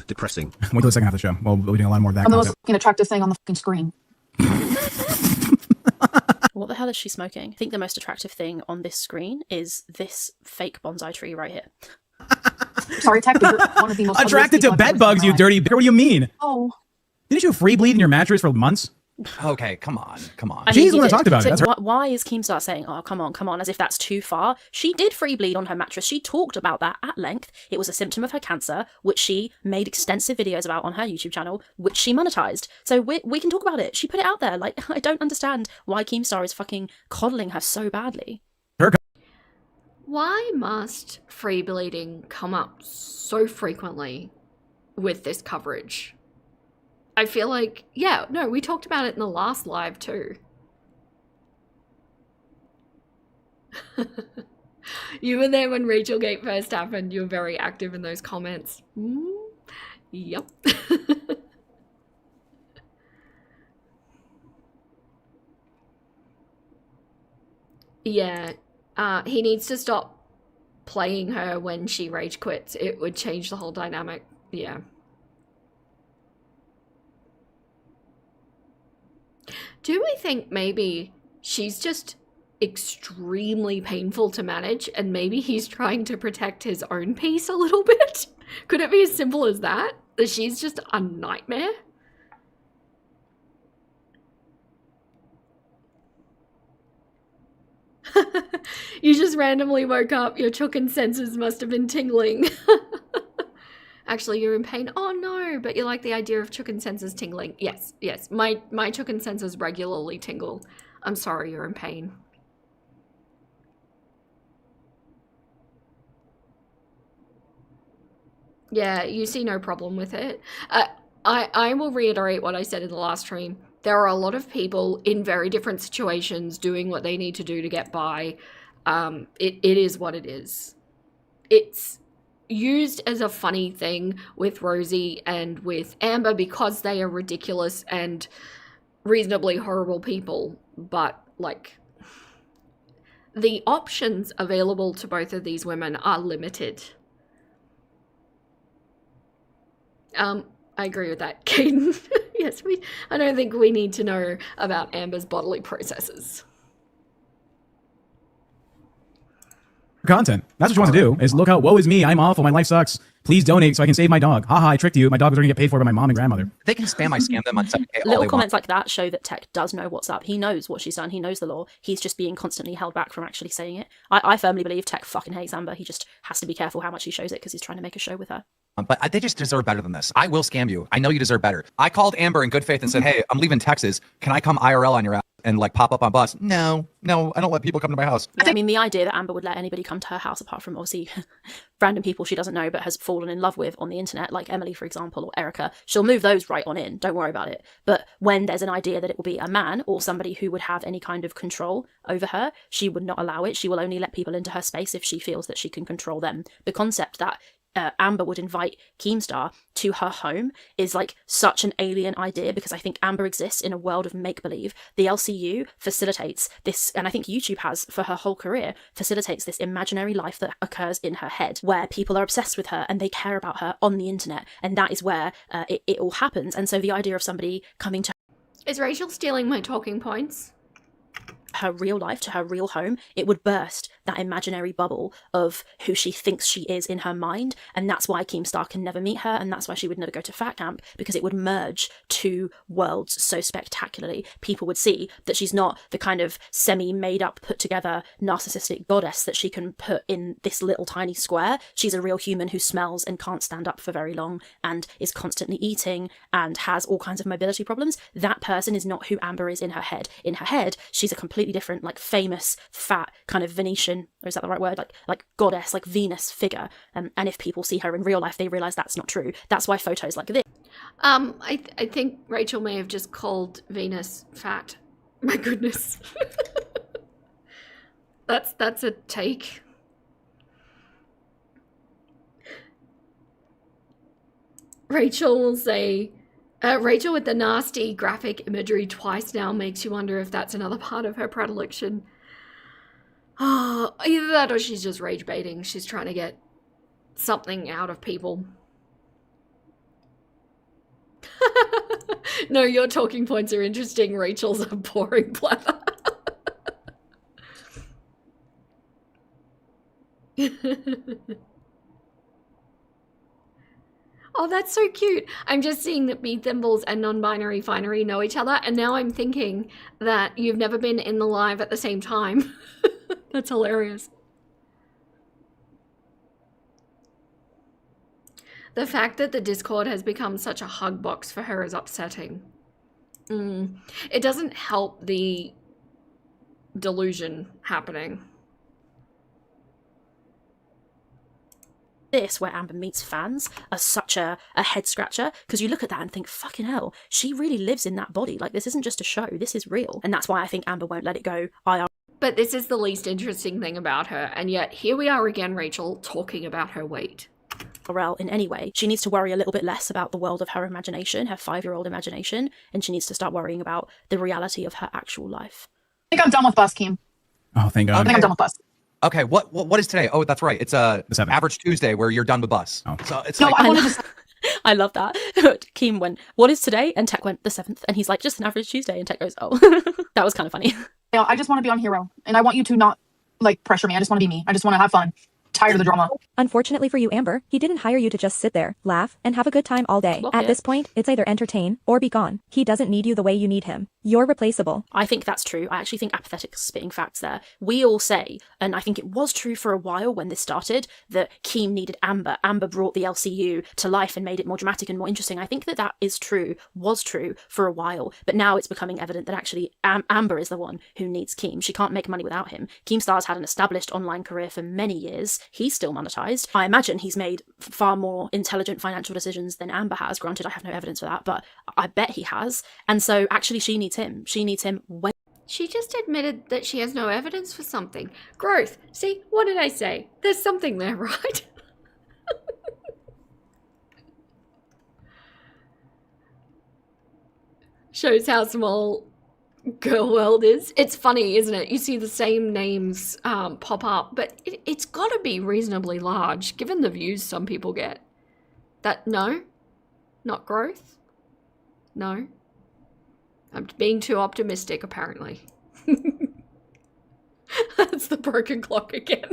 [SPEAKER 7] Depressing.
[SPEAKER 4] Wait till the second half of the show. Well, we'll be doing a lot more of that
[SPEAKER 3] I'm the most
[SPEAKER 4] content.
[SPEAKER 3] fucking attractive thing on the fucking screen.
[SPEAKER 2] What the hell is she smoking? I think the most attractive thing on this screen is this fake bonsai tree right here.
[SPEAKER 3] Sorry, Tech, but you're one of the most
[SPEAKER 4] Attracted to bed bugs, you dirty bitch. What do you mean?
[SPEAKER 3] Oh.
[SPEAKER 4] Didn't you free bleed in your mattress for months?
[SPEAKER 6] Okay, come on.
[SPEAKER 2] I
[SPEAKER 4] She's
[SPEAKER 2] mean,
[SPEAKER 4] the one that talked about it. That's her.
[SPEAKER 2] Why is Keemstar saying, oh, come on, as if that's too far? She did free bleed on her mattress. She talked about that at length. It was a symptom of her cancer, which she made extensive videos about on her YouTube channel, which she monetized. So we can talk about it. She put it out there. Like, I don't understand why Keemstar is fucking coddling her so badly.
[SPEAKER 1] Why must free bleeding come up so frequently with this coverage? I feel like, yeah, no, we talked about it in the last live too. You were there when Rachel Gate first happened. You were very active in those comments. Yep. Yeah, he needs to stop playing her when she rage quits. It would change the whole dynamic. Yeah. Do we think maybe she's just extremely painful to manage and maybe he's trying to protect his own peace a little bit? Could it be as simple as that? That she's just a nightmare? You just randomly woke up. Your chokin senses must have been tingling. Actually, you're in pain. Oh no, but you like the idea of chokin senses tingling. Yes, yes. My chokin senses regularly tingle. I'm sorry you're in pain. Yeah, you see no problem with it. I will reiterate what I said in the last stream. There are a lot of people in very different situations doing what they need to do to get by. It is what it is. It's used as a funny thing with Rosie and with Amber because they are ridiculous and reasonably horrible people, but like the options available to both of these women are limited. I agree with that, Caden. Yes, I don't think we need to know about Amber's bodily processes.
[SPEAKER 4] Content. That's what you want to do, is look out, woe is me, I'm awful, my life sucks. Please donate so I can save my dog. Haha, I tricked you. My dog was going to get paid for by my mom and grandmother.
[SPEAKER 6] They can spam I scam them on 7K all
[SPEAKER 2] Little
[SPEAKER 6] they
[SPEAKER 2] comments
[SPEAKER 6] want.
[SPEAKER 2] like that show that Tech does know what's up. He knows what she's done. He knows the law. He's just being constantly held back from actually saying it. I firmly believe Tech fucking hates Amber. He just has to be careful how much he shows it because he's trying to make a show with her.
[SPEAKER 6] But they just deserve better than this. I will scam you. I know you deserve better. I called Amber in good faith and said, hey, I'm leaving Texas. Can I come IRL on your ass and like pop up on bus? No, I don't let people come to my house.
[SPEAKER 2] Yeah, I mean, the idea that Amber would let anybody come to her house apart from obviously random people she doesn't know but has fallen in love with on the internet, like Emily, for example, or Erica, she'll move those right on in. Don't worry about it. But when there's an idea that it will be a man or somebody who would have any kind of control over her, she would not allow it. She will only let people into her space if she feels that she can control them. The concept that Amber would invite Keemstar to her home is like such an alien idea because I think Amber exists in a world of make-believe. The LCU facilitates this, and I think YouTube has for her whole career, facilitates this imaginary life that occurs in her head where people are obsessed with her and they care about her on the internet, and that is where it all happens. And so the idea of somebody coming to
[SPEAKER 1] Is Rachel stealing my talking points?
[SPEAKER 2] her real life, to her real home, it would burst that imaginary bubble of who she thinks she is in her mind, and that's why Keemstar can never meet her, and that's why she would never go to fat camp, because it would merge two worlds so spectacularly. People would see that she's not the kind of semi-made up, put together narcissistic goddess that she can put in this little tiny square. She's a real human who smells and can't stand up for very long and is constantly eating and has all kinds of mobility problems. That person is not who Amber is in her head. In her head, she's a completely different, like, famous, fat, kind of Venetian, or is that the right word? Like goddess, like Venus figure. And if people see her in real life, they realise that's not true. That's why photos like this.
[SPEAKER 1] I think Rachel may have just called Venus fat. My goodness. That's a take. Rachel will say, Rachel with the nasty graphic imagery twice now makes you wonder if that's another part of her predilection. Oh, either that or she's just rage baiting. She's trying to get something out of people. No, your talking points are interesting. Rachel's a boring blather. Oh, that's so cute. I'm just seeing that Bee Thimbles and non-binary finery know each other, and now I'm thinking that you've never been in the live at the same time. That's hilarious. The fact that the Discord has become such a hug box for her is upsetting. It doesn't help the delusion happening.
[SPEAKER 2] This, where Amber meets fans, are such a head scratcher, because you look at that and think, fucking hell, she really lives in that body. Like, this isn't just a show, this is real. And that's why I think Amber won't let it go IRL.
[SPEAKER 1] But this is the least interesting thing about her, and yet here we are again, Rachel, talking about her weight.
[SPEAKER 2] In any way. She needs to worry a little bit less about the world of her imagination, her 5-year-old imagination, and she needs to start worrying about the reality of her actual life.
[SPEAKER 3] I think I'm done with bus, Keem.
[SPEAKER 4] Oh, thank God.
[SPEAKER 3] I think I'm done with bus.
[SPEAKER 6] Okay, what is today? Oh, that's right. It's
[SPEAKER 4] The 7th.
[SPEAKER 6] Average Tuesday where you're done with bus.
[SPEAKER 4] Oh.
[SPEAKER 6] So it's
[SPEAKER 3] No,
[SPEAKER 6] like,
[SPEAKER 3] I wanted to.
[SPEAKER 2] I love that. Keem went, what is today? And Tech went, the 7th. And he's like, just an average Tuesday. And Tech goes, oh. That was kind of funny.
[SPEAKER 3] I just want to be on Hero, and I want you to not like pressure me. I just want to be me. I just want to have fun. Tired of the drama.
[SPEAKER 8] Unfortunately for you, Amber, he didn't hire you to just sit there, laugh, and have a good time all day.
[SPEAKER 2] Clock
[SPEAKER 8] At
[SPEAKER 2] it.
[SPEAKER 8] this point, it's either entertain or be gone. He doesn't need you the way you need him. You're replaceable.
[SPEAKER 2] I think that's true. I actually think Apathetic's spitting facts there. We all say, and I think it was true for a while when this started, that Keem needed Amber. Amber brought the LCU to life and made it more dramatic and more interesting. I think that is true, was true for a while, but now it's becoming evident that actually Amber is the one who needs Keem. She can't make money without him. Keemstar's had an established online career for many years. He's still monetized. I imagine he's made far more intelligent financial decisions than Amber has. Granted, I have no evidence for that, but I bet he has. And so actually she needs him. She needs him way.
[SPEAKER 1] She just admitted that she has no evidence for something. Growth. See, what did I say? There's something there, right? Shows how small girl world is. It's funny, isn't it? You see the same names pop up, but it's got to be reasonably large, given the views some people get. No? Not growth? No? I'm being too optimistic, apparently. That's the broken clock again.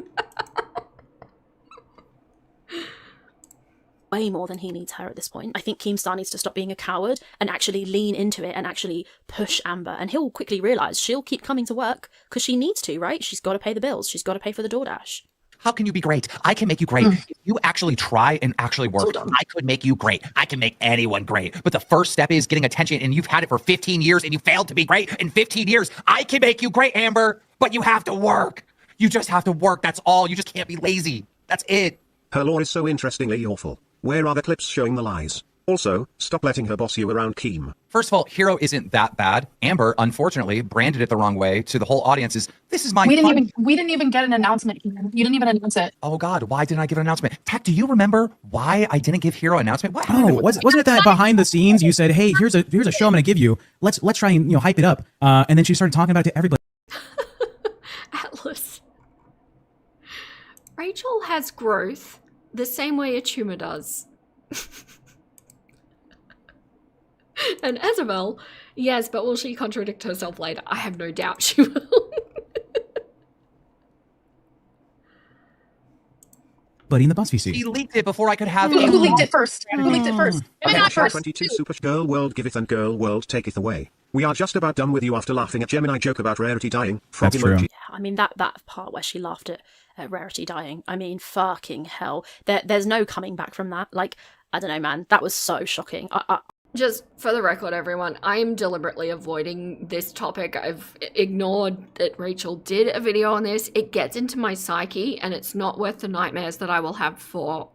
[SPEAKER 2] Way more than he needs her at this point. I think Keemstar needs to stop being a coward and actually lean into it and actually push Amber. And he'll quickly realise she'll keep coming to work because she needs to, right? She's got to pay the bills. She's got to pay for the DoorDash.
[SPEAKER 6] how can you be great? I can make you great. If you actually try and actually work, I could make you great. I can make anyone great. But the first step is getting attention, and you've had it for 15 years and you failed to be great in 15 years. I can make you great, Amber, but you have to work. You just have to work. That's all. You just can't be lazy. That's it.
[SPEAKER 7] Her law is so interestingly awful. Where are the clips showing the lies? Also, stop letting her boss you around, Keem.
[SPEAKER 6] First of all, Hero isn't that bad. Amber, unfortunately, branded it the wrong way to the whole audience. This is my
[SPEAKER 3] We didn't even get an announcement. You didn't even announce it.
[SPEAKER 6] Oh God, why didn't I give an announcement? Tech, do you remember why I didn't give Hero an announcement? What?
[SPEAKER 4] Oh, wasn't it that behind the scenes you said, "Hey, here's a show I'm going to give you. Let's try and hype it up." And then she started talking about it to everybody.
[SPEAKER 1] Atlas. Rachel has growth the same way a tumor does. And Isabel, yes, but will she contradict herself later? I have no doubt she will.
[SPEAKER 4] buddy in the BuzzFeed
[SPEAKER 6] He
[SPEAKER 4] seat.
[SPEAKER 6] leaked it before I could have
[SPEAKER 3] Who
[SPEAKER 6] it.
[SPEAKER 3] leaked it first? Who leaked it first?
[SPEAKER 5] Maybe not first.
[SPEAKER 7] 22 Super Girl World giveth and Girl World taketh away. We are just about done with you after laughing at Gemini joke about Rarity dying. Frog
[SPEAKER 4] That's true.
[SPEAKER 7] emoji.
[SPEAKER 2] Yeah, I mean, that part where she laughed at Rarity dying, I mean, fucking hell. There's no coming back from that. Like, I don't know, man. That was so shocking.
[SPEAKER 1] Just for the record, everyone, I'm deliberately avoiding this topic. I've ignored that Rachel did a video on this. It gets into my psyche, and it's not worth the nightmares that I will have for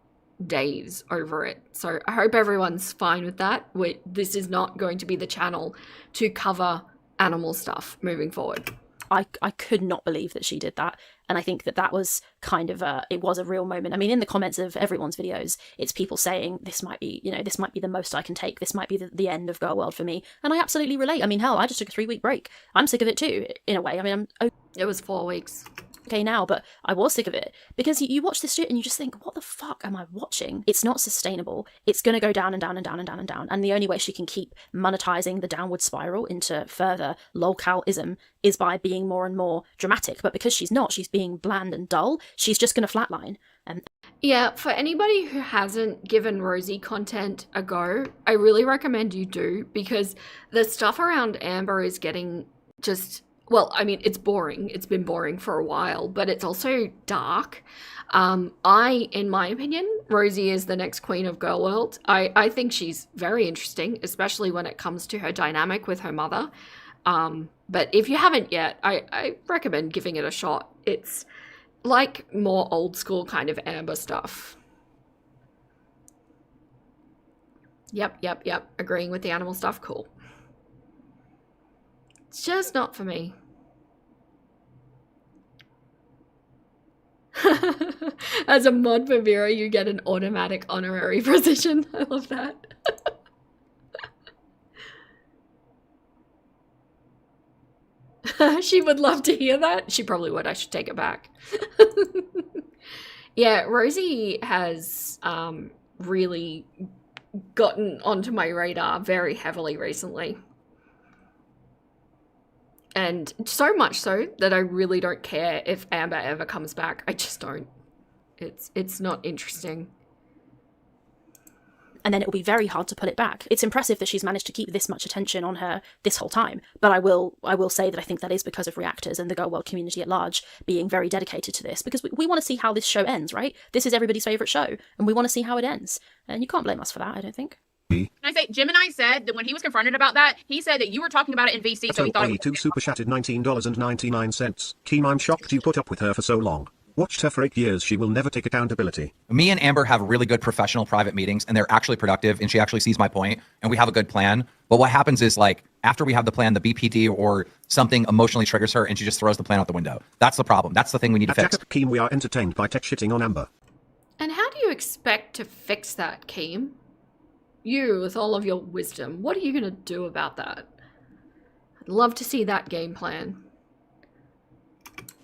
[SPEAKER 1] days over it. So I hope everyone's fine with that. This is not going to be the channel to cover animal stuff moving forward.
[SPEAKER 2] I could not believe that she did that. And I think that was kind of it was a real moment. I mean, in the comments of everyone's videos, it's people saying this might be the most I can take. This might be the end of Girl World for me. And I absolutely relate. I mean, hell, I just took a 3-week break. I'm sick of it too, in a way. I mean,
[SPEAKER 1] It was 4 weeks.
[SPEAKER 2] okay now, but I was sick of it because you watch this shit and you just think, what the fuck am I watching? It's not sustainable. It's going to go down and down and down and down and down. And the only way she can keep monetizing the downward spiral into further lolcowism is by being more and more dramatic. But because she's not, she's being bland and dull, she's just going to flatline. And
[SPEAKER 1] Yeah, for anybody who hasn't given Rosie content a go, I really recommend you do, because the stuff around Amber is getting just... Well, I mean, it's boring. It's been boring for a while, but it's also dark. In my opinion, Rosie is the next queen of Girl World. I think she's very interesting, especially when it comes to her dynamic with her mother. But if you haven't yet, I recommend giving it a shot. It's like more old school kind of Amber stuff. Yep. Agreeing with the animal stuff, cool. It's just not for me. As a mod for Vera, you get an automatic honorary position. I love that. She would love to hear that. She probably would. I should take it back. Yeah, Rosie has really gotten onto my radar very heavily recently. And so much so that I really don't care if Amber ever comes back. I just don't. It's not interesting.
[SPEAKER 2] and then it will be very hard to pull it back. It's impressive that she's managed to keep this much attention on her this whole time, but I will say that I think that is because of reactors and the Girl World community at large being very dedicated to this, because we want to see how this show ends, right? This is everybody's favourite show, and we want to see how it ends, and you can't blame us for that, I don't think.
[SPEAKER 5] Can I say, Gemini said that when he was confronted about that, he said that you were talking about it in VC, so he thought it was...
[SPEAKER 7] super chatted $19.99. Keem, I'm shocked you put up with her for so long. Watched her for 8 years. She will never take accountability.
[SPEAKER 6] Me and Amber have really good professional private meetings, and they're actually productive, and she actually sees my point, and we have a good plan. But what happens is, like, after we have the plan, the BPD or something emotionally triggers her, and she just throws the plan out the window. That's the problem. That's the thing we need to fix.
[SPEAKER 7] Keem, we are entertained by tech shitting on Amber.
[SPEAKER 1] And how do you expect to fix that, Keem? You, with all of your wisdom, what are you going to do about that? I'd love to see that game plan.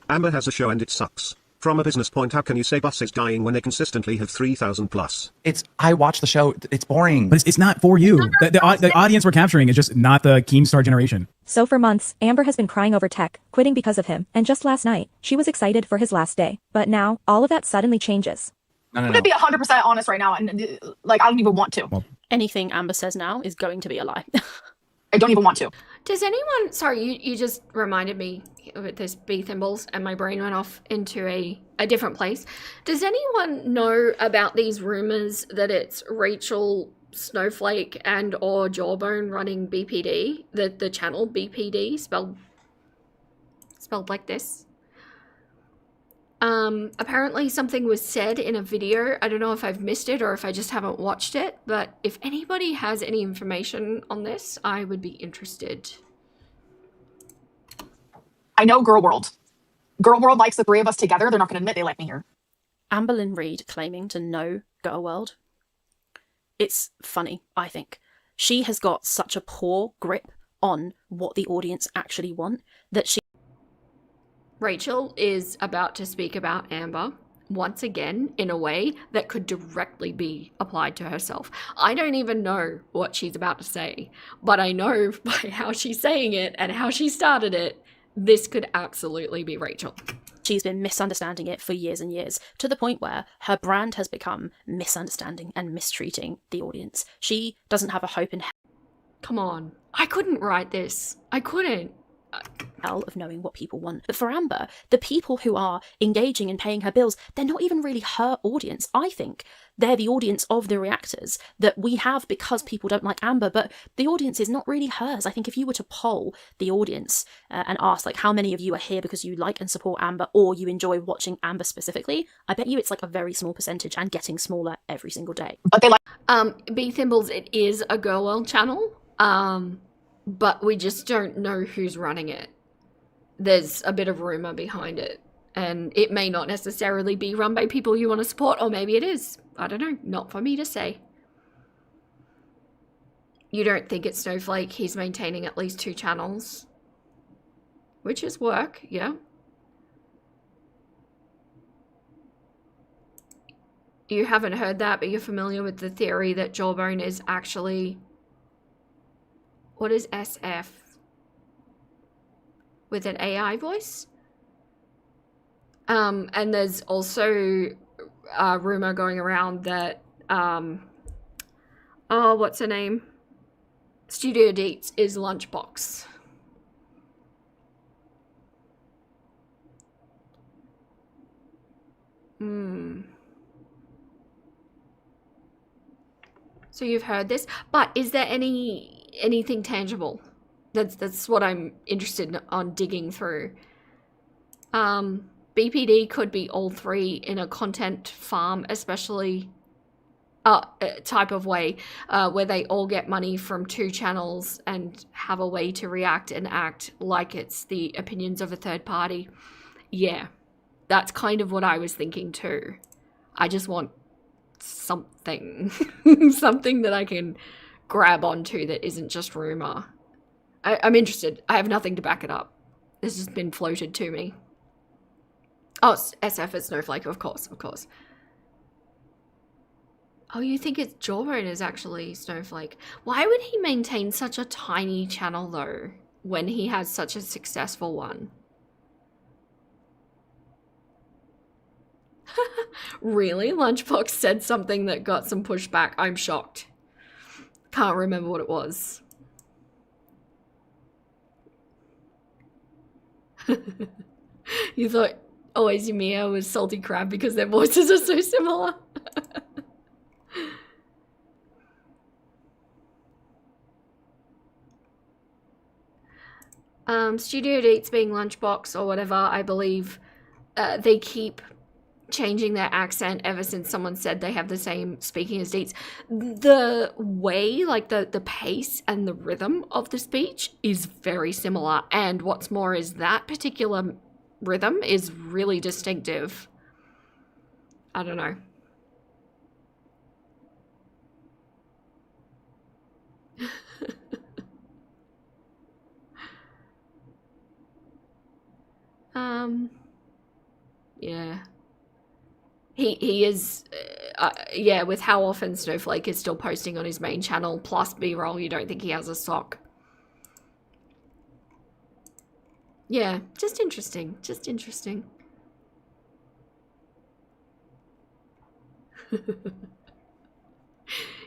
[SPEAKER 7] Amber has a show and it sucks. From a business point, how can you say bus is dying when they consistently have 3,000 plus?
[SPEAKER 6] I watch the show. It's boring.
[SPEAKER 4] But it's not for you. The audience we're capturing is just not the Keemstar generation.
[SPEAKER 8] So for months, Amber has been crying over Tech, quitting because of him, and just last night, she was excited for his last day. But now, all of that suddenly changes.
[SPEAKER 3] I'm gonna be 100% honest right now, and like, I don't even want to.
[SPEAKER 2] Anything Amber says now is going to be a lie.
[SPEAKER 3] I don't even want to.
[SPEAKER 1] Does anyone... Sorry, you just reminded me with this bee thimbles, and my brain went off into a different place. Does anyone know about these rumors that it's Rachel, Snowflake, and or Jawbone running BPD? The channel BPD, spelled like this? Apparently something was said in a video. I don't know if I've missed it or if I just haven't watched it, but if anybody has any information on this, I would be interested.
[SPEAKER 3] I know Girl World. Girl World likes the three of us together. They're not going to admit they like me here.
[SPEAKER 2] Amberlynn Reid claiming to know Girl World. It's funny, I think. She has got such a poor grip on what the audience actually want that she...
[SPEAKER 1] Rachel is about to speak about Amber once again in a way that could directly be applied to herself. I don't even know what she's about to say, but I know by how she's saying it and how she started it, this could absolutely be Rachel.
[SPEAKER 2] She's been misunderstanding it for years and years, to the point where her brand has become misunderstanding and mistreating the audience. She doesn't have a hope in
[SPEAKER 1] Come on. I couldn't write this. I couldn't.
[SPEAKER 2] hell of knowing what people want. But for Amber, the people who are engaging and paying her bills, they're not even really her audience. I think they're the audience of the reactors that we have because people don't like Amber, but the audience is not really hers. I think if you were to poll the audience and ask, like, how many of you are here because you like and support Amber or you enjoy watching Amber specifically, I bet you it's like a very small percentage and getting smaller every single day.
[SPEAKER 3] But they like
[SPEAKER 1] B Thimbles, it is a Girl World channel, but we just don't know who's running it. There's a bit of rumor behind it, and it may not necessarily be run by people you want to support, or maybe it is. I don't know. Not for me to say. You don't think it's Snowflake? He's maintaining at least 2 channels, which is work, yeah. You haven't heard that, but you're familiar with the theory that Jawbone is actually... What is SF? With an AI voice? And there's also a rumor going around that, oh, what's her name? Studio Deets is Lunchbox. So you've heard this, but is there anything tangible? That's what I'm interested on digging through. BPD could be all 3 in a content farm, especially type of way, where they all get money from 2 channels and have a way to react and act like it's the opinions of a third party. Yeah, that's kind of what I was thinking too. I just want something, something that I can grab onto that isn't just rumor. I'm interested. I have nothing to back it up. This has been floated to me. Oh, it's SF is Snowflake, of course, of course. Oh, you think it's Jawbone is actually Snowflake? Why would he maintain such a tiny channel, though, when he has such a successful one? Really? Lunchbox said something that got some pushback. I'm shocked. Can't remember what it was. You thought Always Yumia was Salty Crab because their voices are so similar. Studio Deets being Lunchbox or whatever, I believe they keep changing their accent ever since someone said they have the same speaking as Deets. The way, like the pace and the rhythm of the speech is very similar, and what's more is that particular rhythm is really distinctive. I don't know. Yeah. He is, yeah, with how often Snowflake is still posting on his main channel, plus B-roll, you don't think he has a sock. Yeah, just interesting, just interesting.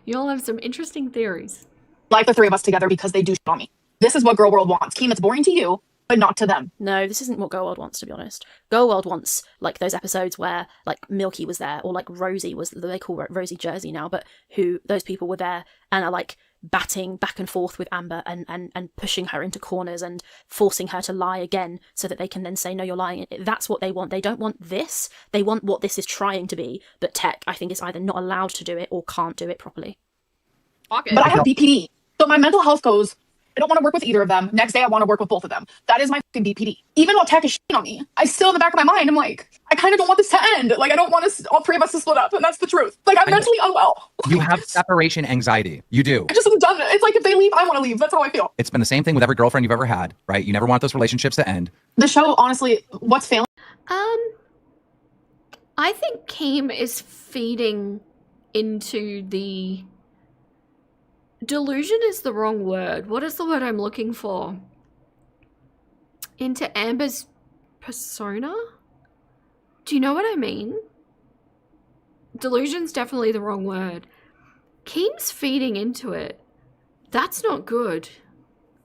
[SPEAKER 1] You all have some interesting theories.
[SPEAKER 3] like the 3 of us together because they do shit on me. This is what Girl World wants. Keem, it's boring to you, but not to them.
[SPEAKER 2] No, this isn't what Girl World wants, to be honest. Girl World wants, like, those episodes where, like, Milky was there, or, like, Rosie was, they call Rosie Jersey now, but who, those people were there and are, like, batting back and forth with Amber and pushing her into corners and forcing her to lie again so that they can then say, no, you're lying. That's what they want. They don't want this. They want what this is trying to be, but tech, I think, is either not allowed to do it or can't do it properly.
[SPEAKER 3] But I have BPD. So my mental health goes, I don't want to work with either of them. Next day, I want to work with both of them. That is my fucking BPD. Even while tech is shitting on me, I still in the back of my mind, I'm like, I kind of don't want this to end. Like, I don't want us, all 3 of us to split up, and that's the truth. Like, I'm mentally unwell.
[SPEAKER 6] You have separation anxiety. You do.
[SPEAKER 3] I just am done. It's like if they leave, I want to leave. That's how I feel.
[SPEAKER 6] It's been the same thing with every girlfriend you've ever had, right? You never want those relationships to end.
[SPEAKER 3] The show, honestly, what's failing?
[SPEAKER 1] I think Keem is feeding into the... Delusion is the wrong word. What is the word I'm looking for? Into Amber's persona? Do you know what I mean? Delusion's definitely the wrong word. Keem's feeding into it. That's not good.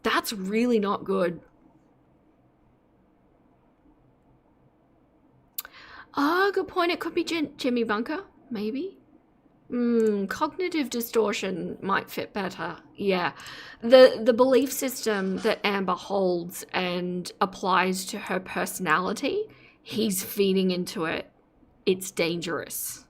[SPEAKER 1] That's really not good. Ah, good point. It could be Jimmy Bunker, maybe. Cognitive distortion might fit better. Yeah. The belief system that Amber holds and applies to her personality, he's feeding into it. It's dangerous.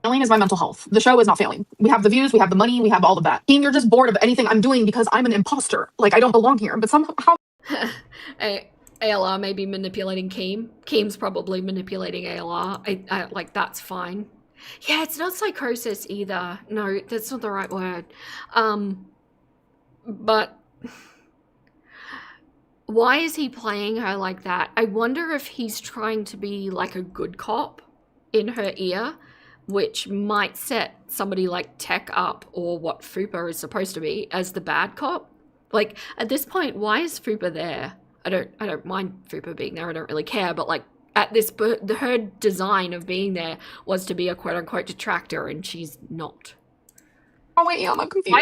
[SPEAKER 3] Failing is my mental health. The show is not failing. We have the views, we have the money, we have all of that. Team, you're just bored of anything I'm doing because I'm an imposter. Like, I don't belong here, but somehow...
[SPEAKER 1] ALR may be manipulating Keem. Keem's probably manipulating ALR. Like, that's fine. Yeah, it's not psychosis either. No, that's not the right word. But why is he playing her like that? I wonder if he's trying to be like a good cop in her ear, which might set somebody like Tech up, or what Fupa is supposed to be, as the bad cop. Like, at this point, why is Fupa there? I don't mind Fupa being there, I don't really care, but like, at this, her design of being there was to be a quote-unquote detractor, and she's not.
[SPEAKER 3] Oh wait, yeah, I'm confused.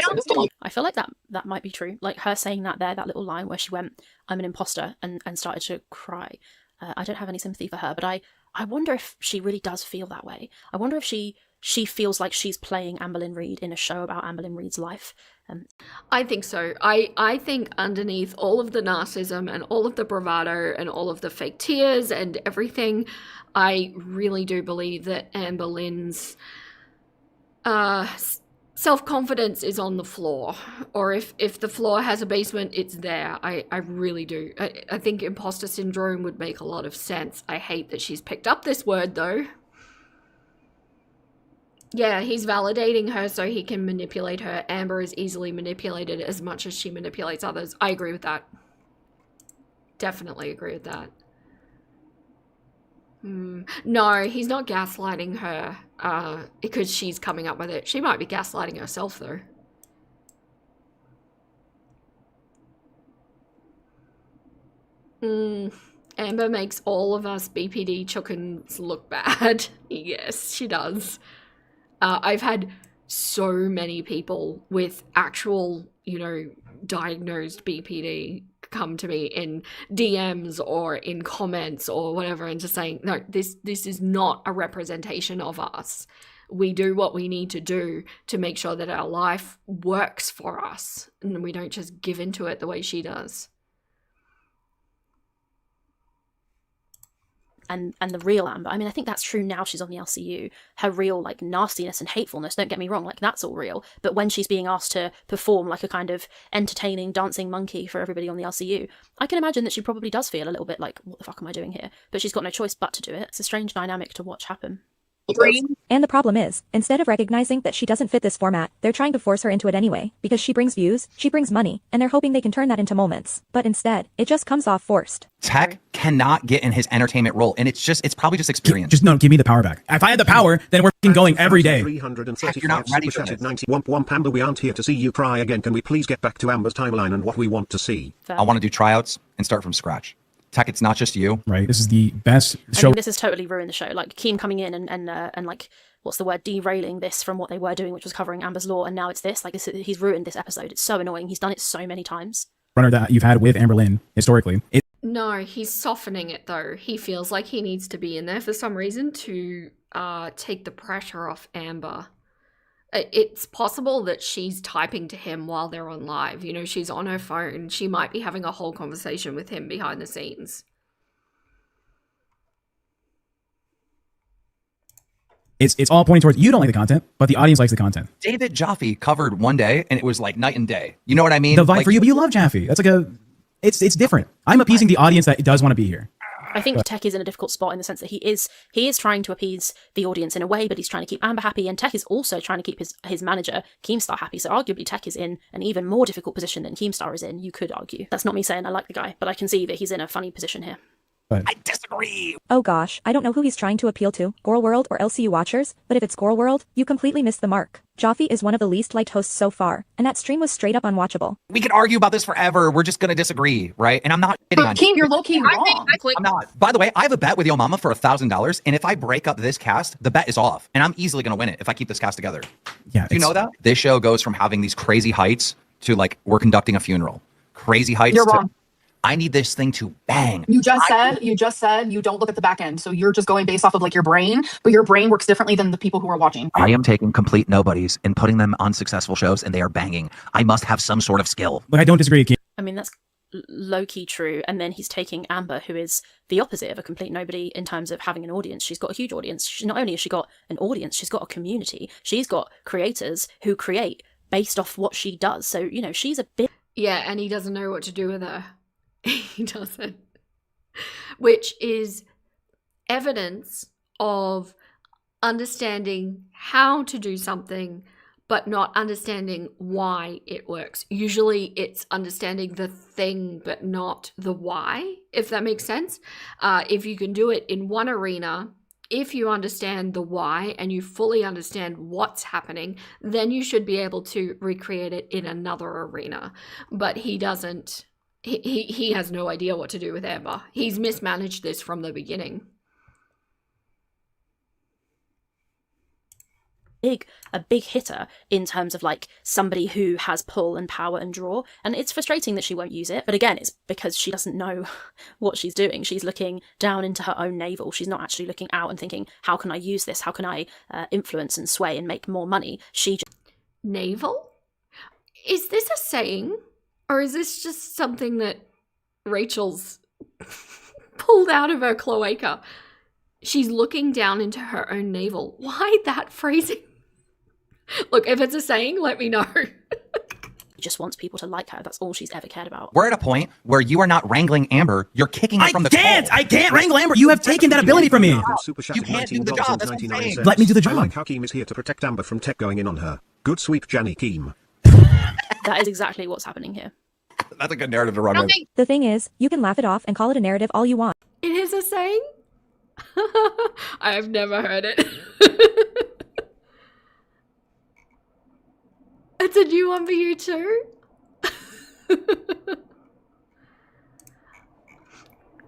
[SPEAKER 2] I feel like that might be true. Like her saying that little line where she went, "I'm an imposter," and started to cry. I don't have any sympathy for her, but I wonder if she really does feel that way. I wonder if she feels like she's playing Amberlynn Reid in a show about Amberlynn Reid's life.
[SPEAKER 1] I think so. I think underneath all of the narcissism and all of the bravado and all of the fake tears and everything, I really do believe that Amberlynn's self-confidence is on the floor. Or if the floor has a basement, it's there. I really do. I think imposter syndrome would make a lot of sense. I hate that she's picked up this word, though. Yeah, he's validating her so he can manipulate her. Amber is easily manipulated as much as she manipulates others. I agree with that. Definitely agree with that. No, he's not gaslighting her because she's coming up with it. She might be gaslighting herself, though. Amber makes all of us BPD chuckins look bad. Yes, she does. I've had so many people with actual, diagnosed BPD come to me in DMs or in comments or whatever and just saying, no, this is not a representation of us. We do what we need to do to make sure that our life works for us and we don't just give into it the way she does.
[SPEAKER 2] And the real Amber, I mean, I think that's true now she's on the LCU. Her real, like, nastiness and hatefulness, don't get me wrong, like, that's all real. But when she's being asked to perform like a kind of entertaining dancing monkey for everybody on the LCU, I can imagine that she probably does feel a little bit like, what the fuck am I doing here? But she's got no choice but to do it. It's a strange dynamic to watch happen.
[SPEAKER 8] And the problem is, instead of recognizing that she doesn't fit this format, they're trying to force her into it anyway, because she brings views, she brings money, and they're hoping they can turn that into moments. But instead, it just comes off forced.
[SPEAKER 6] Tech cannot get in his entertainment role, and it's probably just experience.
[SPEAKER 4] Just no, give me the power back. If I had the power, then we're f***ing going every day.
[SPEAKER 7] 335
[SPEAKER 6] You're not ready for
[SPEAKER 7] super chatted
[SPEAKER 6] this.
[SPEAKER 7] 90 womp womp Amber, we aren't here to see you cry again. Can we please get back to Amber's timeline and what we want to see?
[SPEAKER 2] Fair.
[SPEAKER 6] I want to do tryouts and start from scratch. Tech, it's not just you.
[SPEAKER 4] Right, this is the best
[SPEAKER 2] I
[SPEAKER 4] show.
[SPEAKER 2] mean, this has totally ruined the show. Like, Keem coming in and like, what's the word, derailing this from what they were doing, which was covering Amber's Law, and now it's this. Like, he's ruined this episode. It's so annoying. He's done it so many times.
[SPEAKER 4] Runner that you've had with Amberlynn historically.
[SPEAKER 1] No, he's softening it, though. He feels like he needs to be in there for some reason to take the pressure off Amber. It's possible that she's typing to him while they're on live. She's on her phone. She might be having a whole conversation with him behind the scenes.
[SPEAKER 4] It's all pointing towards you don't like the content, but the audience likes the content.
[SPEAKER 6] David Jaffe covered one day, and it was like night and day. You know what I mean?
[SPEAKER 4] The vibe
[SPEAKER 6] Like,
[SPEAKER 4] for you, but you love Jaffe. That's like it's different. I'm appeasing the audience that does want to be here.
[SPEAKER 2] I think Tech is in a difficult spot in the sense that he is trying to appease the audience in a way, but he's trying to keep Amber happy, and Tech is also trying to keep his manager, Keemstar, happy. So arguably Tech is in an even more difficult position than Keemstar is in, you could argue. That's not me saying I like the guy, but I can see that he's in a funny position here.
[SPEAKER 4] But
[SPEAKER 6] I disagree.
[SPEAKER 8] Oh gosh, I don't know who he's trying to appeal to, Girl World or LCU watchers, but if it's Girl World, you completely missed the mark. Joffe is one of the least liked hosts so far, and that stream was straight up unwatchable.
[SPEAKER 6] We could argue about this forever. We're just gonna disagree, right? And I'm not kidding on you.
[SPEAKER 3] Keem, you're low-key wrong.
[SPEAKER 6] I'm not. By the way, I have a bet with Yo Mama for $1,000, and if I break up this cast, the bet is off, and I'm easily gonna win it if I keep this cast together.
[SPEAKER 4] yeah,
[SPEAKER 6] Do you know that? This show goes from having these crazy heights to like we're conducting a funeral. Crazy heights.
[SPEAKER 3] You're
[SPEAKER 6] to,
[SPEAKER 3] wrong.
[SPEAKER 6] I need this thing to bang.
[SPEAKER 3] You just said you don't look at the back end. So you're just going based off of like your brain, but your brain works differently than the people who are watching.
[SPEAKER 6] I am taking complete nobodies and putting them on successful shows, and they are banging. I must have some sort of skill.
[SPEAKER 4] But I don't disagree, Keem.
[SPEAKER 2] I mean, that's low-key true. And then he's taking Amber, who is the opposite of a complete nobody in terms of having an audience. She's got a huge audience. Not only has she got an audience, she's got a community. She's got creators who create based off what she does. So, you know, she's a bit...
[SPEAKER 1] Yeah, and he doesn't know what to do with her. He doesn't. Which is evidence of understanding how to do something, but not understanding why it works. Usually it's understanding the thing, but not the why, if that makes sense. If you can do it in one arena, if you understand the why and you fully understand what's happening, then you should be able to recreate it in another arena. But he doesn't. He has no idea what to do with Amber. He's mismanaged this from the beginning.
[SPEAKER 2] A big hitter in terms of like somebody who has pull and power and draw, and it's frustrating that she won't use it, but again it's because she doesn't know what she's doing. She's looking down into her own navel. She's not actually looking out and thinking, how can I use this, how can I influence and sway and make more money. She just...
[SPEAKER 1] Navel? Is this a saying, or is this just something that Rachel's pulled out of her cloaca? She's looking down into her own navel. Why that phrasing? Look, if it's a saying, let me know.
[SPEAKER 2] just wants people to like her. That's all she's ever cared about.
[SPEAKER 6] We're at a point where you are not wrangling Amber. You're kicking her from the call.
[SPEAKER 4] I can't wrangle Amber. You have taken that ability from me.
[SPEAKER 6] You can't do the job. That's what I'm saying.
[SPEAKER 4] Let me do the
[SPEAKER 7] I
[SPEAKER 4] job.
[SPEAKER 7] like how Keem is here to protect Amber from tech going in on her. Good sweep, Jenny Keem.
[SPEAKER 2] That is exactly what's happening here.
[SPEAKER 6] That's a good narrative to run with.
[SPEAKER 8] The thing is, you can laugh it off and call it a narrative all you want.
[SPEAKER 1] It is a saying? I've never heard it. It's a new one for you too?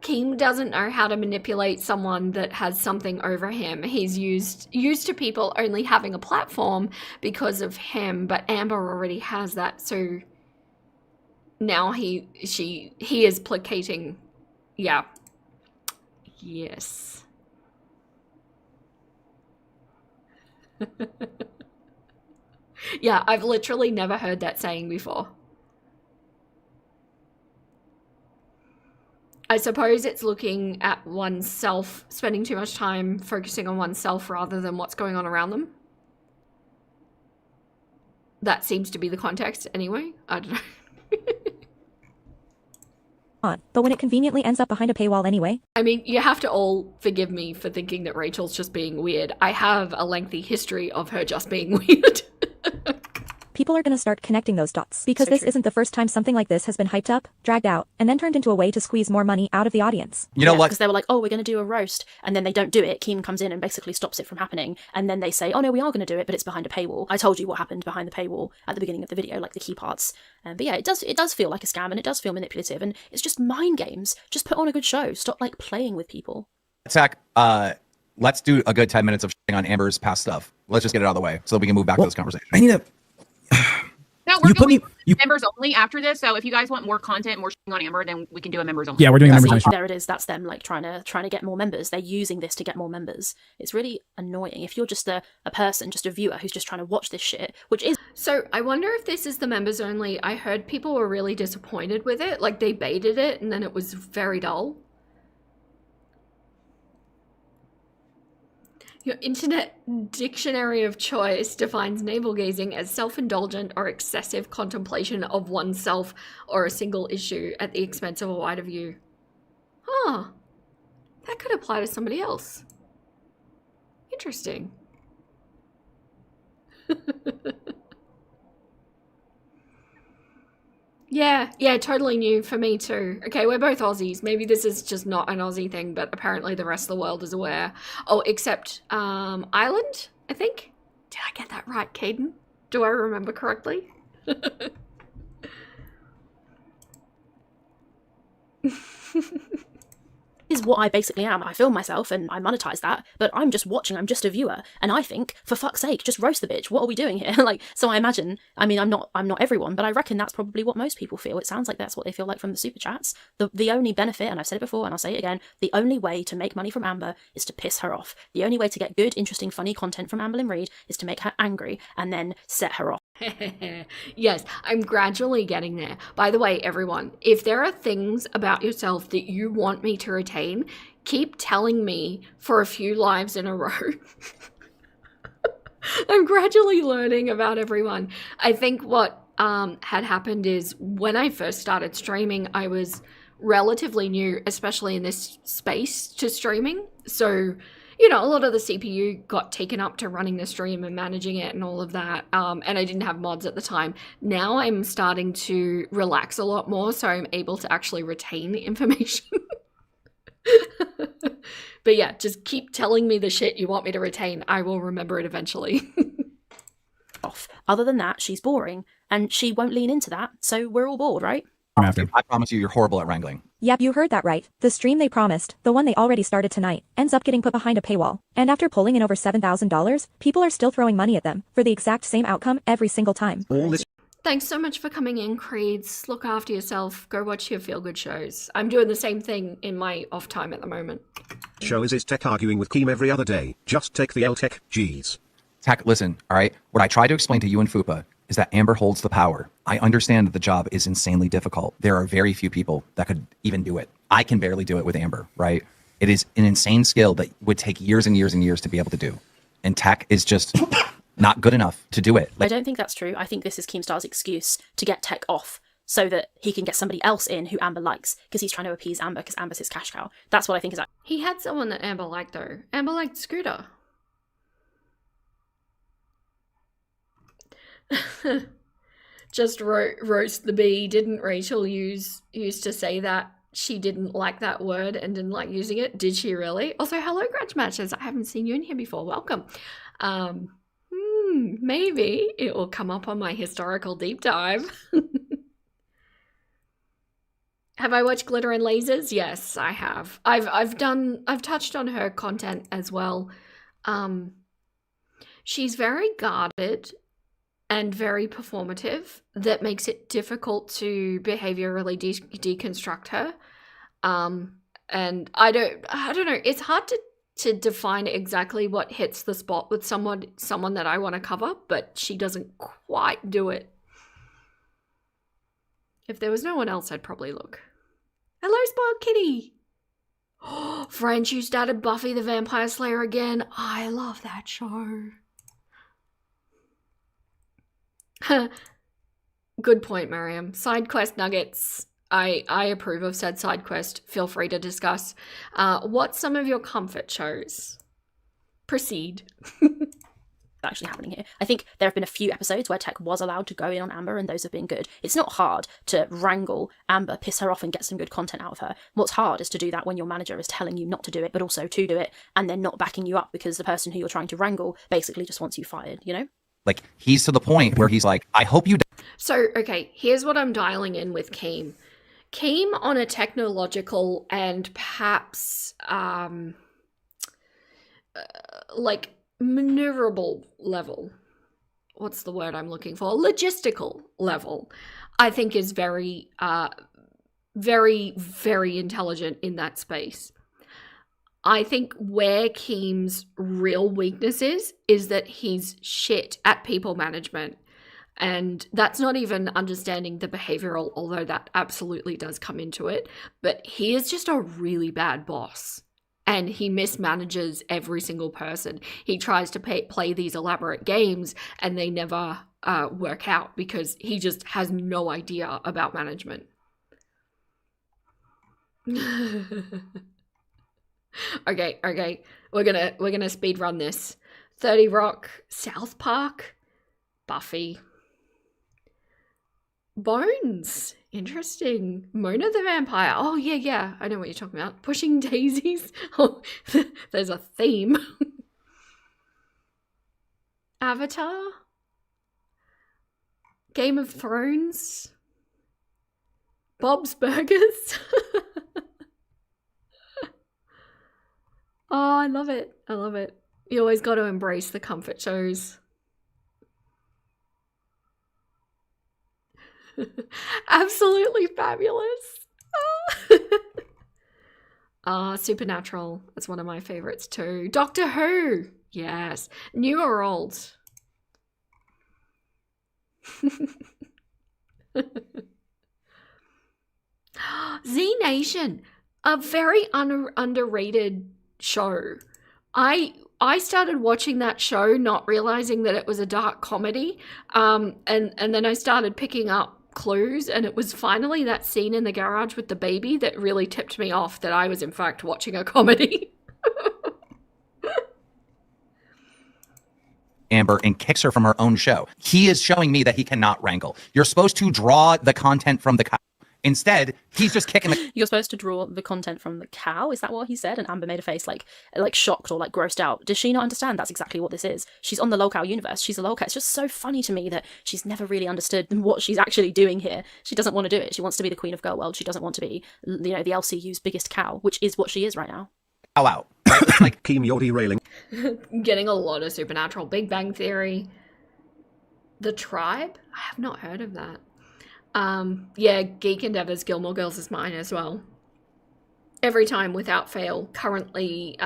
[SPEAKER 1] Keem doesn't know how to manipulate someone that has something over him. He's used to people only having a platform because of him, but Amber already has that, so now he is placating. Yeah. Yes. Yeah, I've literally never heard that saying before. I suppose it's looking at oneself, spending too much time focusing on oneself rather than what's going on around them. That seems to be the context anyway. I don't know.
[SPEAKER 8] But when it conveniently ends up behind a paywall anyway.
[SPEAKER 1] I mean, you have to all forgive me for thinking that Rachel's just being weird. I have a lengthy history of her just being weird.
[SPEAKER 8] People are gonna start connecting those dots. Because this isn't the first time something like this has been hyped up, dragged out, and then turned into a way to squeeze more money out of the audience.
[SPEAKER 6] You know what?
[SPEAKER 2] Because they were like, oh, we're going to do a roast, and then they don't do it. Keem comes in and basically stops it from happening, and then they say, oh no, we are going to do it, but it's behind a paywall. I told you what happened behind the paywall at the beginning of the video, like the key parts. But yeah, it does feel like a scam, and it does feel manipulative, and it's just mind games. Just put on a good show. Stop like playing with people.
[SPEAKER 6] Zach, let's do a good 10 minutes of shitting on Amber's past stuff. Let's just get it out of the way so we can move back to this conversation.
[SPEAKER 4] I need to.
[SPEAKER 5] No, we're
[SPEAKER 4] You put
[SPEAKER 5] doing
[SPEAKER 4] me-
[SPEAKER 5] members only after this. So if you guys want more content, more shitting on Amber, then we can do a members only.
[SPEAKER 4] Yeah, we're doing members only.
[SPEAKER 2] There it is. That's them like trying to get more members. They're using this to get more members. It's really annoying. If you're just a person, just a viewer who's just trying to watch this shit, which is...
[SPEAKER 1] So I wonder if this is the members only. I heard people were really disappointed with it. Like they baited it and then it was very dull. Your internet dictionary of choice defines navel gazing as self-indulgent or excessive contemplation of oneself or a single issue at the expense of a wider view. Huh. That could apply to somebody else. Interesting. Yeah, totally new for me too. Okay, we're both Aussies. Maybe this is just not an Aussie thing, but apparently the rest of the world is aware. Oh, except Ireland, I think. Did I get that right, Caden? Do I remember correctly?
[SPEAKER 2] Is what I basically am. I film myself and I monetize that, but I'm just watching, I'm just a viewer. And I think, for fuck's sake, just roast the bitch. What are we doing here? Like, so I imagine, I mean, I'm not everyone, but I reckon that's probably what most people feel. It sounds like that's what they feel like from the super chats. The only benefit, and I've said it before and I'll say it again, the only way to make money from Amber is to piss her off. The only way to get good, interesting, funny content from Amberlynn Reid is to make her angry and then set her off.
[SPEAKER 1] Yes, I'm gradually getting there. By the way, everyone, if there are things about yourself that you want me to retain, keep telling me for a few lives in a row. I'm gradually learning about everyone. I think what had happened is when I first started streaming, I was relatively new, especially in this space to streaming. So, you know, a lot of the CPU got taken up to running the stream and managing it and all of that. And I didn't have mods at the time. Now I'm starting to relax a lot more, so I'm able to actually retain the information. But yeah, just keep telling me the shit you want me to retain. I will remember it eventually.
[SPEAKER 2] Off. Other than that, she's boring, and she won't lean into that, so we're all bored, right?
[SPEAKER 4] After.
[SPEAKER 6] I promise you, you're horrible at wrangling.
[SPEAKER 8] Yep, you heard that right. The stream they promised, the one they already started tonight, ends up getting put behind a paywall. And after pulling in over $7,000, people are still throwing money at them for the exact same outcome every single time.
[SPEAKER 7] All this
[SPEAKER 1] Thanks so much for coming in, Creeds. Look after yourself. Go watch your feel-good shows. I'm doing the same thing in my off time at the moment.
[SPEAKER 7] show is tech arguing with Keem every other day. Just take the L tech, jeez.
[SPEAKER 6] Tech, listen, all right? What I try to explain to you and Fupa is that Amber holds the power. I understand that the job is insanely difficult. There are very few people that could even do it. I can barely do it with Amber, right? It is an insane skill that would take years and years and years to be able to do. And Tech is just not good enough to do it.
[SPEAKER 2] I don't think that's true. I think this is Keemstar's excuse to get Tech off so that he can get somebody else in who Amber likes, because he's trying to appease Amber because Amber's his cash cow. That's what I think is.
[SPEAKER 1] He had someone that Amber liked, though. Amber liked Scooter. Just roast the bee. Didn't Rachel used to say that she didn't like that word and didn't like using it? Did she really? Also, hello, Grudge Matches. I haven't seen you in here before. Welcome. Maybe it will come up on my historical deep dive. Have I watched Glitter and Lasers? Yes, I have. I've touched on her content as well. She's very guarded and very performative. That makes it difficult to behaviorally deconstruct her. And I don't know. It's hard to define exactly what hits the spot with someone that I want to cover, but she doesn't quite do it. If there was no one else, I'd probably look. Hello, Spoiled Kitty. French, you started Buffy the Vampire Slayer again. I love that show. Good point, Miriam. Side quest nuggets. I approve of said side quest. Feel free to discuss. What's some of your comfort shows? Proceed.
[SPEAKER 2] Actually happening here. I think there have been a few episodes where Tech was allowed to go in on Amber, and those have been good. It's not hard to wrangle Amber, piss her off, and get some good content out of her. What's hard is to do that when your manager is telling you not to do it, but also to do it, and then not backing you up because the person who you're trying to wrangle basically just wants you fired, you know?
[SPEAKER 6] Like, he's to the point where he's like, I hope you
[SPEAKER 1] So, okay, here's what I'm dialing in with Keem. Keem on a technological and perhaps, like, maneuverable level. What's the word I'm looking for? Logistical level, I think is very, very, very intelligent in that space. I think where Keem's real weakness is that he's shit at people management. And that's not even understanding the behavioral, although that absolutely does come into it. But he is just a really bad boss. And he mismanages every single person. He tries to play these elaborate games and they never work out because he just has no idea about management. Okay. We're gonna speed run this. 30 Rock, South Park, Buffy. Bones. Interesting. Mona the vampire. Oh, yeah. I know what you're talking about. Pushing daisies. Oh, there's a theme. Avatar. Game of Thrones. Bob's Burgers. Oh, I love it. I love it. You always got to embrace the comfort shows. Absolutely fabulous. Supernatural. That's one of my favorites too. Doctor Who. Yes. New or old? Z Nation. A very underrated show. I started watching that show not realizing that it was a dark comedy, and then I started picking up clues, and it was finally that scene in the garage with the baby that really tipped me off that I was in fact watching a comedy.
[SPEAKER 6] Amber and kicks her from her own show. He is showing me that he cannot wrangle. You're supposed to draw the content from the cow. Instead, he's just kicking the...
[SPEAKER 2] You're supposed to draw the content from the cow? Is that what he said? And Amber made a face like shocked or like grossed out. Does she not understand that's exactly what this is? She's on the lolcow universe. She's a lolcow. It's just so funny to me that she's never really understood what she's actually doing here. She doesn't want to do it. She wants to be the queen of girl world. She doesn't want to be, the LCU's biggest cow, which is what she is right now.
[SPEAKER 6] Cow out. Right? It's like...
[SPEAKER 7] Keem, you're derailing.
[SPEAKER 1] Getting a lot of Supernatural. Big Bang Theory. The Tribe? I have not heard of that. Yeah, Geek Endeavors, Gilmore Girls is mine as well. Every time without fail, currently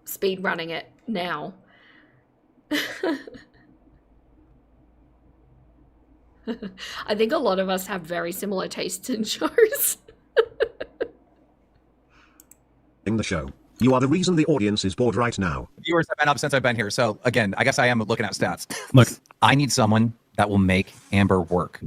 [SPEAKER 1] speed running it now. I think a lot of us have very similar tastes in shows.
[SPEAKER 7] In the show. You are the reason the audience is bored right now.
[SPEAKER 6] Viewers have been up since I've been here. So again, I guess I am looking at stats.
[SPEAKER 4] Look,
[SPEAKER 6] I need someone that will make Amber work.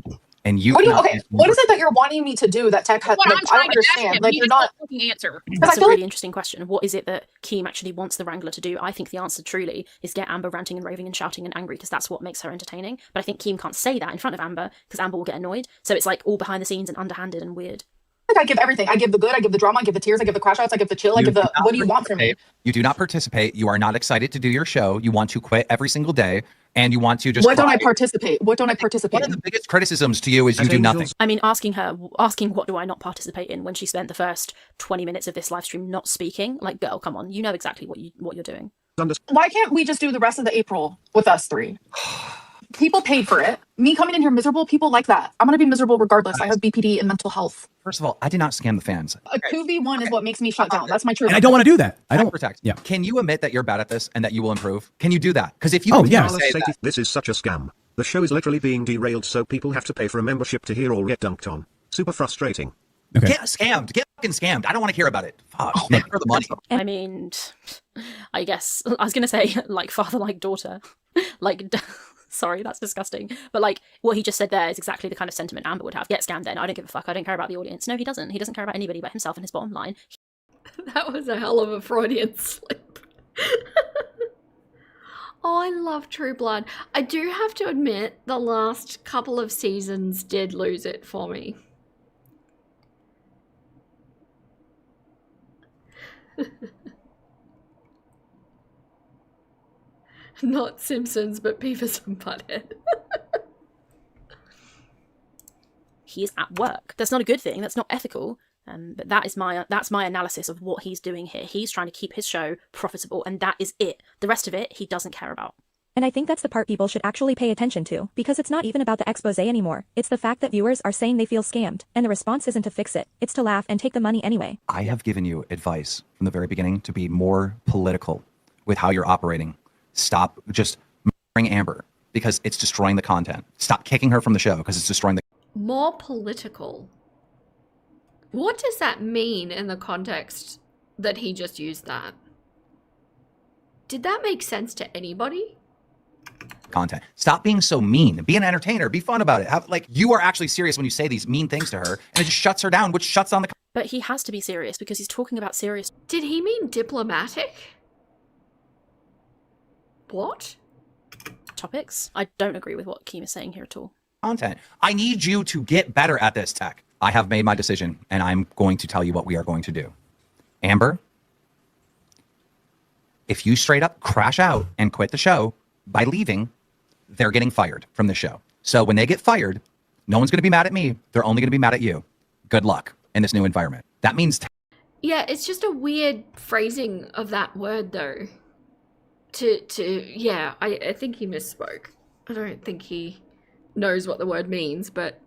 [SPEAKER 6] And you
[SPEAKER 3] okay, what is it that you're wanting me to do that Tech has?
[SPEAKER 5] What
[SPEAKER 3] Like,
[SPEAKER 5] I'm
[SPEAKER 3] I
[SPEAKER 5] trying
[SPEAKER 3] don't
[SPEAKER 5] to ask
[SPEAKER 3] understand.
[SPEAKER 5] him.
[SPEAKER 3] Like,
[SPEAKER 5] He
[SPEAKER 3] you're
[SPEAKER 5] just
[SPEAKER 3] not.
[SPEAKER 5] won't fucking answer.
[SPEAKER 2] That's
[SPEAKER 3] I
[SPEAKER 2] a
[SPEAKER 3] feel
[SPEAKER 2] really
[SPEAKER 3] like-
[SPEAKER 2] interesting question. What is it that Keem actually wants the Wrangler to do? I think the answer truly is get Amber ranting and raving and shouting and angry because that's what makes her entertaining. But I think Keem can't say that in front of Amber because Amber will get annoyed. So it's like all behind the scenes and underhanded and weird.
[SPEAKER 3] Like, I give everything. I give the good. I give the drama. I give the tears. I give the crash outs. I give the chill. I give the. What do you want from me?
[SPEAKER 6] You do not participate. You are not excited to do your show. You want to quit every single day. And you want to just...
[SPEAKER 3] What don't I participate? What don't I participate
[SPEAKER 6] One of the biggest criticisms to you is you do nothing.
[SPEAKER 2] I mean, asking what do I not participate in when she spent the first 20 minutes of this live stream not speaking? Like, girl, come on. You know exactly what you're doing.
[SPEAKER 3] Why can't we just do the rest of the April with us three? People paid for it. Me coming in here miserable, people like that. I'm going to be miserable regardless. I have BPD and mental health.
[SPEAKER 6] First of all, I did not scam the fans.
[SPEAKER 3] A 2v1 is what makes me shut down. That's my truth.
[SPEAKER 4] and I don't want to do that. I don't.
[SPEAKER 6] Protect.
[SPEAKER 4] Yeah.
[SPEAKER 6] Can you admit that you're bad at this and that you will improve? Can you do that? Because if you...
[SPEAKER 4] Oh, yeah.
[SPEAKER 6] say that,
[SPEAKER 7] This is such a scam. The show is literally being derailed, so people have to pay for a membership to hear all get dunked on. Super frustrating.
[SPEAKER 4] Okay.
[SPEAKER 6] get scammed. Get fucking scammed. I don't want to hear about it. Fuck. Nick, for the money.
[SPEAKER 2] I mean, I guess I was going to say like father, like daughter. Like, sorry, that's disgusting. But like what he just said there is exactly the kind of sentiment Amber would have. Get scammed then. I don't give a fuck. I don't care about the audience. No, he doesn't. He doesn't care about anybody but himself and his bottom line.
[SPEAKER 1] That was a hell of a Freudian slip. Oh, I love True Blood. I do have to admit, the last couple of seasons did lose it for me. Not Simpsons, but Beavis and Butthead.
[SPEAKER 2] He is at work. That's not a good thing. That's not ethical. But that's my analysis of what he's doing here. He's trying to keep his show profitable, and that is it. The rest of it, he doesn't care about.
[SPEAKER 8] And I think that's the part people should actually pay attention to, because it's not even about the expose anymore. It's the fact that viewers are saying they feel scammed, and the response isn't to fix it. It's to laugh and take the money anyway.
[SPEAKER 6] I have given you advice from the very beginning to be more political with how you're operating. Stop just murdering Amber because it's destroying the content. Stop kicking her from the show because it's destroying the...
[SPEAKER 1] More political. What does that mean in the context that he just used that? Did that make sense to anybody?
[SPEAKER 6] content. Stop being so mean. Be an entertainer. Be fun about it. Have, like, you are actually serious when you say these mean things to her, and it just shuts her down, which shuts down the...
[SPEAKER 2] But he has to be serious because he's talking about serious...
[SPEAKER 1] Did he mean diplomatic? What?
[SPEAKER 2] topics. I don't agree with what Keem is saying here at all.
[SPEAKER 6] content. I need you to get better at this, Tech. I have made my decision, and I'm going to tell you what we are going to do. Amber, if you straight up crash out and quit the show by leaving, they're getting fired from the show. So when they get fired, no one's going to be mad at me. They're only going to be mad at you. Good luck in this new environment. That means...
[SPEAKER 1] Yeah, it's just a weird phrasing of that word, though. Yeah, I think he misspoke. I don't think he knows what the word means, but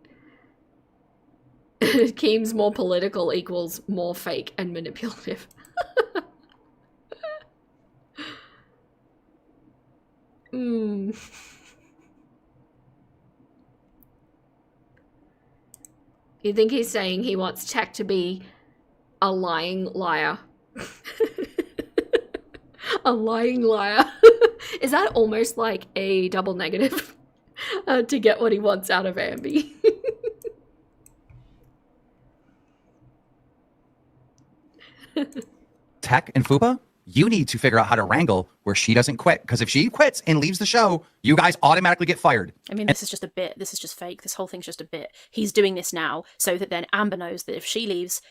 [SPEAKER 1] Keem's more political equals more fake and manipulative. You think he's saying he wants Tech to be a lying liar? A lying liar. Is that almost like a double negative to get what he wants out of Amby?
[SPEAKER 6] Tech and Fupa, you need to figure out how to wrangle where she doesn't quit. Because if she quits and leaves the show, you guys automatically get fired.
[SPEAKER 2] I mean, this is just a bit. This is just fake. This whole thing's just a bit. He's doing this now so that then Amber knows that if she leaves,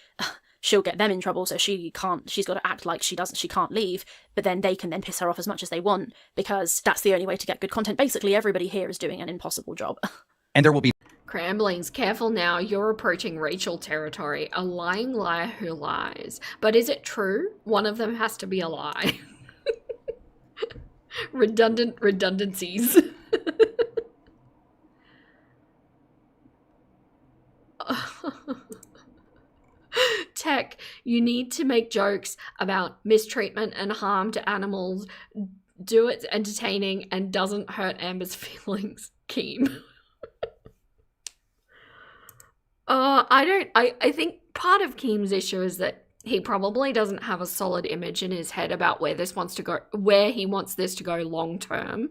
[SPEAKER 2] she'll get them in trouble. So she can't. She's got to act like she can't leave. But then they can then piss her off as much as they want because that's the only way to get good content. Basically, everybody here is doing an impossible job.
[SPEAKER 6] And there will be...
[SPEAKER 1] Cramblings, careful now, you're approaching Rachel territory. A lying liar who lies. But is it true? One of them has to be a lie. Redundancies. Tech, you need to make jokes about mistreatment and harm to animals. Do it entertaining and doesn't hurt Amber's feelings. Keem. I think part of Keem's issue is that he probably doesn't have a solid image in his head about where he wants this to go long term.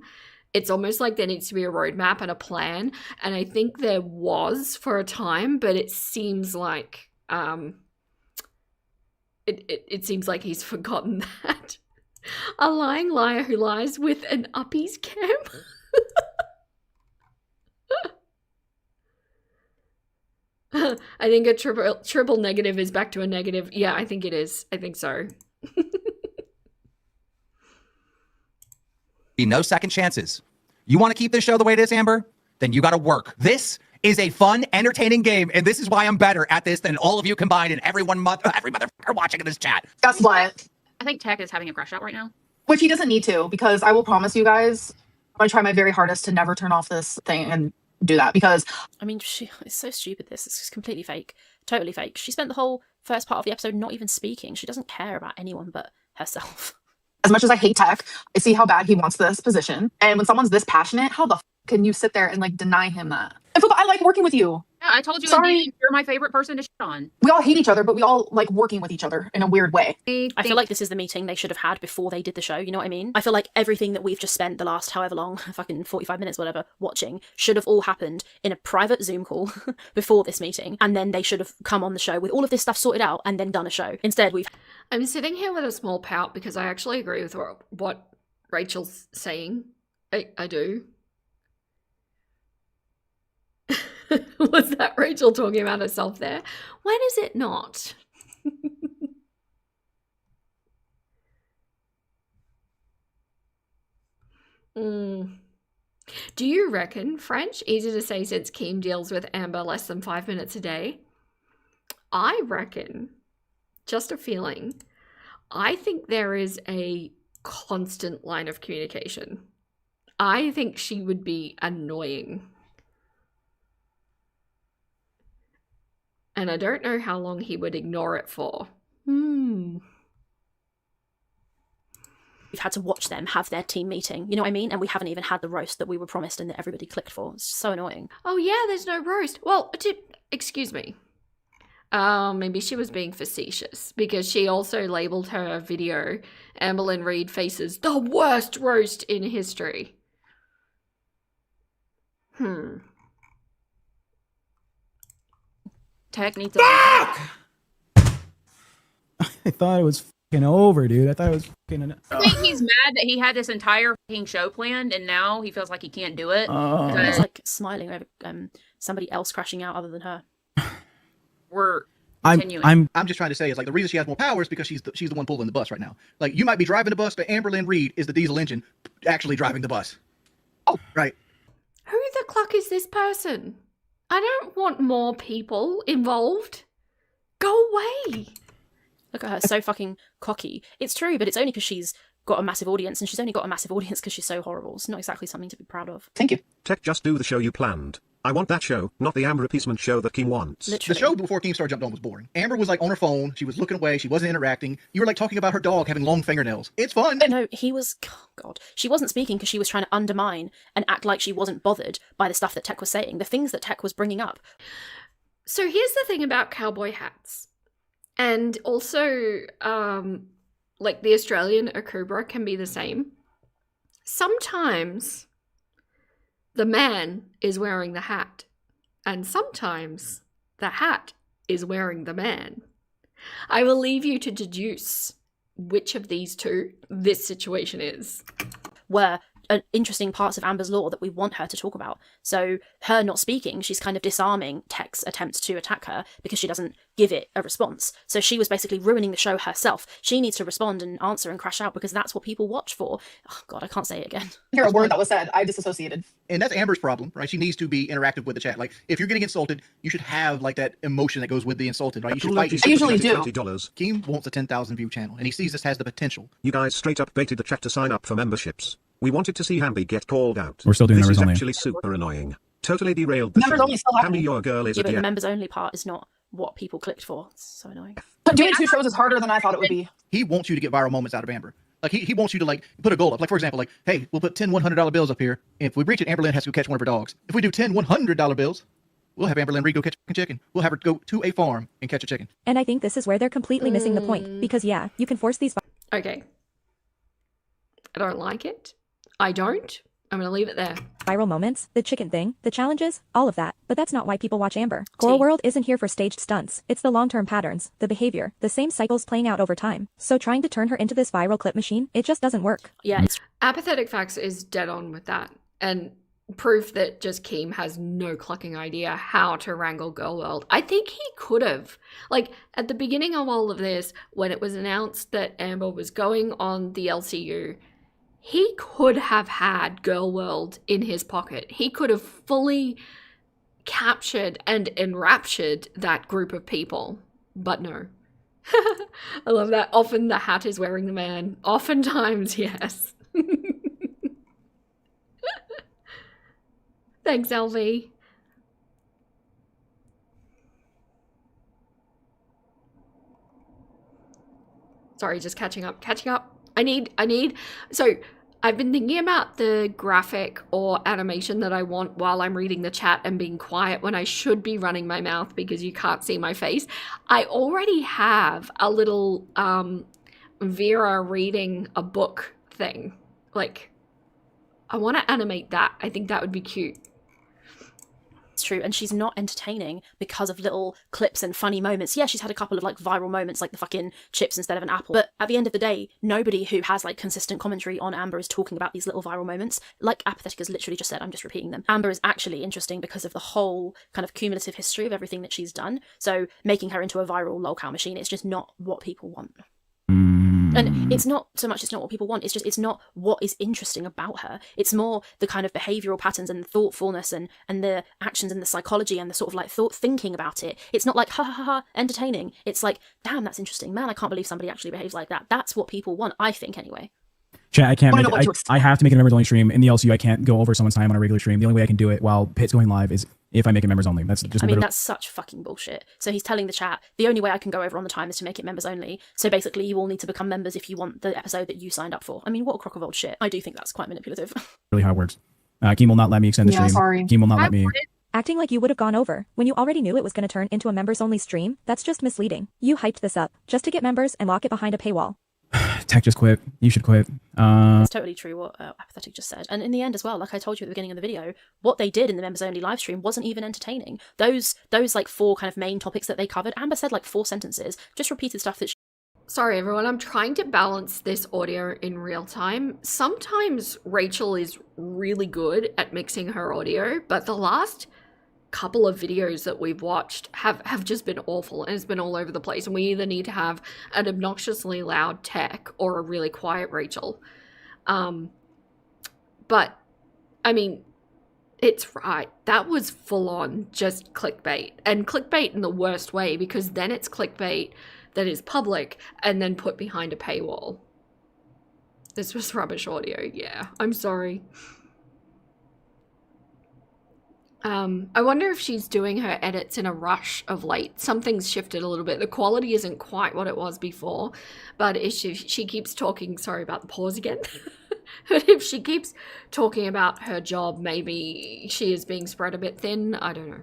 [SPEAKER 1] It's almost like there needs to be a roadmap and a plan, and I think there was for a time, but it seems like it seems like he's forgotten that. A lying liar who lies with an uppies cam. I think a triple negative is back to a negative. Yeah, I think it is. I think so.
[SPEAKER 6] Be no second chances. You want to keep this show the way it is, Amber? Then you got to work. This is a fun, entertaining game, and this is why I'm better at this than all of you combined and every motherfucker watching in this chat.
[SPEAKER 3] Guess what?
[SPEAKER 5] I think Tech is having a crash out right now.
[SPEAKER 3] Which he doesn't need to, because I will promise you guys, I'm going to try my very hardest to never turn off this thing and do that, because
[SPEAKER 2] I mean, it's so stupid. This is completely fake, totally fake. She spent the whole first part of the episode not even speaking. She doesn't care about anyone but herself.
[SPEAKER 3] as much as I hate Tech, I see how bad he wants this position. And when someone's this passionate, how the can you sit there and like deny him that? And Fupa, I like working with you.
[SPEAKER 5] Yeah, I told you.
[SPEAKER 3] Sorry,
[SPEAKER 5] you're my favorite person to shit on.
[SPEAKER 3] We all hate each other, but we all like working with each other in a weird way.
[SPEAKER 2] I feel like this is the meeting they should have had before they did the show, you know what I mean? I feel like everything that we've just spent the last however long, fucking 45 minutes, whatever, watching, should have all happened in a private Zoom call before this meeting, and then they should have come on the show with all of this stuff sorted out and then done a show. Instead, we've...
[SPEAKER 1] I'm sitting here with a small pout because I actually agree with what Rachel's saying. I do. Was that Rachel talking about herself there? When is it not? Do you reckon French? Easy to say since Keem deals with Amber less than 5 minutes a day. I reckon, just a feeling, I think there is a constant line of communication. I think she would be annoying. And I don't know how long he would ignore it for.
[SPEAKER 2] We've had to watch them have their team meeting, you know what I mean? And we haven't even had the roast that we were promised and that everybody clicked for. It's so annoying.
[SPEAKER 1] Oh yeah, there's no roast. Well, excuse me. Maybe she was being facetious because she also labeled her video, Amberlynn Reid faces the worst roast in history.
[SPEAKER 5] Tech needs
[SPEAKER 4] I thought it was over, dude. I thought it was fucking.
[SPEAKER 5] I think he's mad that he had this entire fucking show planned, and now he feels like he can't do it.
[SPEAKER 2] It's like smiling over somebody else crashing out other than her.
[SPEAKER 5] We're continuing.
[SPEAKER 9] I'm just trying to say is like the reason she has more power is because she's the one pulling the bus right now. Like you might be driving the bus, but Amberlynn Reed is the diesel engine actually driving the bus. Oh, right.
[SPEAKER 1] Who the cluck is this person? I don't want more people involved. Go away.
[SPEAKER 2] Look at her, so fucking cocky. It's true, but it's only because she's got a massive audience, and she's only got a massive audience because she's so horrible. It's not exactly something to be proud of.
[SPEAKER 9] Thank you.
[SPEAKER 7] Tech, just do the show you planned. I want that show, not the Amber appeasement show that Kim wants.
[SPEAKER 2] Literally.
[SPEAKER 9] The show before Keemstar jumped on was boring. Amber was like on her phone. She was looking away. She wasn't interacting. You were like talking about her dog having long fingernails. It's fun.
[SPEAKER 2] No, he was... Oh, God. She wasn't speaking because she was trying to undermine and act like she wasn't bothered by the stuff that Tech was saying, the things that Tech was bringing up.
[SPEAKER 1] So here's the thing about cowboy hats. And also, like the Australian Akubra can be the same. Sometimes the man is wearing the hat, and sometimes the hat is wearing the man. I will leave you to deduce which of these two this situation is.
[SPEAKER 2] Were interesting parts of Amber's lore that we want her to talk about. So her not speaking, she's kind of disarming Tech's attempts to attack her because she doesn't give it a response. So she was basically ruining the show herself. She needs to respond and answer and crash out because that's what people watch for. Oh God, I can't say it again.
[SPEAKER 3] Hear a word that was said, I disassociated.
[SPEAKER 9] And that's Amber's problem, right? She needs to be interactive with the chat. Like, if you're getting insulted, you should have like that emotion that goes with the insulted, right? You should fight.
[SPEAKER 3] I usually do.
[SPEAKER 7] $20.
[SPEAKER 9] Keem wants a 10,000 view channel, and he sees this has the potential.
[SPEAKER 7] You guys straight up baited the chat to sign up for memberships. We wanted to see Hamby get called out.
[SPEAKER 4] We're still doing
[SPEAKER 7] this
[SPEAKER 4] members
[SPEAKER 7] is
[SPEAKER 4] only.
[SPEAKER 7] Actually super annoying. Totally derailed the
[SPEAKER 3] Members
[SPEAKER 7] show.
[SPEAKER 3] only still happening.
[SPEAKER 7] Hamby, your girl is
[SPEAKER 2] Yeah,
[SPEAKER 7] at
[SPEAKER 2] but
[SPEAKER 7] the
[SPEAKER 2] the
[SPEAKER 7] end.
[SPEAKER 2] members only part is not what people clicked for. It's so annoying.
[SPEAKER 3] But doing 2 shows is harder than I thought it would be.
[SPEAKER 9] He wants you to get viral moments out of Amber. Like he wants you to like put a goal up. Like for example, like, hey, we'll put 10 $100 bills up here. If we reach it, Amberlynn has to go catch one of her dogs. If we do 10 $100 bills, we'll have Amberlynn Reed go catch a chicken. We'll have her go to a farm and catch a chicken.
[SPEAKER 8] And I think this is where they're completely missing the point, because yeah, you can force these
[SPEAKER 1] Okay. I don't like it. I don't. I'm going to leave it there.
[SPEAKER 8] viral moments, the chicken thing, the challenges, all of that. But that's not why people watch Amber. Coral World isn't here for staged stunts. It's the long-term patterns, the behavior, the same cycles playing out over time. So trying to turn her into this viral clip machine, it just doesn't work.
[SPEAKER 2] Yeah, it's
[SPEAKER 1] Apathetic Facts is dead on with that. And proof that just Keem has no clucking idea how to wrangle Girl World. I think he could have. Like, at the beginning of all of this, when it was announced that Amber was going on the LCU, he could have had Girl World in his pocket. He could have fully captured and enraptured that group of people. But no. I love that. Often the hat is wearing the man. Oftentimes, yes. Thanks, LV. Sorry, just catching up. I need, so I've been thinking about the graphic or animation that I want while I'm reading the chat and being quiet when I should be running my mouth because you can't see my face. I already have a little Vera reading a book thing. Like, I want to animate that. I think that would be cute.
[SPEAKER 2] It's true, and she's not entertaining because of little clips and funny moments. Yeah, she's had a couple of like viral moments, like the fucking chips instead of an apple. But at the end of the day, nobody who has like consistent commentary on Amber is talking about these little viral moments. Like Apathetic has literally just said, I'm just repeating them. Amber is actually interesting because of the whole kind of cumulative history of everything that she's done. So making her into a viral lolcow machine, it's just not what people want. And it's not so much it's not what people want, it's not what is interesting about her. It's more the kind of behavioural patterns and the thoughtfulness and the actions and the psychology and the sort of like thinking about it. It's not like ha ha ha ha entertaining. It's like, damn, that's interesting. Man, I can't believe somebody actually behaves like that. That's what people want, I think anyway.
[SPEAKER 4] Chat, I can't make it, I have to make it a members only stream. In the LCU, I can't go over someone's time on a regular stream. The only way I can do it while Pit's going live is if I make it members only. That's just
[SPEAKER 2] that's such fucking bullshit. So he's telling the chat, the only way I can go over on the time is to make it members only. So basically you all need to become members if you want the episode that you signed up for. I mean, what a crock of old shit. I do think that's quite manipulative.
[SPEAKER 4] really how it works. Keem will not let me extend the stream.
[SPEAKER 3] Sorry.
[SPEAKER 4] Keem will not let me.
[SPEAKER 8] Acting like you would have gone over when you already knew it was going to turn into a members-only stream, that's just misleading. You hyped this up just to get members and lock it behind a paywall.
[SPEAKER 4] Tech just quit. You should quit.
[SPEAKER 2] It's totally true what Apathetic just said. And in the end as well, like I told you at the beginning of the video, what they did in the members only live stream wasn't even entertaining. Those like 4 kind of main topics that they covered, Amber said like 4 sentences, just repeated stuff that
[SPEAKER 1] Sorry, everyone. I'm trying to balance this audio in real time. Sometimes Rachel is really good at mixing her audio, but the last couple of videos that we've watched have just been awful, and it's been all over the place, and we either need to have an obnoxiously loud tech or a really quiet Rachel. But, I mean, it's right. That was full on just clickbait, and clickbait in the worst way, because then it's clickbait that is public and then put behind a paywall. This was rubbish audio. Yeah, I'm sorry. I wonder if she's doing her edits in a rush of late. Something's shifted a little bit. The quality isn't quite what it was before, but if she keeps talking, sorry about the pause again, but if she keeps talking about her job, maybe she is being spread a bit thin. I don't know.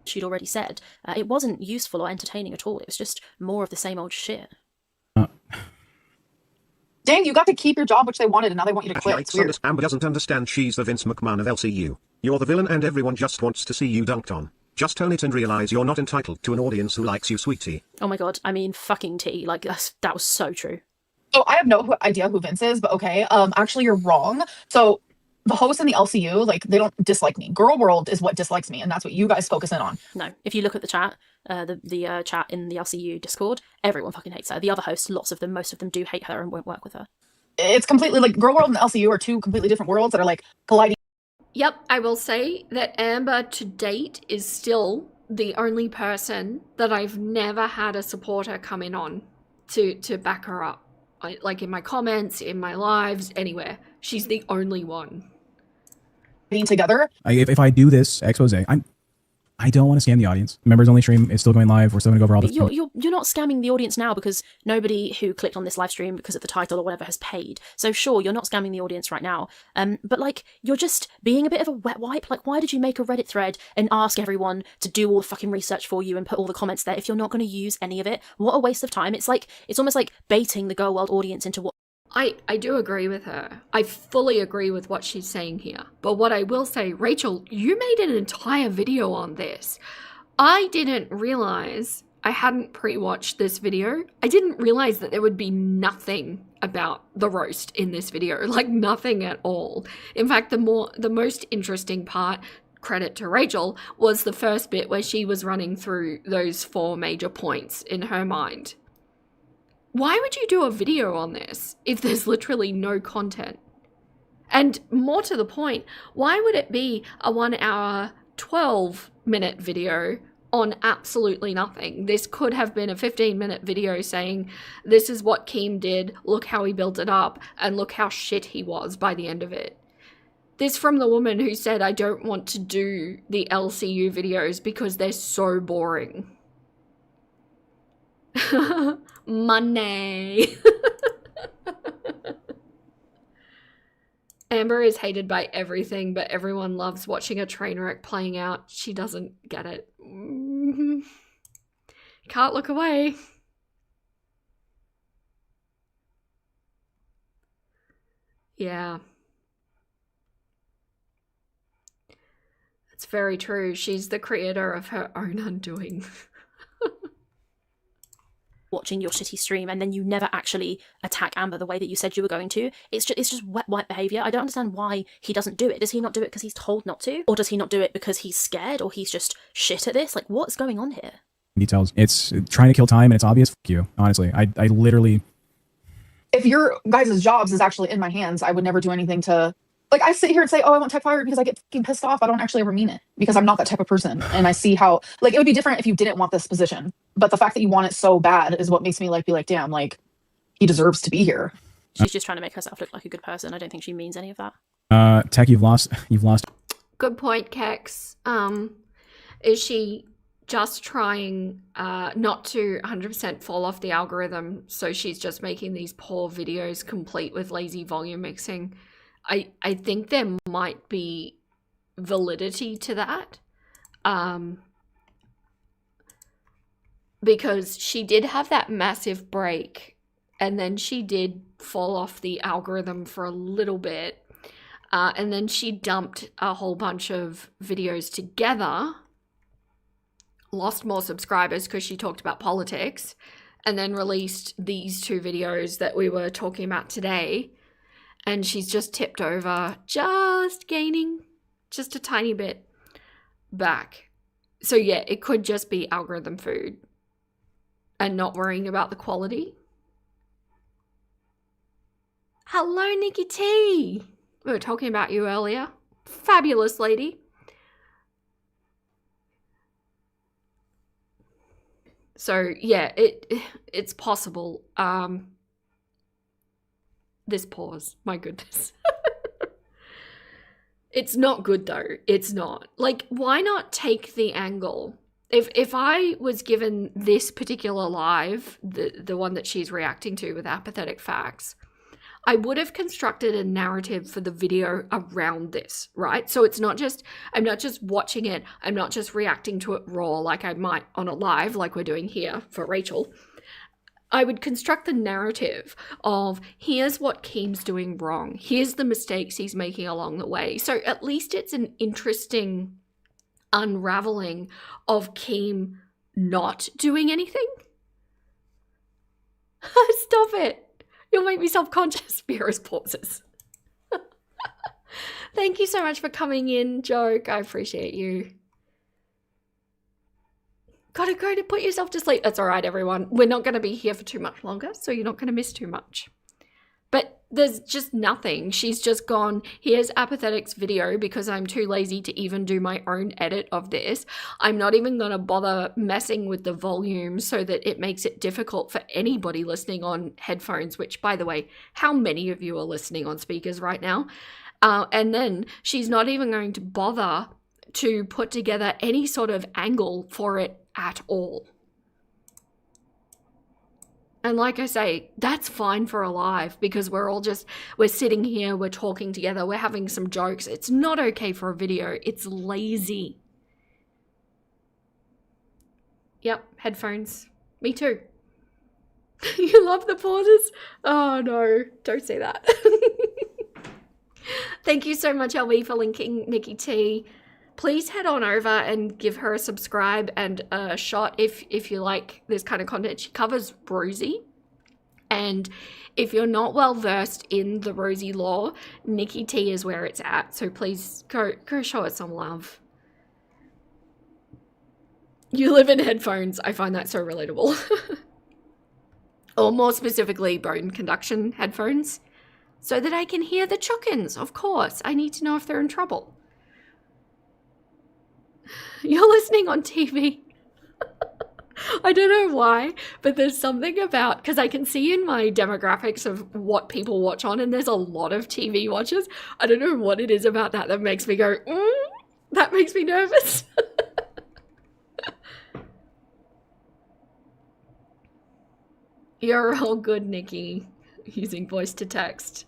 [SPEAKER 2] She'd already said it wasn't useful or entertaining at all. It was just more of the same old shit.
[SPEAKER 3] Dang, you got to keep your job, which they wanted, and now they want you to quit. It's weird.
[SPEAKER 7] Amber doesn't understand she's the Vince McMahon of LCU. You're the villain and everyone just wants to see you dunked on. Just own it and realize you're not entitled to an audience who likes you, sweetie.
[SPEAKER 2] Oh my god, I mean, fucking tea. Like, that was so true.
[SPEAKER 3] So I have no idea who Vince is, but okay. Actually, you're wrong. So the hosts in the LCU, like, they don't dislike me. Girl World is what dislikes me, and that's what you guys focus in on.
[SPEAKER 2] No, if you look at the chat, the chat in the LCU Discord, everyone fucking hates her. The other hosts, lots of them, most of them do hate her and won't work with her.
[SPEAKER 3] It's completely, like, Girl World and LCU are two completely different worlds that are, like, colliding.
[SPEAKER 1] Yep, I will say that Amber to date is still the only person that I've never had a supporter come in on to back her up. Like in my comments, in my lives, anywhere. She's the only one.
[SPEAKER 3] Together.
[SPEAKER 4] If I do this expose, I don't want to scam the audience. Members only stream is still going live. We're still going to go over all this.
[SPEAKER 2] You're not scamming the audience now, because nobody who clicked on this live stream because of the title or whatever has paid. So sure, you're not scamming the audience right now. But like, you're just being a bit of a wet wipe. Like, why did you make a Reddit thread and ask everyone to do all the fucking research for you and put all the comments there if you're not going to use any of it? What a waste of time. It's almost like baiting the Girl World audience into what.
[SPEAKER 1] I do agree with her. I fully agree with what she's saying here. But what I will say, Rachel, you made an entire video on this. I didn't realize, I hadn't pre-watched this video. I didn't realize that there would be nothing about the roast in this video. Like, nothing at all. In fact, the most interesting part, credit to Rachel, was the first bit where she was running through those 4 major points in her mind. Why would you do a video on this if there's literally no content? And more to the point, why would it be a 1 hour, 12-minute video on absolutely nothing? This could have been a 15-minute video saying, this is what Keem did, look how he built it up, and look how shit he was by the end of it. This from the woman who said, I don't want to do the LCU videos because they're so boring. Money. Amber is hated by everything, but everyone loves watching a train wreck playing out. She doesn't get it. Can't look away. Yeah. It's very true. She's the creator of her own undoing.
[SPEAKER 2] Watching your shitty stream and then you never actually attack Amber the way that you said you were going to. It's just wet wipe behaviour. I don't understand why he doesn't do it. Does he not do it because he's told not to? Or does he not do it because he's scared? Or he's just shit at this? Like, what's going on here?
[SPEAKER 4] Details. It's trying to kill time and it's obvious. Fuck you. Honestly, I literally...
[SPEAKER 3] If your guys' jobs is actually in my hands, I would never do anything to... Like, I sit here and say, oh, I want tech fired because I get fucking pissed off. I don't actually ever mean it because I'm not that type of person. And I see how, like, it would be different if you didn't want this position. But the fact that you want it so bad is what makes me, like, be like, damn, like, he deserves to be here.
[SPEAKER 2] She's just trying to make herself look like a good person. I don't think she means any of that.
[SPEAKER 4] Tech, you've lost.
[SPEAKER 1] Good point, Kex. Is she just trying not to 100% fall off the algorithm, so she's just making these poor videos complete with lazy volume mixing? I think there might be validity to that, because she did have that massive break and then she did fall off the algorithm for a little bit, and then she dumped a whole bunch of videos together, lost more subscribers because she talked about politics, and then released these 2 videos that we were talking about today, and she's just tipped over, just gaining just a tiny bit back. So yeah, it could just be algorithm food and not worrying about the quality. Hello, Nikki T. We were talking about you earlier. Fabulous lady. So yeah, it's possible. This pause, my goodness. It's not good though. It's not. Like, why not take the angle? If I was given this particular live, the one that she's reacting to with apathetic facts, I would have constructed a narrative for the video around this, right? So it's not just, I'm not just watching it, I'm not just reacting to it raw like I might on a live like we're doing here for Rachel. I would construct the narrative of, here's what Keem's doing wrong, here's the mistakes he's making along the way. So at least it's an interesting unraveling of Keem not doing anything. Stop it. You'll make me self-conscious. Vera's pauses. Thank you so much for coming in, Joke. I appreciate you. Gotta go to put yourself to sleep. That's all right, everyone. We're not going to be here for too much longer, so you're not going to miss too much. But there's just nothing. She's just gone, here's Apathetic's video because I'm too lazy to even do my own edit of this. I'm not even going to bother messing with the volume so that it makes it difficult for anybody listening on headphones, which, by the way, how many of you are listening on speakers right now? And then she's not even going to bother to put together any sort of angle for it at all. And like I say, that's fine for a live because we're sitting here, we're talking together, we're having some jokes. It's not okay for a video. It's lazy. Yep, headphones. Me too. You love the pauses? Oh no, don't say that. Thank you so much, LB, for linking Nikki T. Please head on over and give her a subscribe and a shot if you like this kind of content. She covers Rosie. And if you're not well versed in the Rosie lore, Nikki T is where it's at. So please go show it some love. You live in headphones. I find that so relatable. Or more specifically, bone conduction headphones. So that I can hear the chuckins, of course. I need to know if they're in trouble. You're listening on TV. I don't know why, but there's something about, because I can see in my demographics of what people watch on, and there's a lot of TV watchers. I don't know what it is about that makes me go, that makes me nervous. You're all good, Nikki, using voice to text.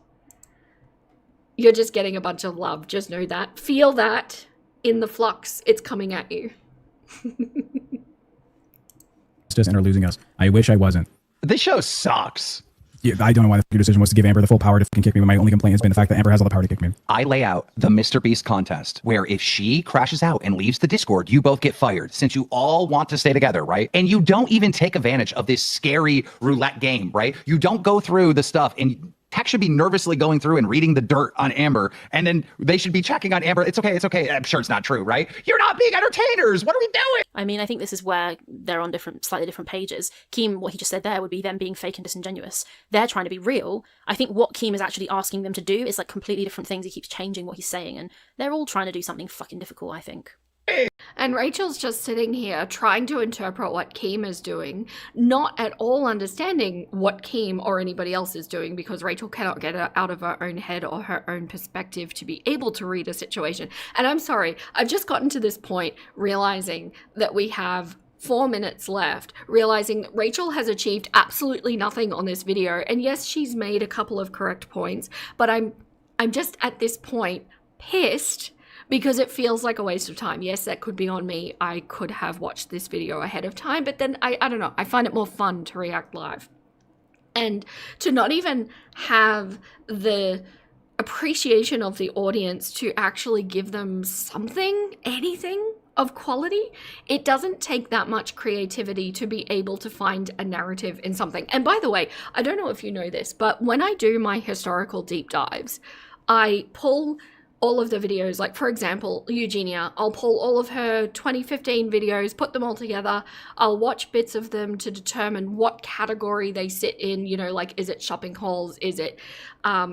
[SPEAKER 1] You're just getting a bunch of love. Just know that. Feel that in the flux. It's coming at you.
[SPEAKER 4] And are losing us. I wish I wasn't.
[SPEAKER 6] This show sucks.
[SPEAKER 4] Yeah, I don't know why the decision was to give Amber the full power to fucking kick me, but my only complaint has been the fact that Amber has all the power to kick me.
[SPEAKER 6] I lay out the Mr. Beast contest where if she crashes out and leaves the Discord, you both get fired since you all want to stay together, right? And you don't even take advantage of this scary roulette game, right? You don't go through the stuff and Tech should be nervously going through and reading the dirt on Amber, and then they should be checking on Amber. It's okay, it's okay. I'm sure it's not true, right? You're not being entertainers. What are we doing?
[SPEAKER 2] I mean, I think this is where they're on slightly different pages. Keem, what he just said there would be them being fake and disingenuous. They're trying to be real. I think what Keem is actually asking them to do is like completely different things. He keeps changing what he's saying, and they're all trying to do something fucking difficult, I think.
[SPEAKER 1] And Rachel's just sitting here trying to interpret what Keem is doing, not at all understanding what Keem or anybody else is doing, because Rachel cannot get out of her own head or her own perspective to be able to read a situation. And I'm sorry, I've just gotten to this point realizing that we have 4 minutes left, realizing that Rachel has achieved absolutely nothing on this video. And yes, she's made a couple of correct points, but I'm just at this point pissed because it feels like a waste of time. Yes, that could be on me. I could have watched this video ahead of time, but then I don't know. I find it more fun to react live. And to not even have the appreciation of the audience to actually give them something, anything of quality. It doesn't take that much creativity to be able to find a narrative in something. And by the way, I don't know if you know this, but when I do my historical deep dives, I pull all of the videos, like for example, Eugenia, I'll pull all of her 2015 videos, put them all together. I'll watch bits of them to determine what category they sit in, you know, like, is it shopping hauls? Is it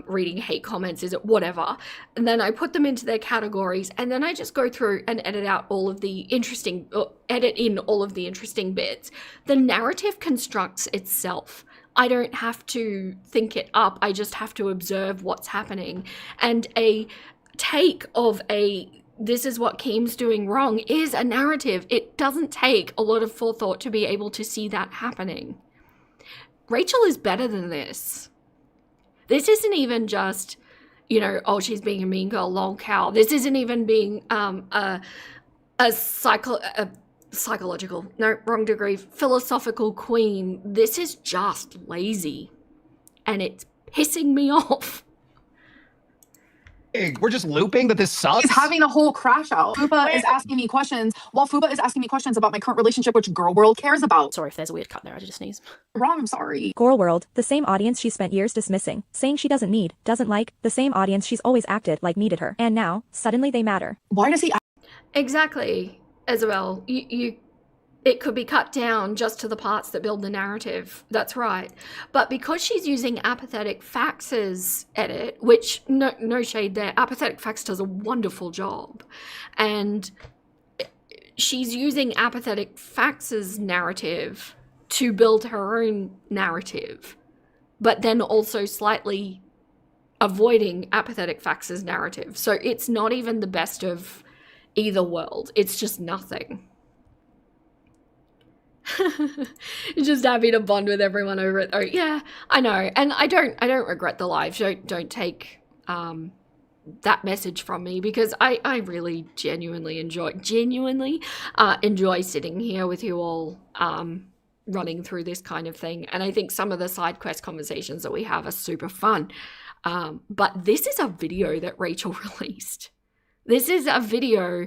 [SPEAKER 1] reading hate comments? Is it whatever? And then I put them into their categories, and then I just go through and edit in all of the interesting bits. The narrative constructs itself. I don't have to think it up. I just have to observe what's happening. And a take of this is what Keem's doing wrong is a narrative. It doesn't take a lot of forethought to be able to see that happening. Rachel is better than this. This isn't even just, you know, oh, she's being a mean girl, lol cow. This isn't even being psychological, no, wrong degree, philosophical queen. This is just lazy. And it's pissing me off.
[SPEAKER 6] We're just looping that this sucks.
[SPEAKER 3] He's having a whole crash out. Fupa is asking me questions about my current relationship, which Girl World cares about.
[SPEAKER 2] Sorry if there's a weird cut there, I did a sneeze.
[SPEAKER 3] Wrong, I'm sorry.
[SPEAKER 8] Girl World, the same audience she spent years dismissing, saying she doesn't need, doesn't like, the same audience she's always acted like needed her. And now, suddenly they matter.
[SPEAKER 3] Why does he...
[SPEAKER 1] Exactly, Isabel. It could be cut down just to the parts that build the narrative. That's right. But because she's using Apathetic Facts' edit, which, no shade there, Apathetic Facts does a wonderful job. And she's using Apathetic Facts' narrative to build her own narrative, but then also slightly avoiding Apathetic Facts' narrative. So it's not even the best of either world. It's just nothing. Just happy to bond with everyone over it. Oh yeah, I know, and I don't regret the live. Don't take that message from me, because I really genuinely enjoy sitting here with you all running through this kind of thing. And I think some of the side quest conversations that we have are super fun. But this is a video that Rachel released. This is a video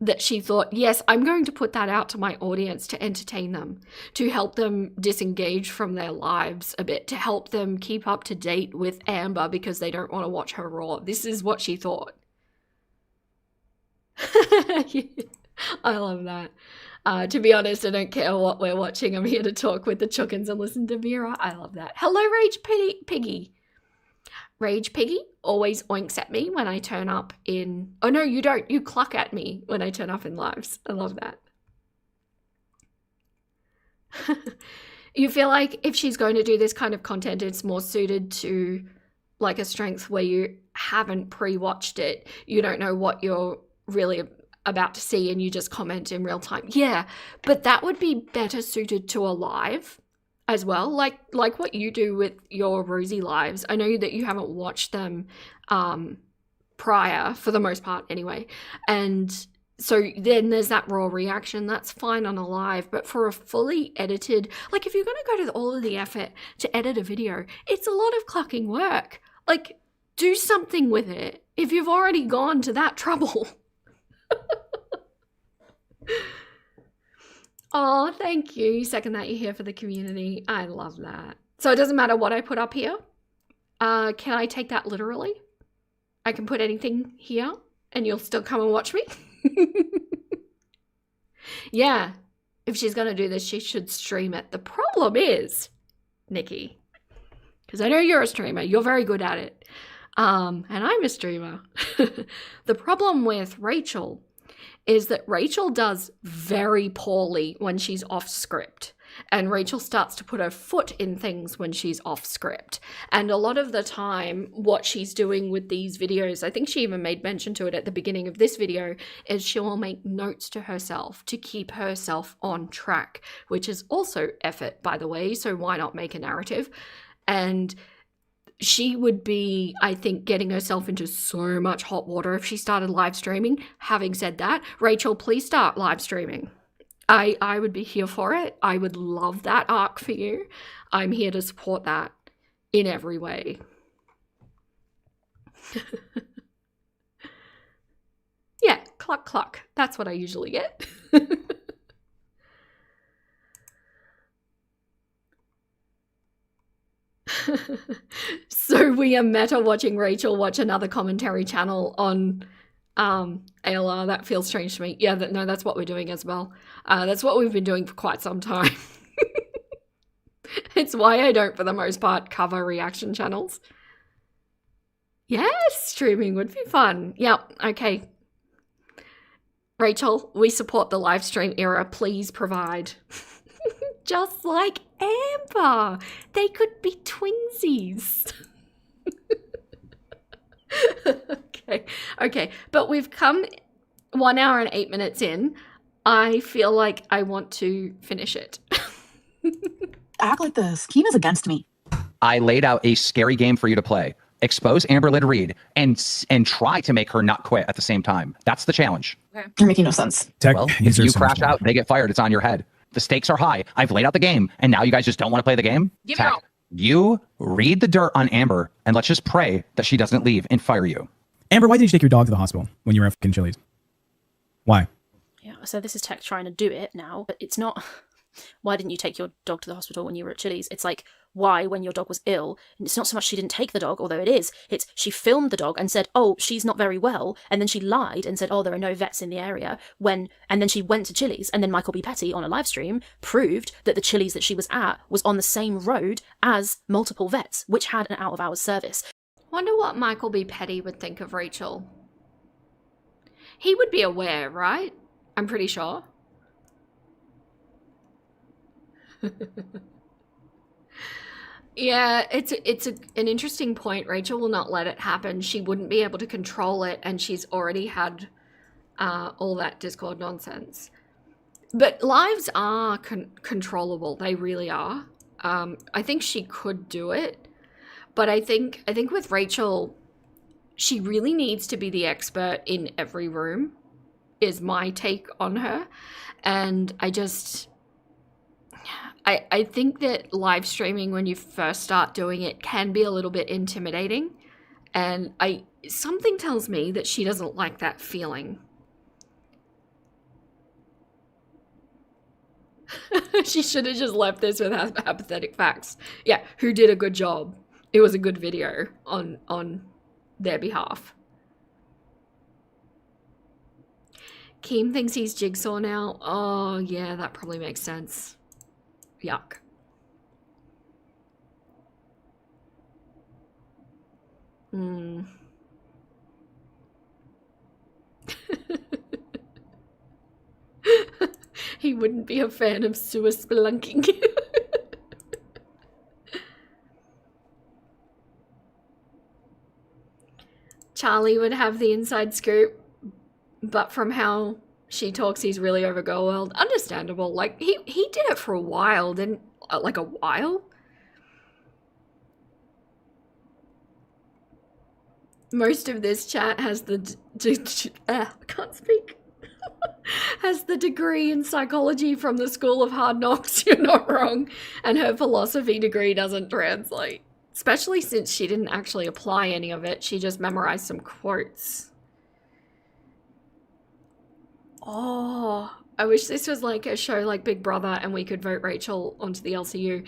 [SPEAKER 1] that she thought, yes, I'm going to put that out to my audience to entertain them, to help them disengage from their lives a bit, to help them keep up to date with Amber because they don't want to watch her raw. This is what she thought. I love that. To be honest, I don't care what we're watching. I'm here to talk with the Chookins and listen to Vera. I love that. Hello, Rage Piggy. Rage Piggy always oinks at me when I turn up in... Oh, no, you don't. You cluck at me when I turn up in lives. I love that. You feel like if she's going to do this kind of content, it's more suited to like a strength where you haven't pre-watched it. You don't know what you're really about to see and you just comment in real time. Yeah, but that would be better suited to a live as well, like what you do with your Rosie lives. I know that you haven't watched them prior, for the most part anyway, and so then there's that raw reaction. That's fine on a live, but for a fully edited, like if you're going to go to all of the effort to edit a video, it's a lot of clucking work. Like, do something with it if you've already gone to that trouble. Oh, thank you. Second that you're here for the community. I love that. So it doesn't matter what I put up here. Can I take that literally? I can put anything here and you'll still come and watch me? Yeah. If she's going to do this, she should stream it. The problem is, Nikki, because I know you're a streamer. You're very good at it. And I'm a streamer. The problem with Rachel is that Rachel does very poorly when she's off script. And Rachel starts to put her foot in things when she's off script. And a lot of the time, what she's doing with these videos, I think she even made mention to it at the beginning of this video, is she'll make notes to herself to keep herself on track, which is also effort, by the way. So why not make a narrative? And she would be, I think, getting herself into so much hot water if she started live streaming. Having said that, Rachel, please start live streaming. I would be here for it. I would love that arc for you. I'm here to support that in every way. Yeah, cluck cluck. That's what I usually get. So we are meta watching Rachel watch another commentary channel on ALR. That feels strange to me. Yeah, no, that's what we're doing as well. That's what we've been doing for quite some time. It's why I don't, for the most part, cover reaction channels. Yes, streaming would be fun. Yep, okay. Rachel, we support the live stream era. Please provide. Just like Amber. They could be twinsies. Okay. But we've come 1 hour and 8 minutes in. I feel like I want to finish it.
[SPEAKER 10] Act like this. Keen is against me.
[SPEAKER 6] I laid out a scary game for you to play. Expose Amberlynn Reed and try to make her not quit at the same time. That's the challenge.
[SPEAKER 10] Okay. You're making no sense.
[SPEAKER 6] Well, if you crash out, they get fired. It's on your head. The stakes are high. I've laid out the game, and now you guys just don't want to play the game?
[SPEAKER 5] Give it out.
[SPEAKER 6] You read the dirt on Amber, and let's just pray that she doesn't leave and fire you.
[SPEAKER 4] Amber, why did you take your dog to the hospital when you were at fucking Chili's? Why?
[SPEAKER 2] Yeah, so this is Tech trying to do it now, but it's not... Why didn't you take your dog to the hospital when you were at Chili's? It's like, why when your dog was ill? And it's not so much she didn't take the dog, although it is. It's she filmed the dog and said, oh, she's not very well. And then she lied and said, oh, there are no vets in the area. And then she went to Chili's. And then Michael B. Petty on a live stream proved that the Chili's that she was at was on the same road as multiple vets, which had an out-of-hours service.
[SPEAKER 1] Wonder what Michael B. Petty would think of Rachel. He would be aware, right? I'm pretty sure. Yeah, it's an interesting point. Rachel will not let it happen. She wouldn't be able to control it, and she's already had all that Discord nonsense. But lives are controllable. They really are. I think she could do it, but I think with Rachel, she really needs to be the expert in every room, is my take on her, and I think that live streaming, when you first start doing it, can be a little bit intimidating, and something tells me that she doesn't like that feeling. She should have just left this with apathetic facts. Yeah, who did a good job? It was a good video on their behalf. Keem thinks he's Jigsaw now. Oh, yeah, that probably makes sense. Yuck. He wouldn't be a fan of sewer spelunking. Charlie would have the inside scoop, but from how she talks, he's really over Girl World. Understandable. Like, he did it for a while, didn't... like, a while? Most of this chat has the... I can't speak. Has the degree in psychology from the School of Hard Knocks. You're not wrong. And her philosophy degree doesn't translate. Especially since she didn't actually apply any of it. She just memorized some quotes. Oh, I wish this was like a show like Big Brother and we could vote Rachel onto the LCU.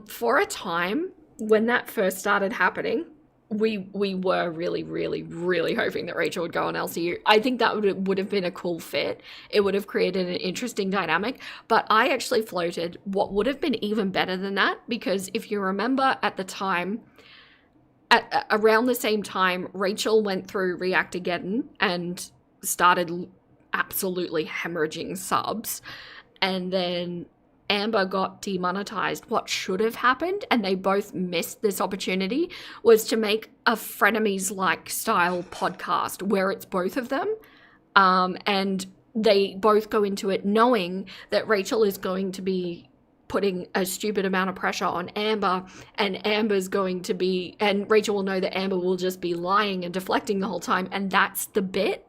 [SPEAKER 1] For a time, when that first started happening, we were really, really, really hoping that Rachel would go on LCU. I think that would have been a cool fit. It would have created an interesting dynamic. But I actually floated what would have been even better than that, because if you remember at the time, around the same time, Rachel went through Reactageddon and started absolutely hemorrhaging subs, and then Amber got demonetized. What should have happened, and they both missed this opportunity, was to make a frenemies-like style podcast where it's both of them, and they both go into it knowing that Rachel is going to be putting a stupid amount of pressure on Amber, and Rachel will know that Amber will just be lying and deflecting the whole time, and that's the bit.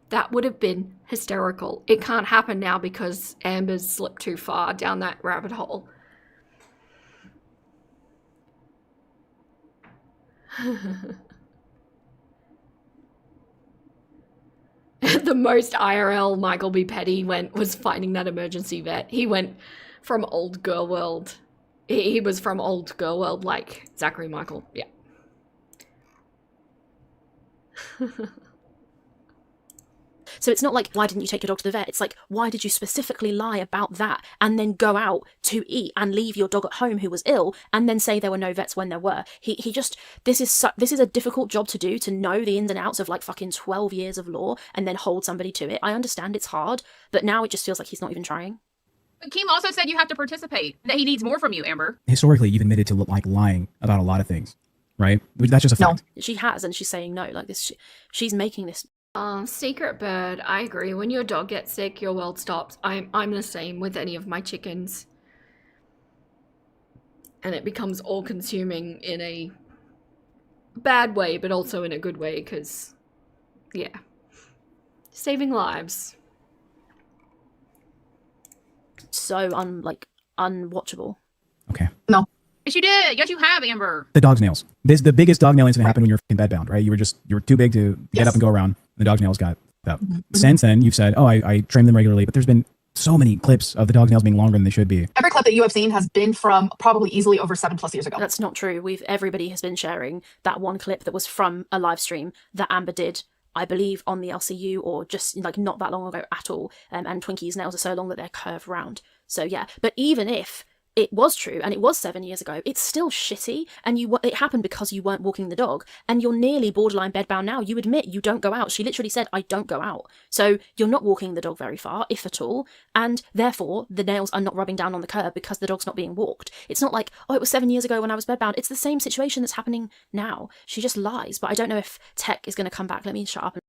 [SPEAKER 1] That would have been hysterical. It can't happen now because Amber's slipped too far down that rabbit hole. the most IRL Michael B. Petty was finding that emergency vet. He went from old girl world. He was from old girl world like Zachary Michael. Yeah.
[SPEAKER 2] So it's not like, why didn't you take your dog to the vet? It's like, why did you specifically lie about that and then go out to eat and leave your dog at home who was ill and then say there were no vets when there were? He just, this is a difficult job to do, to know the ins and outs of like fucking 12 years of law and then hold somebody to it. I understand it's hard, but now it just feels like he's not even trying.
[SPEAKER 5] But Keem also said you have to participate, that he needs more from you, Amber.
[SPEAKER 4] Historically, you've admitted to like lying about a lot of things, right? That's just a fact.
[SPEAKER 2] She has, and she's saying no. Like this, she's making this.
[SPEAKER 1] Secret bird, I agree. When your dog gets sick, your world stops. I'm the same with any of my chickens. And it becomes all-consuming in a bad way, but also in a good way, because, yeah. Saving lives.
[SPEAKER 2] So, unwatchable.
[SPEAKER 4] Okay.
[SPEAKER 10] No.
[SPEAKER 5] Yes, you did. Yes, you have, Amber.
[SPEAKER 4] The dog's nails. The biggest dog nail incident happened when you were bed bound, right? You were too big to get up and go around. The dog's nails got up. Since then, you've said, oh, I trim them regularly, but there's been so many clips of the dog's nails being longer than they should be.
[SPEAKER 10] Every clip that you have seen has been from probably easily over 7+ years ago.
[SPEAKER 2] That's not true. Everybody has been sharing that one clip that was from a live stream that Amber did, I believe, on the LCU, or just like not that long ago at all. And Twinkie's nails are so long that they're curved round. So yeah, but even if it was true and it was 7 years ago, it's still shitty, and it happened because you weren't walking the dog, and you're nearly borderline bedbound now. You admit you don't go out. She literally said, I don't go out. So you're not walking the dog very far, if at all, and therefore the nails are not rubbing down on the curb because the dog's not being walked. It's not like, oh, it was 7 years ago when I was bedbound. It's the same situation that's happening now. She just lies, but I don't know if tech is going to come back. Let me shut up.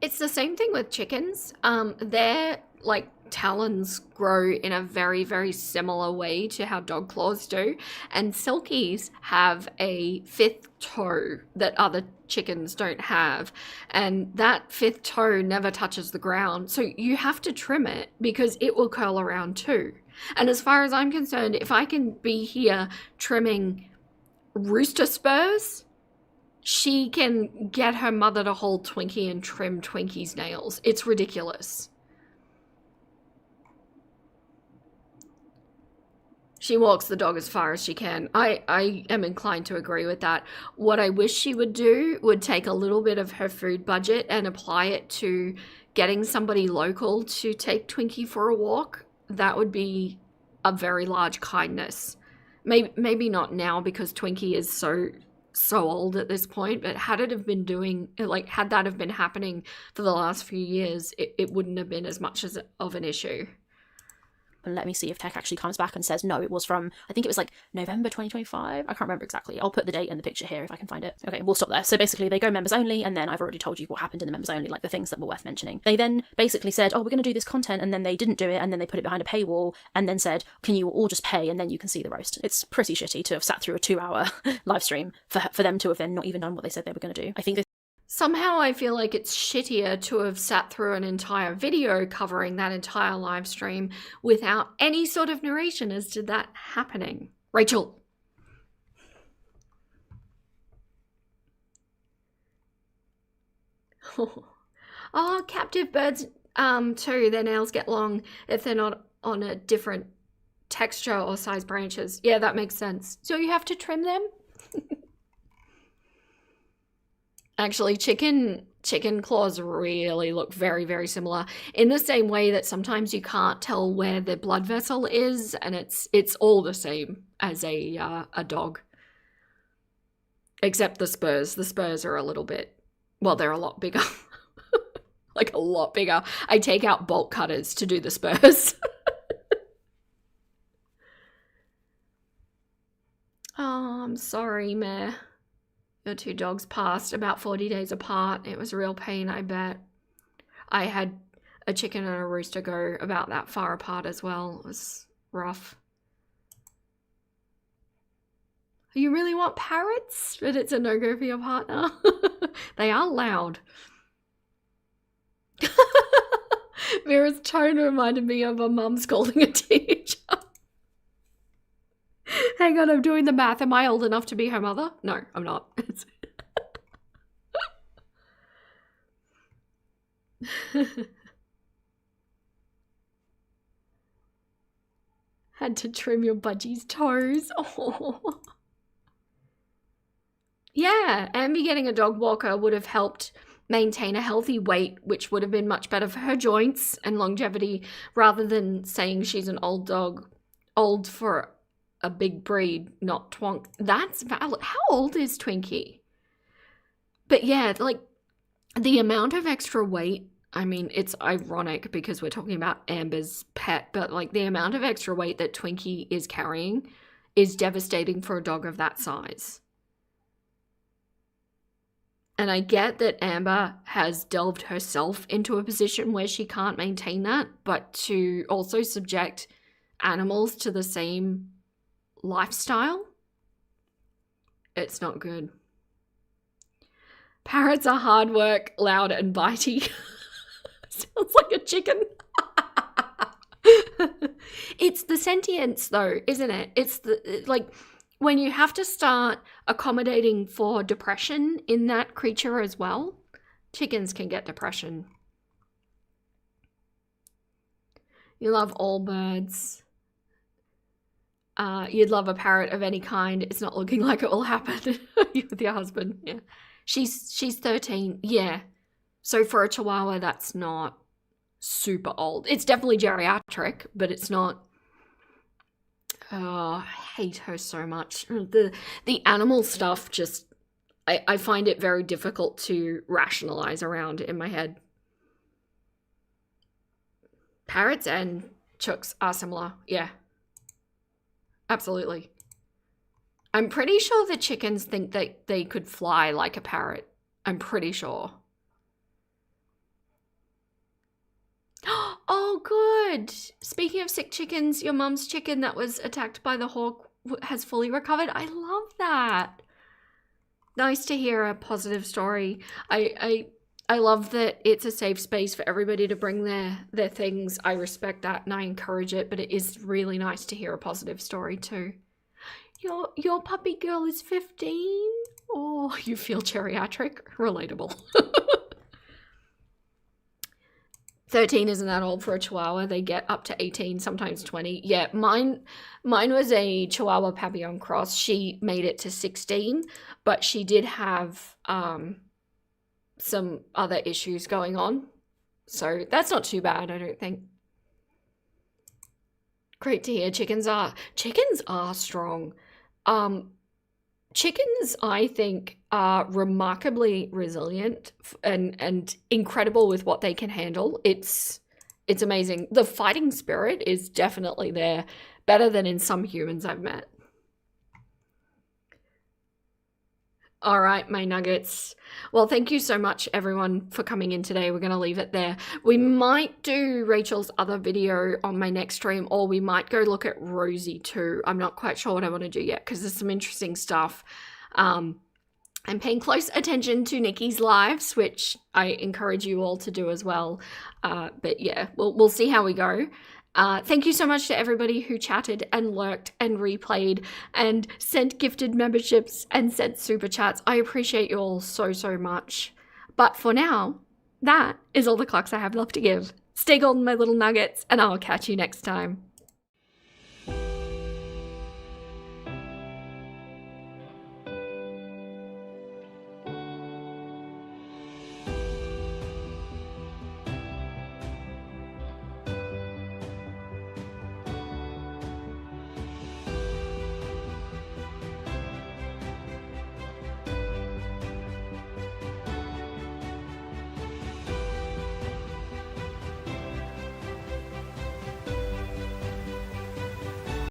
[SPEAKER 1] It's the same thing with chickens. Their like talons grow in a very, very similar way to how dog claws do, and silkies have a fifth toe that other chickens don't have, and that fifth toe never touches the ground, so you have to trim it because it will curl around too. And as far as I'm concerned, if I can be here trimming rooster spurs, she can get her mother to hold Twinkie and trim Twinkie's nails. It's ridiculous. She walks the dog as far as she can. I am inclined to agree with that. What I wish she would do would take a little bit of her food budget and apply it to getting somebody local to take Twinkie for a walk. That would be a very large kindness. Maybe not now because Twinkie is so old at this point, but had that have been happening for the last few years, it wouldn't have been as much of an issue.
[SPEAKER 2] And let me see if tech actually comes back and says, no, it was from, I think it was like November 2025. I can't remember exactly. I'll put the date in the picture here if I can find it. Okay, we'll stop there. So basically they go members only, and then I've already told you what happened in the members only, like the things that were worth mentioning. They then basically said, oh, we're going to do this content, and then they didn't do it, and then they put it behind a paywall, and then said, can you all just pay, and then you can see the roast. It's pretty shitty to have sat through a 2-hour live stream for them to have then not even done what they said they were going to do. I think this.
[SPEAKER 1] Somehow I feel like it's shittier to have sat through an entire video covering that entire live stream without any sort of narration as to that happening. Rachel. Oh, captive birds too, their nails get long if they're not on a different texture or size branches. Yeah, that makes sense. So you have to trim them? Actually, chicken claws really look very, very similar, in the same way that sometimes you can't tell where the blood vessel is, and it's all the same as a dog. Except the spurs. The spurs are a little bit, well, they're a lot bigger. Like a lot bigger. I take out bolt cutters to do the spurs. Oh, I'm sorry, Mare. Your two dogs passed about 40 days apart. It was a real pain, I bet. I had a chicken and a rooster go about that far apart as well. It was rough. You really want parrots? But it's a no-go for your partner? They are loud. Mira's tone reminded me of a mum scolding a teacher. Hang on, I'm doing the math. Am I old enough to be her mother? No, I'm not. Had to trim your budgie's toes. Oh. Yeah, Amber getting a dog walker would have helped maintain a healthy weight, which would have been much better for her joints and longevity, rather than saying she's an old dog, old for a big breed, not twonk. That's valid. How old is Twinkie? But yeah, like the amount of extra weight, I mean, it's ironic because we're talking about Amber's pet, but like the amount of extra weight that Twinkie is carrying is devastating for a dog of that size. And I get that Amber has delved herself into a position where she can't maintain that, but to also subject animals to the same lifestyle, it's not good. Parrots are hard work, loud and bitey. Sounds like a chicken. It's the sentience though, isn't it? It's the, like, when you have to start accommodating for depression in that creature as well. Chickens can get depression. You love all birds. You'd love a parrot of any kind. It's not looking like it will happen with your husband. Yeah. She's 13. Yeah. So for a Chihuahua, that's not super old. It's definitely geriatric, but it's not. Oh, I hate her so much. The animal stuff just, I find it very difficult to rationalize around in my head. Parrots and chooks are similar. Yeah. Absolutely. I'm pretty sure the chickens think that they could fly like a parrot. I'm pretty sure. Oh, good. Speaking of sick chickens, your mum's chicken that was attacked by the hawk has fully recovered. I love that. Nice to hear a positive story. I love that it's a safe space for everybody to bring their things. I respect that and I encourage it, but it is really nice to hear a positive story too. Your puppy girl is 15? Oh, you feel geriatric? Relatable. 13 isn't that old for a Chihuahua. They get up to 18, sometimes 20. Yeah, mine was a Chihuahua Papillon cross. She made it to 16, but she did have some other issues going on. So that's not too bad, I don't think. Great to hear. Chickens are strong. Chickens, I think, are remarkably resilient and incredible with what they can handle. It's amazing. The fighting spirit is definitely there, better than in some humans I've met. All right, my nuggets. Well, thank you so much, everyone, for coming in today. We're going to leave it there. We might do Rachel's other video on my next stream, or we might go look at Rosie too. I'm not quite sure what I want to do yet because there's some interesting stuff. I'm paying close attention to Nikki's lives, which I encourage you all to do as well. But yeah, we'll see how we go. Thank you so much to everybody who chatted and lurked and replayed and sent gifted memberships and sent super chats. I appreciate you all so, so much. But for now, that is all the clucks I have left to give. Stay golden, my little nuggets, and I'll catch you next time.